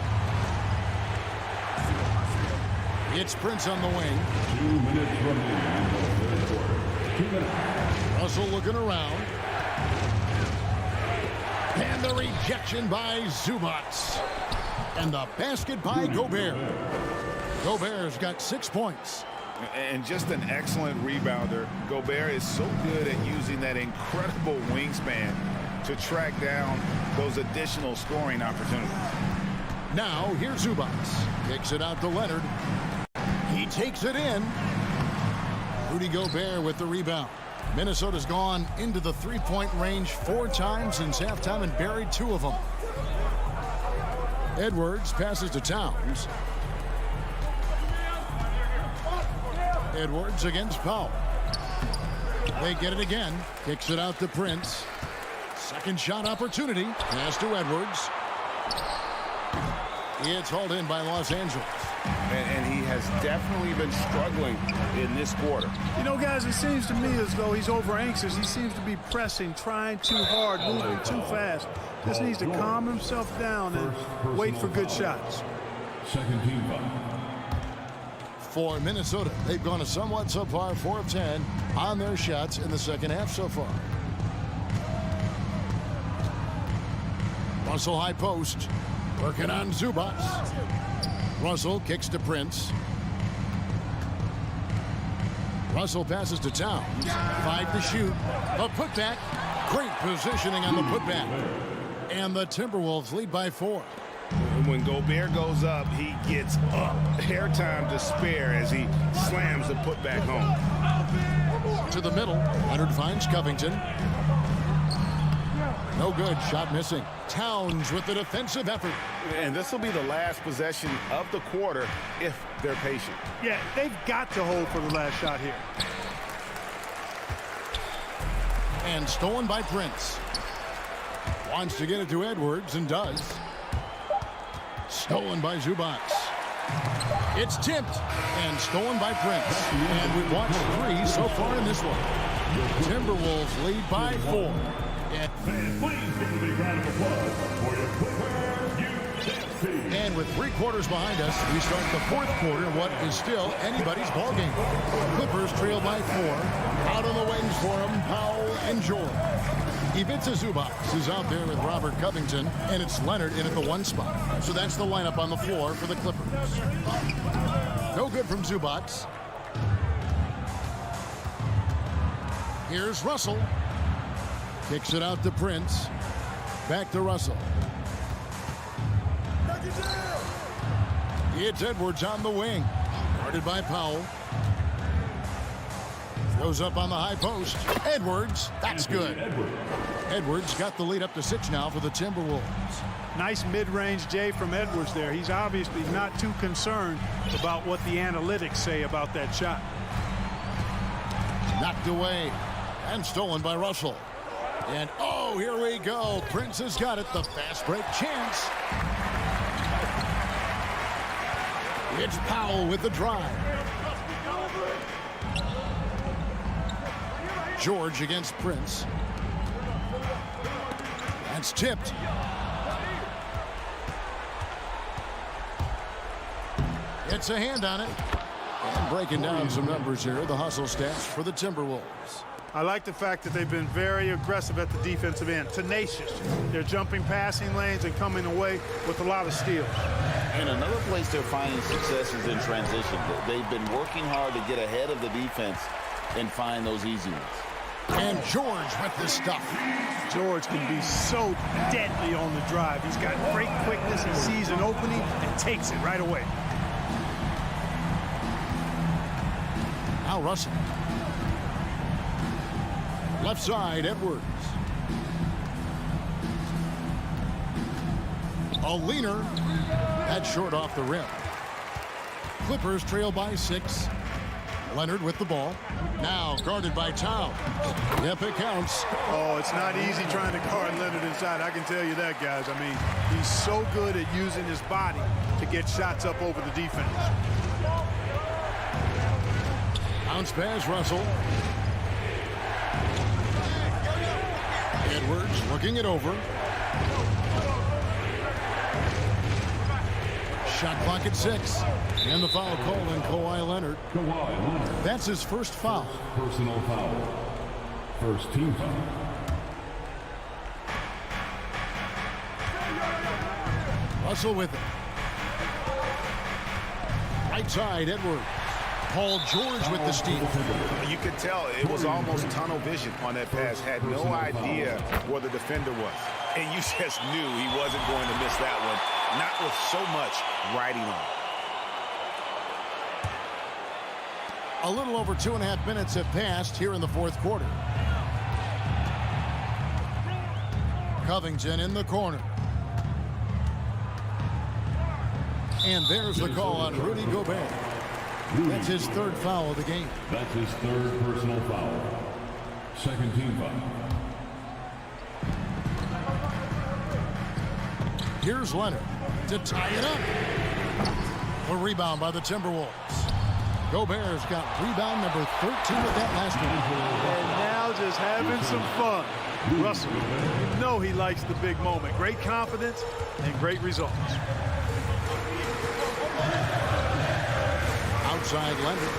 It's Prince on the wing. 2 minutes remaining in the third quarter. 2 minutes. Russell looking around. And the rejection by Zubats. And the basket by Gobert. Gobert's got 6 points. And just an excellent rebounder. Gobert is so good at using that incredible wingspan to track down those additional scoring opportunities. Now, here's Zubats. Kicks it out to Leonard. He takes it in. Rudy Gobert with the rebound. Minnesota's gone into the three-point range 4 times since halftime and buried 2 of them. Edwards passes to Towns. Edwards against Powell. They get it again. Kicks it out to Prince. Second shot opportunity. Pass to Edwards. It's hauled in by Los Angeles. And he has definitely been struggling in this quarter. You know, guys, it seems to me as though he's over anxious. He seems to be pressing, trying too hard, moving too fast. Just needs to calm himself down and wait for good shots. Second team foul. For Minnesota, they've gone a somewhat subpar 4 of 10 on their shots in the second half so far. Russell high post, working on Zubats. Russell kicks to Prince. Russell passes to Towns. 5 to shoot. A putback. Great positioning on the putback. And the Timberwolves lead by 4. When Gobert goes up, he gets up. Hair time to spare as he slams the putback home. To the middle. Leonard finds Covington. No good. Shot missing. Towns with the defensive effort. And this will be the last possession of the quarter if they're patient. Yeah, they've got to hold for the last shot here. And stolen by Prince. Wants to get it to Edwards and does. Stolen by Zubats. It's tipped and stolen by Prince. And we've watched 3 so far in this one. Timberwolves lead by 4. And with 3 quarters behind us, we start the 4th quarter in what is still anybody's ballgame. Clippers trail by 4. Out on the wings for them, Powell and George. Ivica Zubats is out there with Robert Covington, and it's Leonard in at the 1 spot. So that's the lineup on the floor for the Clippers. No good from Zubats. Here's Russell. Kicks it out to Prince. Back to Russell. It's Edwards on the wing. Guarded by Powell. Throws up on the high post. Edwards. That's good. Edwards got the lead up to 6 now for the Timberwolves. Nice mid-range J from Edwards there. He's obviously not too concerned about what the analytics say about that shot. Knocked away and stolen by Russell. And oh, here we go. Prince has got it. The fast break chance. It's Powell with the drive. George against Prince. That's tipped. It's a hand on it. And breaking down some numbers here, the hustle stats for the Timberwolves. I like the fact that they've been very aggressive at the defensive end, tenacious. They're jumping passing lanes and coming away with a lot of steals. And another place they're finding success is in transition. They've been working hard to get ahead of the defense and find those easy ones. And George with the stuff. George can be so deadly on the drive. He's got great quickness. He sees an opening and takes it right away. Now Russell. Left side, Edwards. A leaner. That's short off the rim. Clippers trail by 6. Leonard with the ball. Now guarded by Towns. Yep, it counts. Oh, it's not easy trying to guard Leonard inside. I can tell you that, guys. I mean, he's so good at using his body to get shots up over the defense. Bounce pass, Russell. Edwards looking it over. Shot clock at 6. And the foul call on Kawhi Leonard. That's his first foul. Personal foul. First team foul. Russell with it. Right side, Edwards. Paul George with the steal. You could tell it was almost tunnel vision on that pass. Had no idea where the defender was. And you just knew he wasn't going to miss that one. Not with so much riding on. A little over 2.5 minutes have passed here in the fourth quarter. Covington in the corner. And there's the call on Rudy Gobert. That's his third foul of the game. That's his third personal foul. Second team foul. Here's Leonard to tie it up. A rebound by the Timberwolves. Gobert's got rebound number 13 with that last one. And now just having some fun. Russell, you know he likes the big moment. Great confidence and great results. Outside Leonard.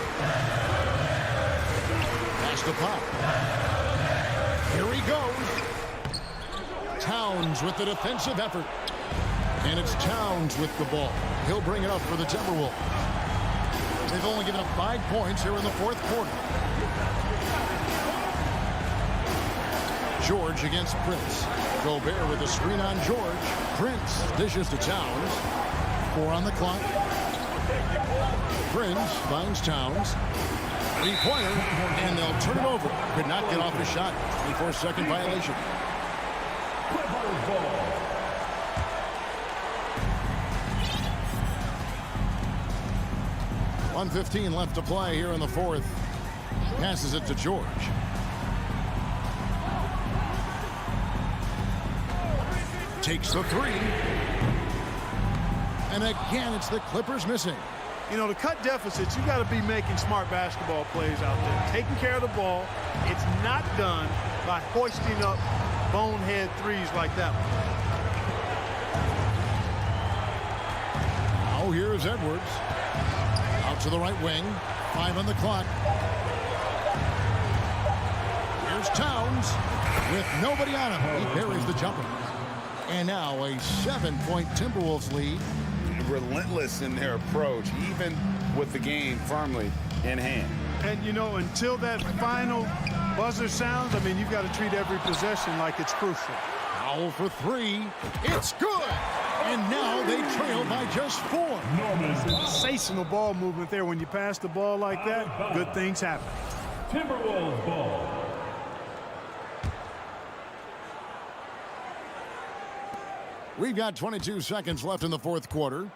Pass the pop. Here he goes. Towns with the defensive effort. And it's Towns with the ball. He'll bring it up for the Timberwolves. They've only given up 5 points here in the fourth quarter. George against Prince. Gobert with a screen on George. Prince dishes to Towns. 4 on the clock. Prince finds Towns. 3-pointer, and they'll turn it over. Could not get off the shot. 24-second violation. 1:15 left to play here in the fourth. Passes it to George. Takes the 3. And again, it's the Clippers missing. You know, to cut deficits, you got to be making smart basketball plays out there. Taking care of the ball. It's not done by hoisting up bonehead threes like that one. Now here's Edwards. Out to the right wing. 5 on the clock. Here's Towns with nobody on him. He buries the jumper. And now a 7-point Timberwolves lead. Relentless in their approach, even with the game firmly in hand. And, you know, until that final buzzer sounds, I mean, you've got to treat every possession like it's crucial. Foul for 3. It's good. And now they trail by just 4. Sensational ball movement there. When you pass the ball like that, good things happen. Timberwolves ball. We've got 22 seconds left in the fourth quarter.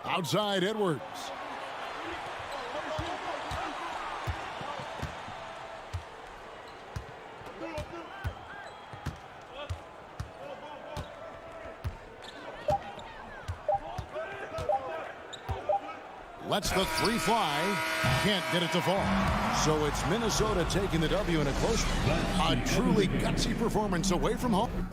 Outside Edwards. Lets the 3 fly. Can't get it to fall. So it's Minnesota taking the W in a close one. A truly gutsy performance away from home.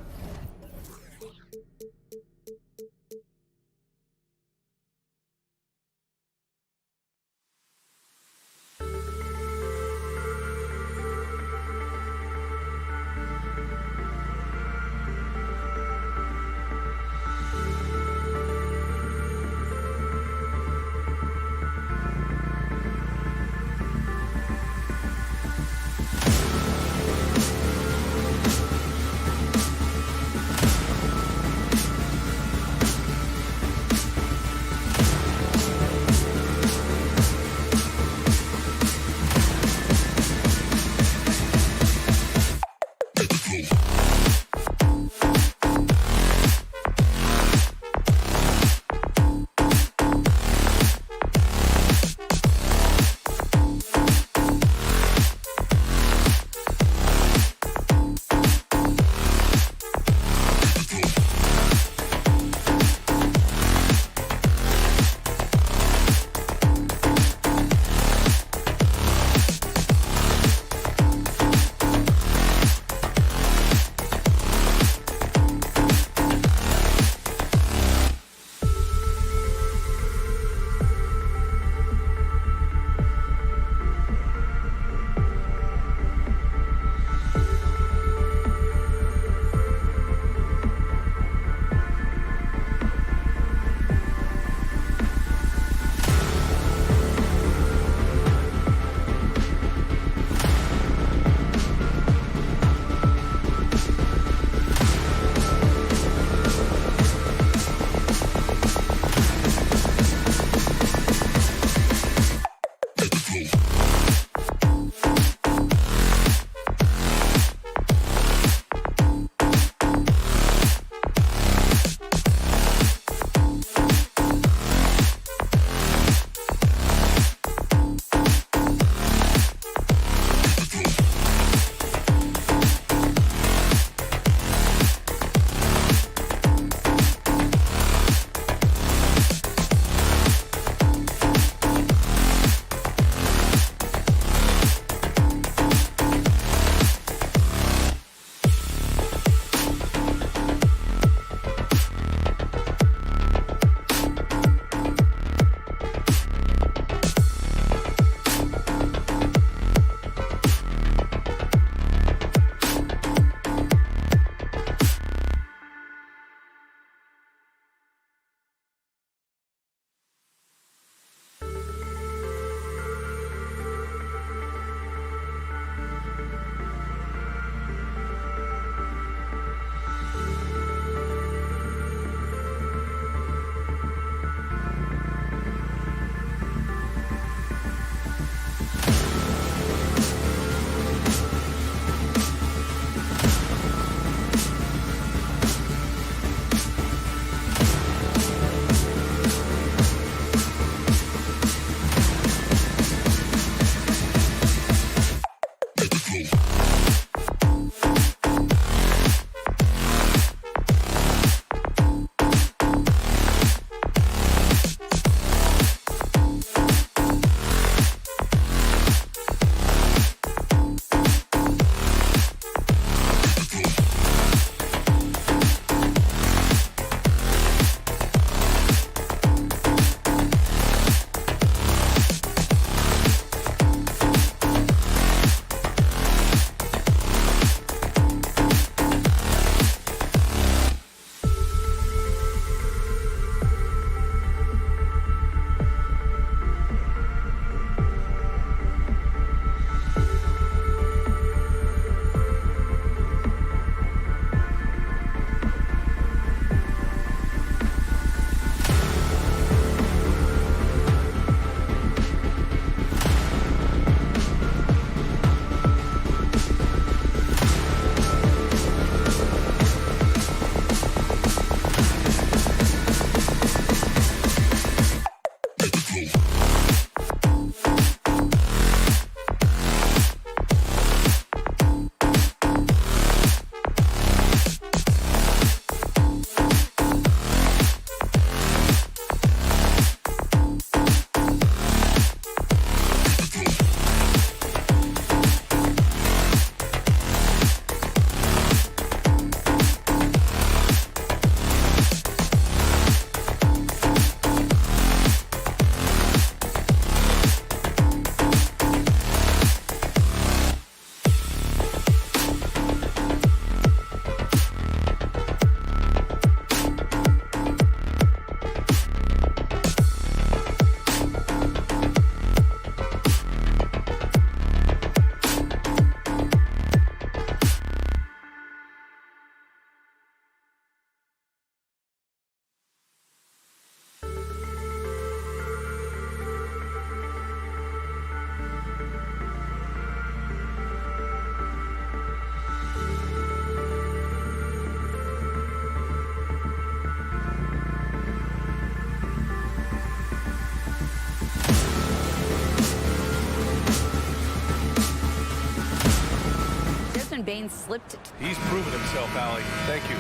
Bane slipped. He's proven himself, Allie. Thank you.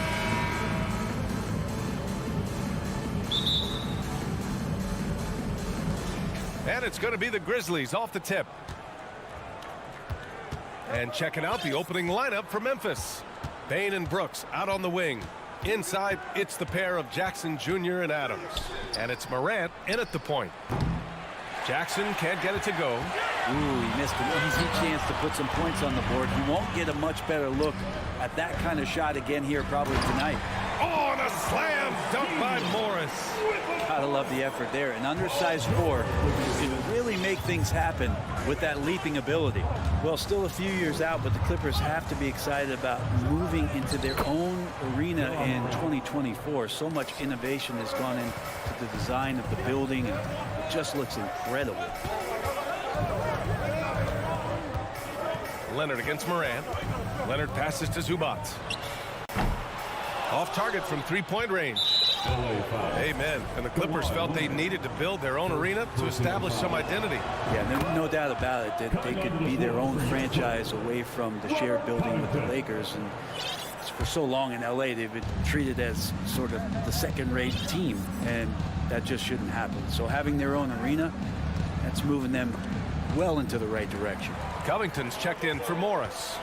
And it's going to be the Grizzlies off the tip. And checking out the opening lineup for Memphis. Bane and Brooks out on the wing. Inside, it's the pair of Jackson Jr. and Adams. And it's Morant in at the point. Jackson can't get it to go. Ooh, he missed an easy chance to put some points on the board. He won't get a much better look at that kind of shot again here probably tonight. Oh, and a slam dunk by Morris. Gotta love the effort there. An undersized four can really make things happen with that leaping ability. Well, still a few years out, but the Clippers have to be excited about moving into their own arena in 2024. So much innovation has gone into the design of the building, and it just looks incredible. Leonard against Morant. Leonard passes to Zubac. Off target from three-point range. Amen. And the Clippers felt they needed to build their own arena to establish some identity. Yeah, no doubt about it that they could be their own franchise away from the shared building with the Lakers. And for so long in LA, they've been treated as sort of the second-rate team, and that just shouldn't happen. So having their own arena, that's moving them well into the right direction. Covington's checked in for Morris.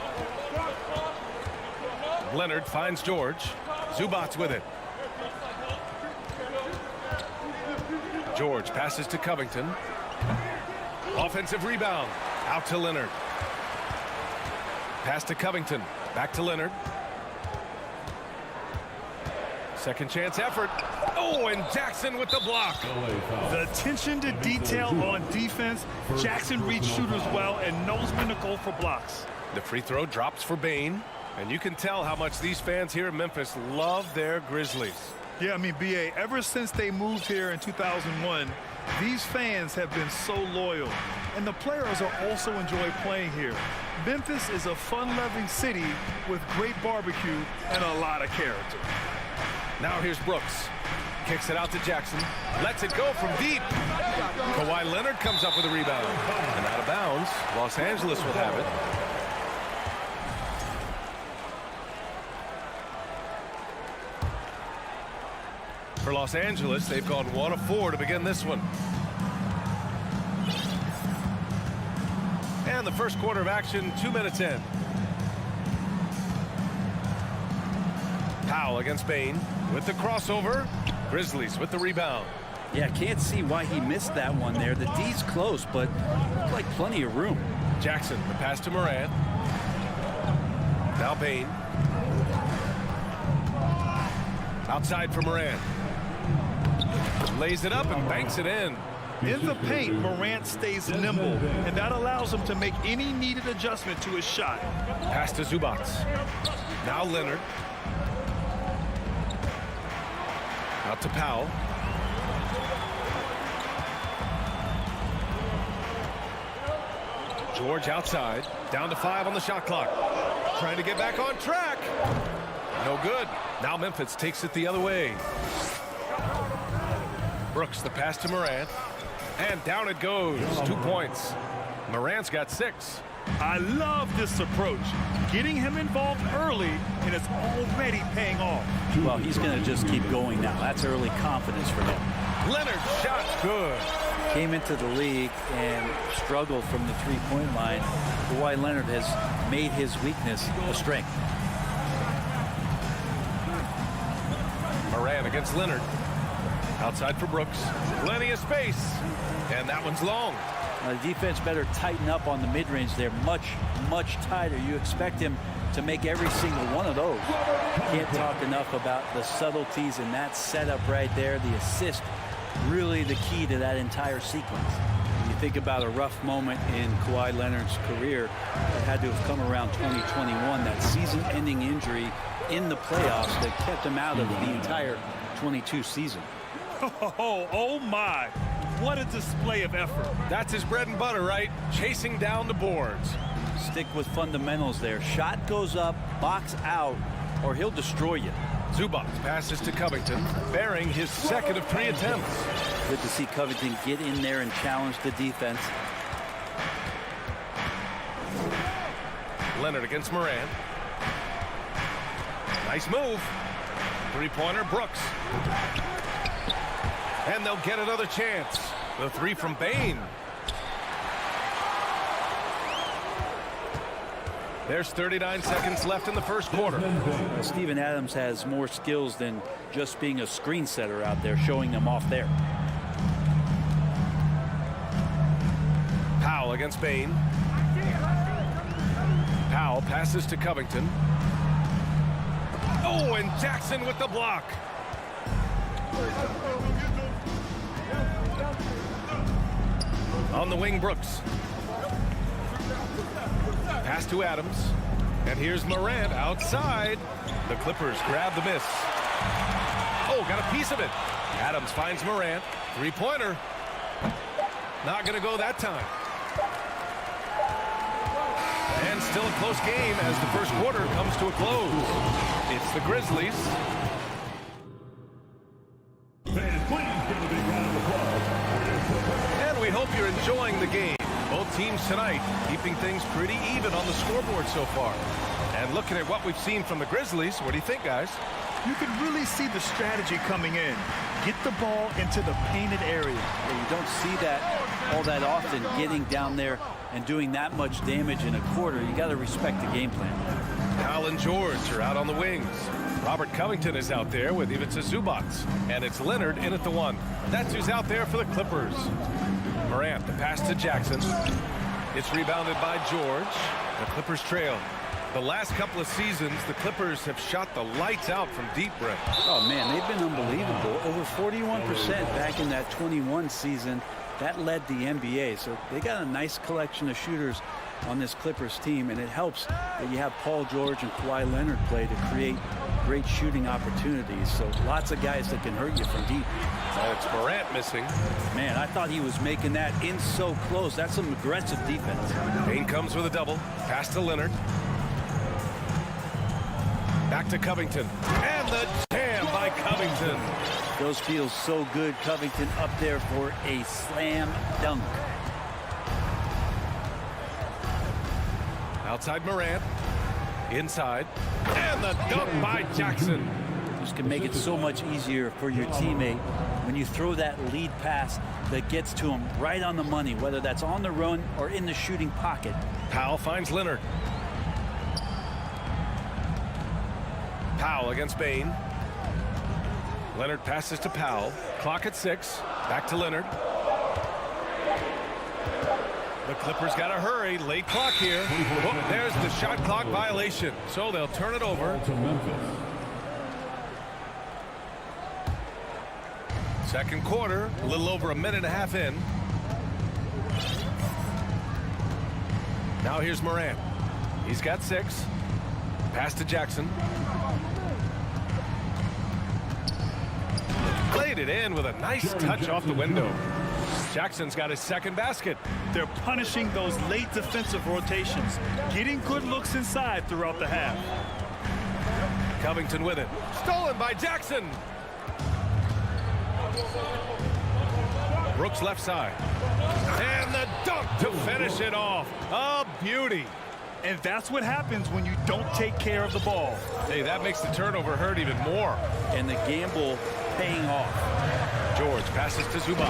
Leonard finds George. Zubac with it. George passes to Covington. Offensive rebound. Out to Leonard. Pass to Covington. Back to Leonard. Second chance effort. Oh, and Jackson with the block. The attention to detail on defense. Jackson reads shooters well and knows when to go for blocks. The free throw drops for Bane. And you can tell how much these fans here in Memphis love their Grizzlies. Yeah, I mean, B.A., ever since they moved here in 2001, these fans have been so loyal. And the players are also enjoy playing here. Memphis is a fun-loving city with great barbecue and a lot of character. Now here's Brooks. Kicks it out to Jackson. Lets it go from deep. Kawhi Leonard comes up with a rebound. And out of bounds. Los Angeles will have it. For Los Angeles, they've gone 1 of 4 to begin this one. And the first quarter of action, 2 minutes in. Powell against Bane with the crossover. Grizzlies with the rebound. Yeah, can't see why he missed that one there. The D's close, but looked like plenty of room. Jackson, the pass to Morant. Now Bane. Outside for Morant. Lays it up and banks it in. In the paint, Morant stays nimble, and that allows him to make any needed adjustment to his shot. Pass to Zubac. Now Leonard. Out to Powell. George outside. Down to 5 on the shot clock. Trying to get back on track. No good. Now Memphis takes it the other way. Brooks, the pass to Morant. And down it goes. 2 points. Morant's got 6. I love this approach. Getting him involved early, and it's already paying off. Well, he's going to just keep going now. That's early confidence for him. Leonard shot good. Came into the league and struggled from the three-point line. Kawhi Leonard has made his weakness a strength. Morant against Leonard. Outside for Brooks. Plenty of space. And that one's long. The defense better tighten up on the mid-range there. Much, much tighter. You expect him to make every single one of those. Can't talk enough about the subtleties in that setup right there. The assist, really the key to that entire sequence. When you think about a rough moment in Kawhi Leonard's career, it had to have come around 2021. That season-ending injury in the playoffs that kept him out of the entire 22 season. Oh my. What a display of effort. That's his bread and butter, right? Chasing down the boards. Stick with fundamentals there. Shot goes up, box out, or he'll destroy you. Zubac passes to Covington, bearing his second of 3 attempts. Good to see Covington get in there and challenge the defense. Leonard against Morant. Nice move. Three-pointer, Brooks. And they'll get another chance. The three from Bane. There's 39 seconds left in the first quarter. Steven Adams has more skills than just being a screen setter out there, showing them off there. Powell against Bane. Powell passes to Covington. Oh, and Jackson with the block. On the wing, Brooks. Pass to Adams. And here's Morant outside. The Clippers grab the miss. Oh, got a piece of it. Adams finds Morant. Three-pointer. Not going to go that time. And still a close game as the first quarter comes to a close. It's the Grizzlies. And we hope you're enjoying the game. Both teams tonight keeping things pretty even on the scoreboard so far. And looking at what we've seen from the Grizzlies, what do you think, guys? You can really see the strategy coming in. Get the ball into the painted area. Yeah, you don't see that all that often, getting down there and doing that much damage in a quarter. You got to respect the game plan. Powell and George are out on the wings. Robert Covington is out there with Ivica Zubac. And it's Leonard in at the one. That's who's out there for the Clippers. Morant, the pass to Jackson. It's rebounded by George. The Clippers trail. The last couple of seasons, the Clippers have shot the lights out from deep, Brett. Oh, man, they've been unbelievable. Over 41% back in that 21 season. That led the NBA. So they got a nice collection of shooters on this Clippers team, and it helps that you have Paul George and Kawhi Leonard play to create great shooting opportunities. So lots of guys that can hurt you from deep. It's Morant missing. Man, I thought he was making that in so close. That's some aggressive defense. Bane comes with a double. Pass to Leonard. Back to Covington. And the jam by Covington. Those feels so good. Covington up there for a slam dunk. Outside Morant. Inside. And the dunk by Jackson. This can make it so much easier for your teammate when you throw that lead pass that gets to him right on the money, whether that's on the run or in the shooting pocket. Powell finds Leonard. Powell against Bane. Leonard passes to Powell. Clock at 6. Back to Leonard. The Clippers got to hurry. Late clock here. Oh, there's the shot clock violation. So they'll turn it over to Memphis. Second quarter, a little over a minute and a half in. Now here's Morant. He's got 6. Pass to Jackson. Played it in with a nice touch off the window. Jackson's got his second basket. They're punishing those late defensive rotations, getting good looks inside throughout the half. Covington with it. Stolen by Jackson. Brooks left side. And the dunk to finish it off. A beauty. And that's what happens when you don't take care of the ball. Hey, that makes the turnover hurt even more. And the gamble paying off. George passes to Zubac.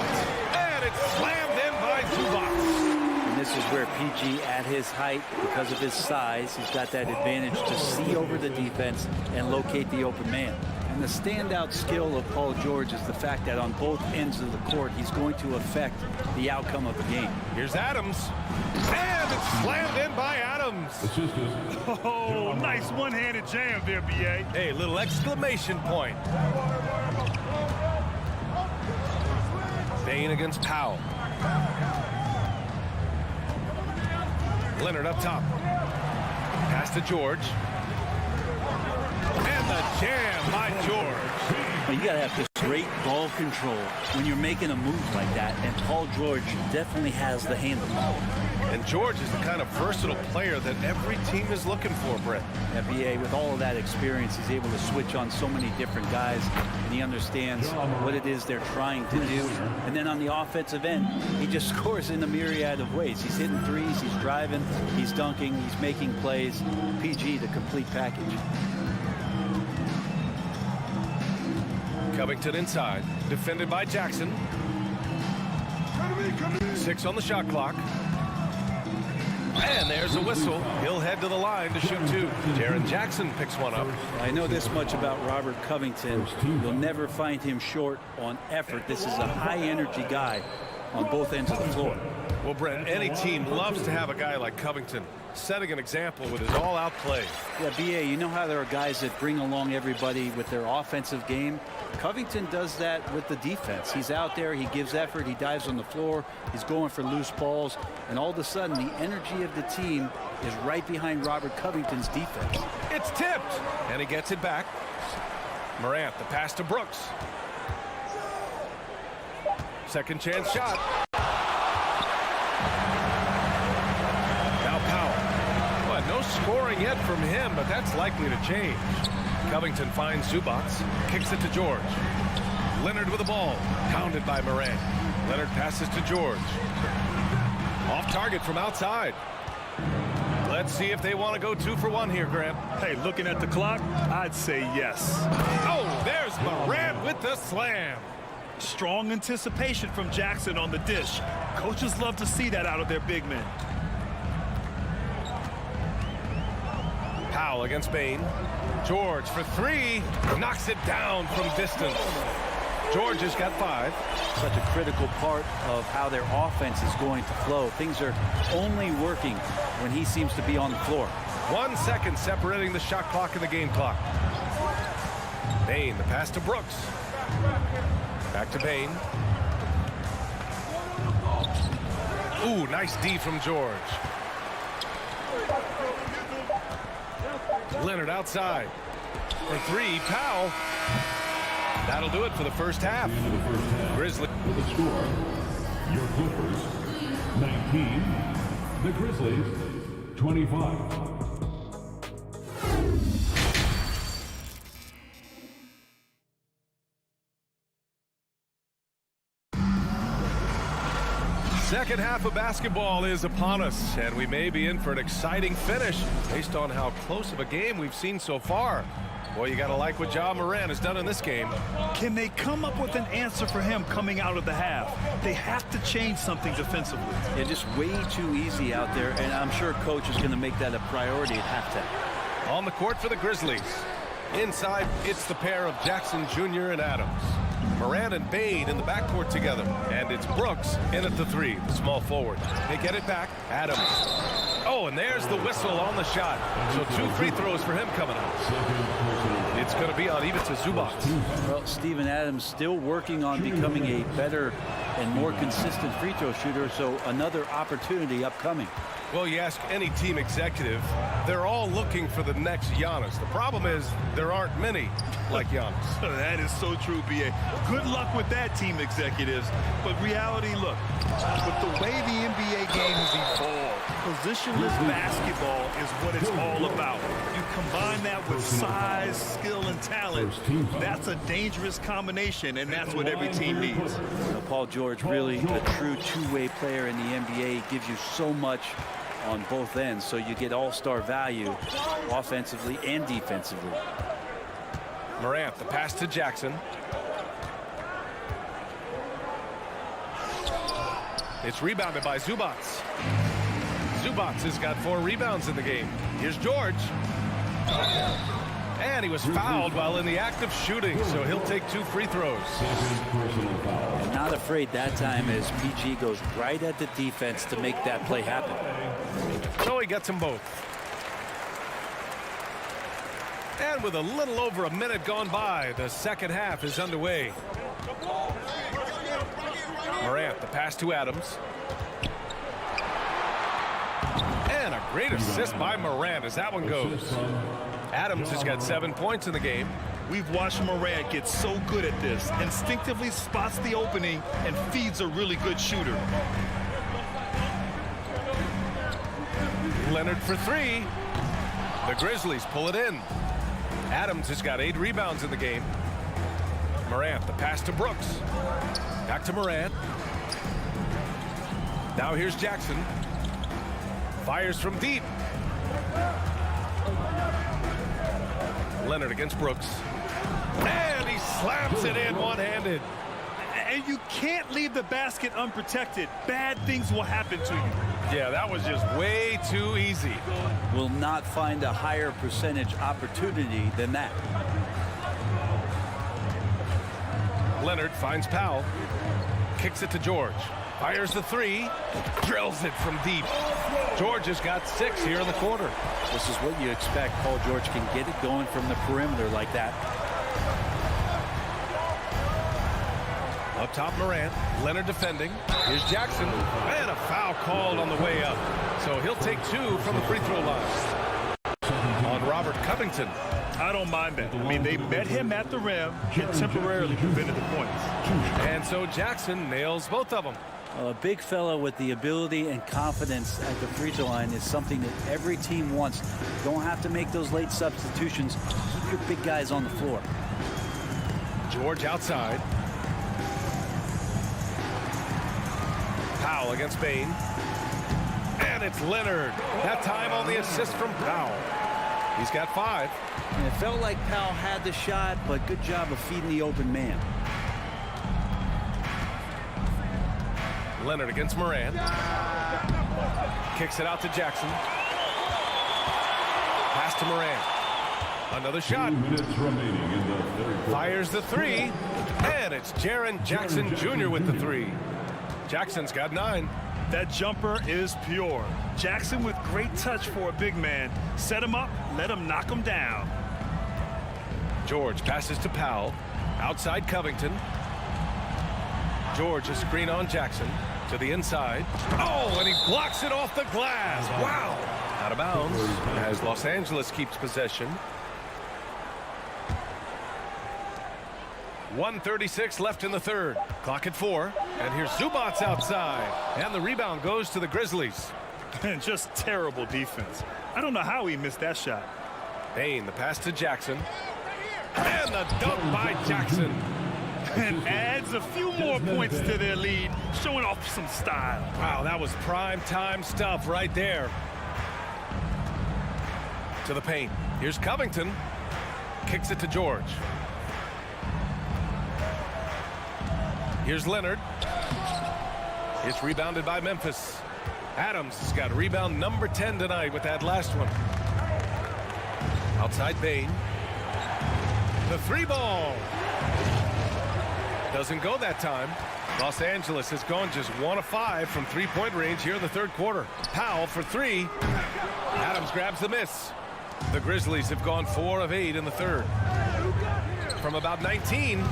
And it's slammed in by Zubac. And this is where PG, at his height, because of his size, he's got that advantage to see over the defense and locate the open man. And the standout skill of Paul George is the fact that on both ends of the court, he's going to affect the outcome of the game. Here's Adams. And it's slammed in by Adams. Oh, nice one-handed jam there, B.A. Hey, little exclamation point. Bane against Powell. Leonard up top. Pass to George. And the jam by George. Well, you got to have this great ball control when you're making a move like that, and Paul George definitely has the handle. And George is the kind of versatile player that every team is looking for, Brett. NBA, with all of that experience, he's able to switch on so many different guys, and he understands what it is they're trying to do. And then on the offensive end, he just scores in a myriad of ways. He's hitting threes, he's driving, he's dunking, he's making plays. PG, the complete package. Covington inside, defended by Jackson. 6 on the shot clock. And there's a whistle. He'll head to the line to shoot 2. Jaren Jackson picks one up. I know this much about Robert Covington. You'll never find him short on effort. This is a high-energy guy on both ends of the floor. Well, Brent, any team loves to have a guy like Covington, setting an example with his all-out play. Yeah, B.A., you know how there are guys that bring along everybody with their offensive game? Covington does that with the defense. He's out there, he gives effort, he dives on the floor, he's going for loose balls, and all of a sudden the energy of the team is right behind Robert Covington's defense. It's tipped, and he gets it back. Morant, the pass to Brooks. Second chance shot. Now Powell. Well, no scoring yet from him, but that's likely to change. Covington finds Zubats, kicks it to George. Leonard with the ball, pounded by Morant. Leonard passes to George. Off target from outside. Let's see if they want to go 2 for 1 here, Grant. Hey, looking at the clock, I'd say yes. Oh, there's Morant with the slam. Strong anticipation from Jackson on the dish. Coaches love to see that out of their big men. Powell against Bane. George for 3. Knocks it down from distance. George has got 5. Such a critical part of how their offense is going to flow. Things are only working when he seems to be on the floor. 1 second separating the shot clock and the game clock. Bane, the pass to Brooks. Back to Bane. Ooh, nice D from George. Leonard outside. For 3, Powell. That'll do it for the first half. Grizzlies. With the score, your Clippers, 19. The Grizzlies, 25. Second half of basketball is upon us, and we may be in for an exciting finish based on how close of a game we've seen so far. Boy, you got to like what Ja Morant has done in this game. Can they come up with an answer for him coming out of the half? They have to change something defensively. Yeah, just way too easy out there, and I'm sure coach is going to make that a priority at halftime. On the court for the Grizzlies. Inside, it's the pair of Jackson Jr. and Adams. Morant and Bane in the backcourt together. And it's Brooks in at the 3, the small forward. They get it back. Adams. Oh, and there's the whistle on the shot. So 2 free throws for him coming up. It's going to be on even to Zubats. Well, Steven Adams still working on becoming a better and more consistent free throw shooter, so another opportunity upcoming. Well, you ask any team executive, they're all looking for the next Giannis. The problem is there aren't many like Giannis. That is so true, B.A. Good luck with that, team executives. But reality, look, with the way the NBA game has evolved, positionless basketball is what it's all about. You combine that with size, skill, and talent. That's a dangerous combination, and that's what every team needs. Paul George, really a true two-way player in the NBA, gives you so much on both ends, so you get all-star value offensively and defensively. Morant, the pass to Jackson. It's rebounded by Zubats. Zubats has got 4 rebounds in the game. Here's George. And he was fouled while in the act of shooting, so he'll take 2 free throws. And not afraid that time as PG goes right at the defense to make that play happen. So he gets them both. And with a little over a minute gone by, the second half is underway. Morant, the pass to Adams. And a great assist by Morant as that one goes. Adams has got 7 points in the game. We've watched Morant get so good at this. Instinctively spots the opening and feeds a really good shooter. Leonard for 3. The Grizzlies pull it in. Adams has got 8 rebounds in the game. Morant, the pass to Brooks. Back to Morant. Now here's Jackson. Fires from deep. Leonard against Brooks. And he slaps it in one-handed. And you can't leave the basket unprotected. Bad things will happen to you. Yeah, that was just way too easy. Will not find a higher percentage opportunity than that. Leonard finds Powell. Kicks it to George. Fires the three. Drills it from deep. George has got 6 here in the quarter. This is what you expect. Paul George can get it going from the perimeter like that. Up top, Morant. Leonard defending. Here's Jackson. And a foul called on the way up. So he'll take 2 from the free throw line. On Robert Covington. I don't mind that. I mean, they met him at the rim and temporarily prevented the points. And so Jackson nails both of them. A big fella with the ability and confidence at the free throw line is something that every team wants. Don't have to make those late substitutions. Keep your big guys on the floor. George outside. Powell against Bain. And it's Leonard. That time on the assist from Powell. He's got 5. And it felt like Powell had the shot, but good job of feeding the open man. Leonard against Morant. Kicks it out to Jackson. Pass to Morant. Another shot. 2 minutes remaining in the third quarter. Fires the 3. And it's Jaren Jackson Jr. with the 3. Jackson's got 9. That jumper is pure. Jackson with great touch for a big man. Set him up, let him knock him down. George passes to Powell. Outside Covington. George a screen on Jackson. To the inside. Oh, and he blocks it off the glass. Wow. Out of bounds as Los Angeles keeps possession. 1:36 left in the third. Clock at 4. And here's Zubac outside. And the rebound goes to the Grizzlies. And just terrible defense. I don't know how he missed that shot. Bain, the pass to Jackson. And the dunk by Jackson. And adds a few more points to their lead, showing off some style. Wow, that was prime time stuff right there. To the paint. Here's Covington. Kicks it to George. Here's Leonard. It's rebounded by Memphis. Adams has got rebound number 10 tonight with that last one. Outside Bain. The 3 ball. Doesn't go that time. Los Angeles has gone just 1 of 5 from 3-point range here in the third quarter. Powell for 3. Adams grabs the miss. The Grizzlies have gone 4 of 8 in the third. From about 19,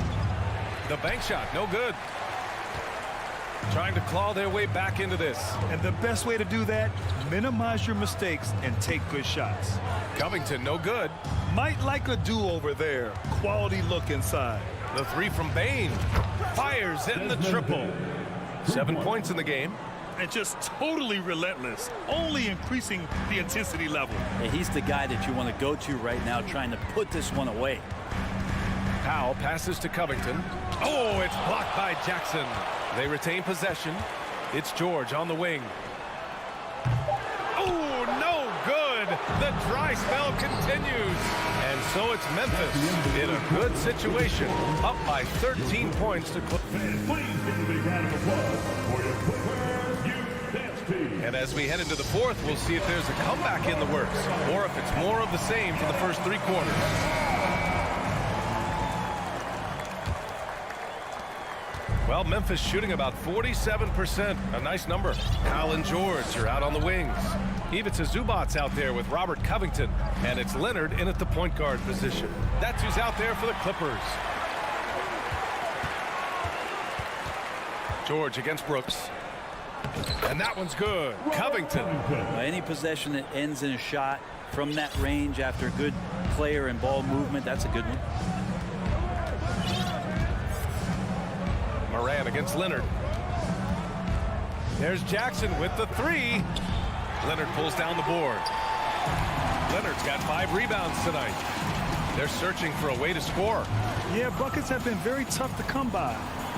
the bank shot, no good. Trying to claw their way back into this. And the best way to do that, minimize your mistakes and take good shots. Covington, no good. Might like a do-over there. Quality look inside. The 3 from Bain. Fires in the triple. 7 points in the game. And just totally relentless. Only increasing the intensity level. Yeah, he's the guy that you want to go to right now, trying to put this one away. Powell passes to Covington. Oh, it's blocked by Jackson. They retain possession. It's George on the wing. Oh, no good. The dry spell continues. And so it's Memphis in a good situation. Up by 13 points to close. And as we head into the fourth, we'll see if there's a comeback in the works or if it's more of the same for the first 3 quarters. Well, Memphis shooting about 47%. A nice number. Powell and George are out on the wings. Ivica Zubac's out there with Robert Covington. And it's Leonard in at the point guard position. That's who's out there for the Clippers. George against Brooks. And that one's good. Covington. Any possession that ends in a shot from that range after good player and ball movement, that's a good one. Morant against Leonard. There's Jackson with the 3. Leonard pulls down the board. Leonard's got 5 rebounds tonight. They're searching for a way to score. Yeah, buckets have been very tough to come by.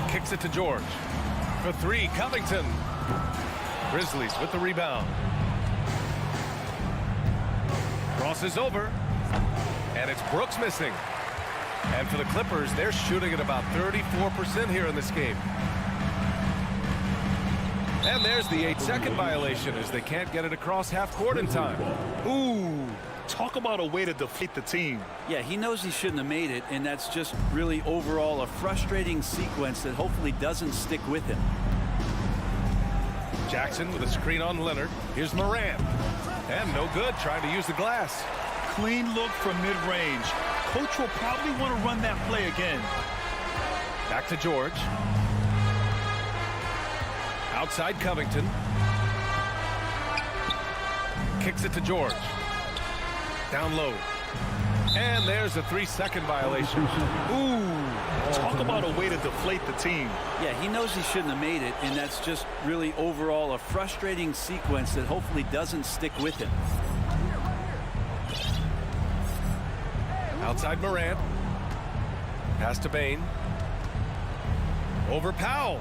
Kicks it to George. For 3, Covington. Grizzlies with the rebound. Crosses over. And it's Brooks missing. And for the Clippers, they're shooting at about 34% here in this game. And there's the 8-second violation as they can't get it across half court in time. Ooh, talk about a way to defeat the team. Yeah, he knows he shouldn't have made it, and that's just really overall a frustrating sequence that hopefully doesn't stick with him. Jackson with a screen on Leonard. Here's Morant. And no good, trying to use the glass. Clean look from mid-range. Coach will probably want to run that play again. Back to George. Outside Covington. Kicks it to George. Down low. And there's a 3-second violation. Ooh, talk about a way to deflate the team. Yeah, he knows he shouldn't have made it, and that's just really overall a frustrating sequence that hopefully doesn't stick with him. Outside Morant. Pass to Bane. Over Powell.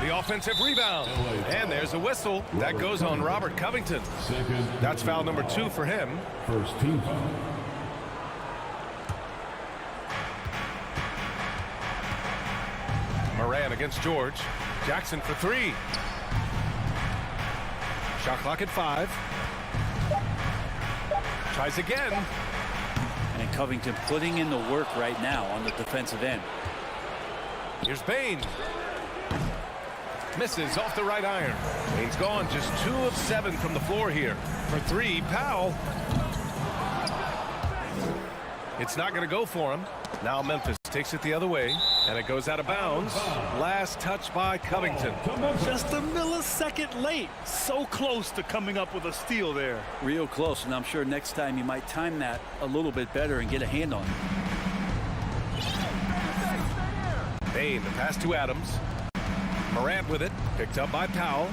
The offensive rebound. And there's a whistle. That goes on Robert Covington. That's foul number 2 for him. First team foul. Morant against George. Jackson for 3. Shot clock at 5. Tries again. And Covington putting in the work right now on the defensive end. Here's Bane. Misses off the right iron. Bane's gone just 2 of 7 from the floor here. For 3, Powell. It's not going to go for him. Now Memphis takes it the other way, and it goes out of bounds. Last touch by Covington. Just a millisecond late. So close to coming up with a steal there. Real close, and I'm sure next time you might time that a little bit better and get a hand on it. Bane, the pass to Adams. Morant with it, picked up by Powell.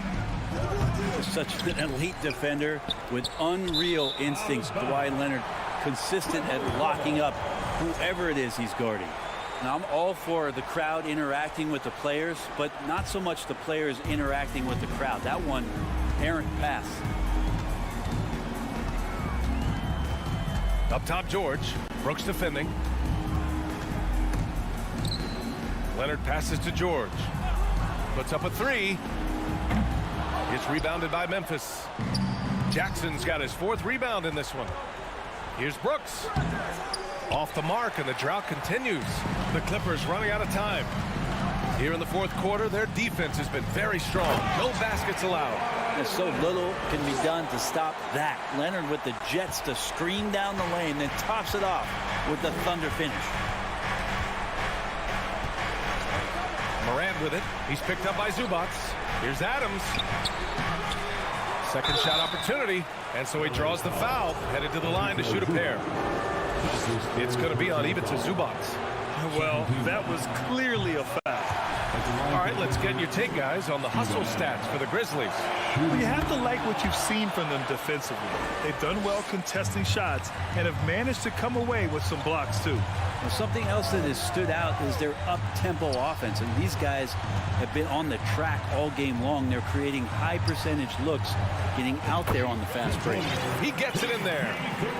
Such an elite defender with unreal instincts. Kawhi Leonard consistent at locking up whoever it is he's guarding. Now, I'm all for the crowd interacting with the players, but not so much the players interacting with the crowd. That one, errant pass. Up top, George. Brooks defending. Leonard passes to George. Puts up a 3. It's rebounded by Memphis. Jackson's got his 4th rebound in this one. Here's Brooks. Off the mark, and the drought continues. The Clippers running out of time. Here in the 4th quarter, their defense has been very strong. No baskets allowed. There's so little can be done to stop that. Leonard with the jets to screen down the lane, then tops it off with the thunder finish. Morant with it. He's picked up by Zubac. Here's Adams. Second shot opportunity. And so he draws the foul. Headed to the line to shoot a pair. It's going to be on even to Zubac. Well, that was clearly a foul. All right, let's get your take, guys, on the hustle stats for the Grizzlies. Well, you have to like what you've seen from them defensively. They've done well contesting shots and have managed to come away with some blocks, too. Well, something else that has stood out is their up-tempo offense. And these guys have been on the track all game long. They're creating high-percentage looks, getting out there on the fast break. He gets it in there.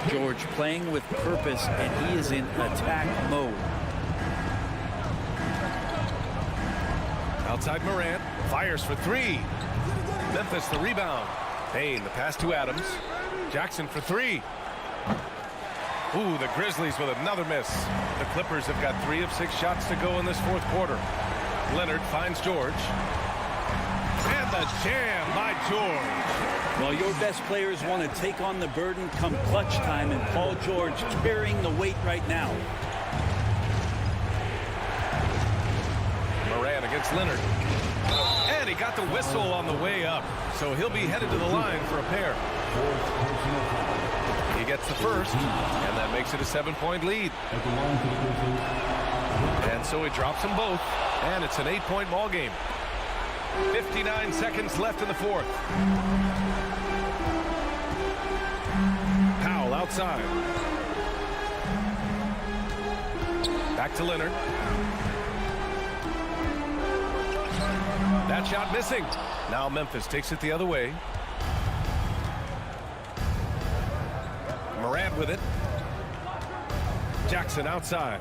George playing with purpose, and he is in attack mode. Outside Morant. Fires for 3. Memphis the rebound. Bane the pass to Adams. Jackson for 3. Ooh, the Grizzlies with another miss. The Clippers have got 3 of 6 shots to go in this 4th quarter. Leonard finds George. And the jam by George. Well, your best players want to take on the burden come clutch time, and Paul George carrying the weight right now. Morant against Leonard. And he got the whistle on the way up. So he'll be headed to the line for a pair. He gets the first, and that makes it a 7-point lead. And so he drops them both, and it's an 8-point ball game. 59 seconds left in the 4th. Powell outside. Back to Leonard. That shot missing. Now Memphis takes it the other way. Morant with it. Jackson outside.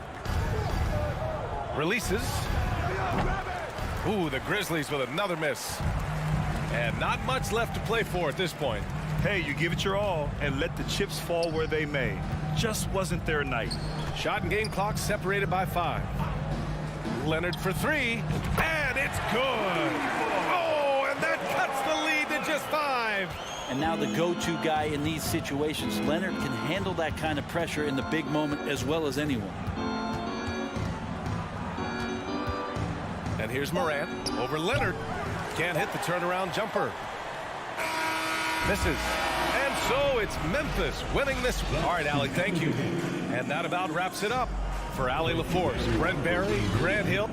Releases. Ooh, the Grizzlies with another miss. And not much left to play for at this point. Hey, you give it your all and let the chips fall where they may. Just wasn't their night. Shot and game clock separated by 5. Leonard for 3, and it's good. Oh, and that cuts the lead to just 5. And now the go-to guy in these situations. Leonard can handle that kind of pressure in the big moment as well as anyone. And here's Morant over Leonard. Can't hit the turnaround jumper. Misses. And so it's Memphis winning this one. All right, Allie, thank you. And that about wraps it up. For Allie LaForce, Brent Barry, Grant Hill.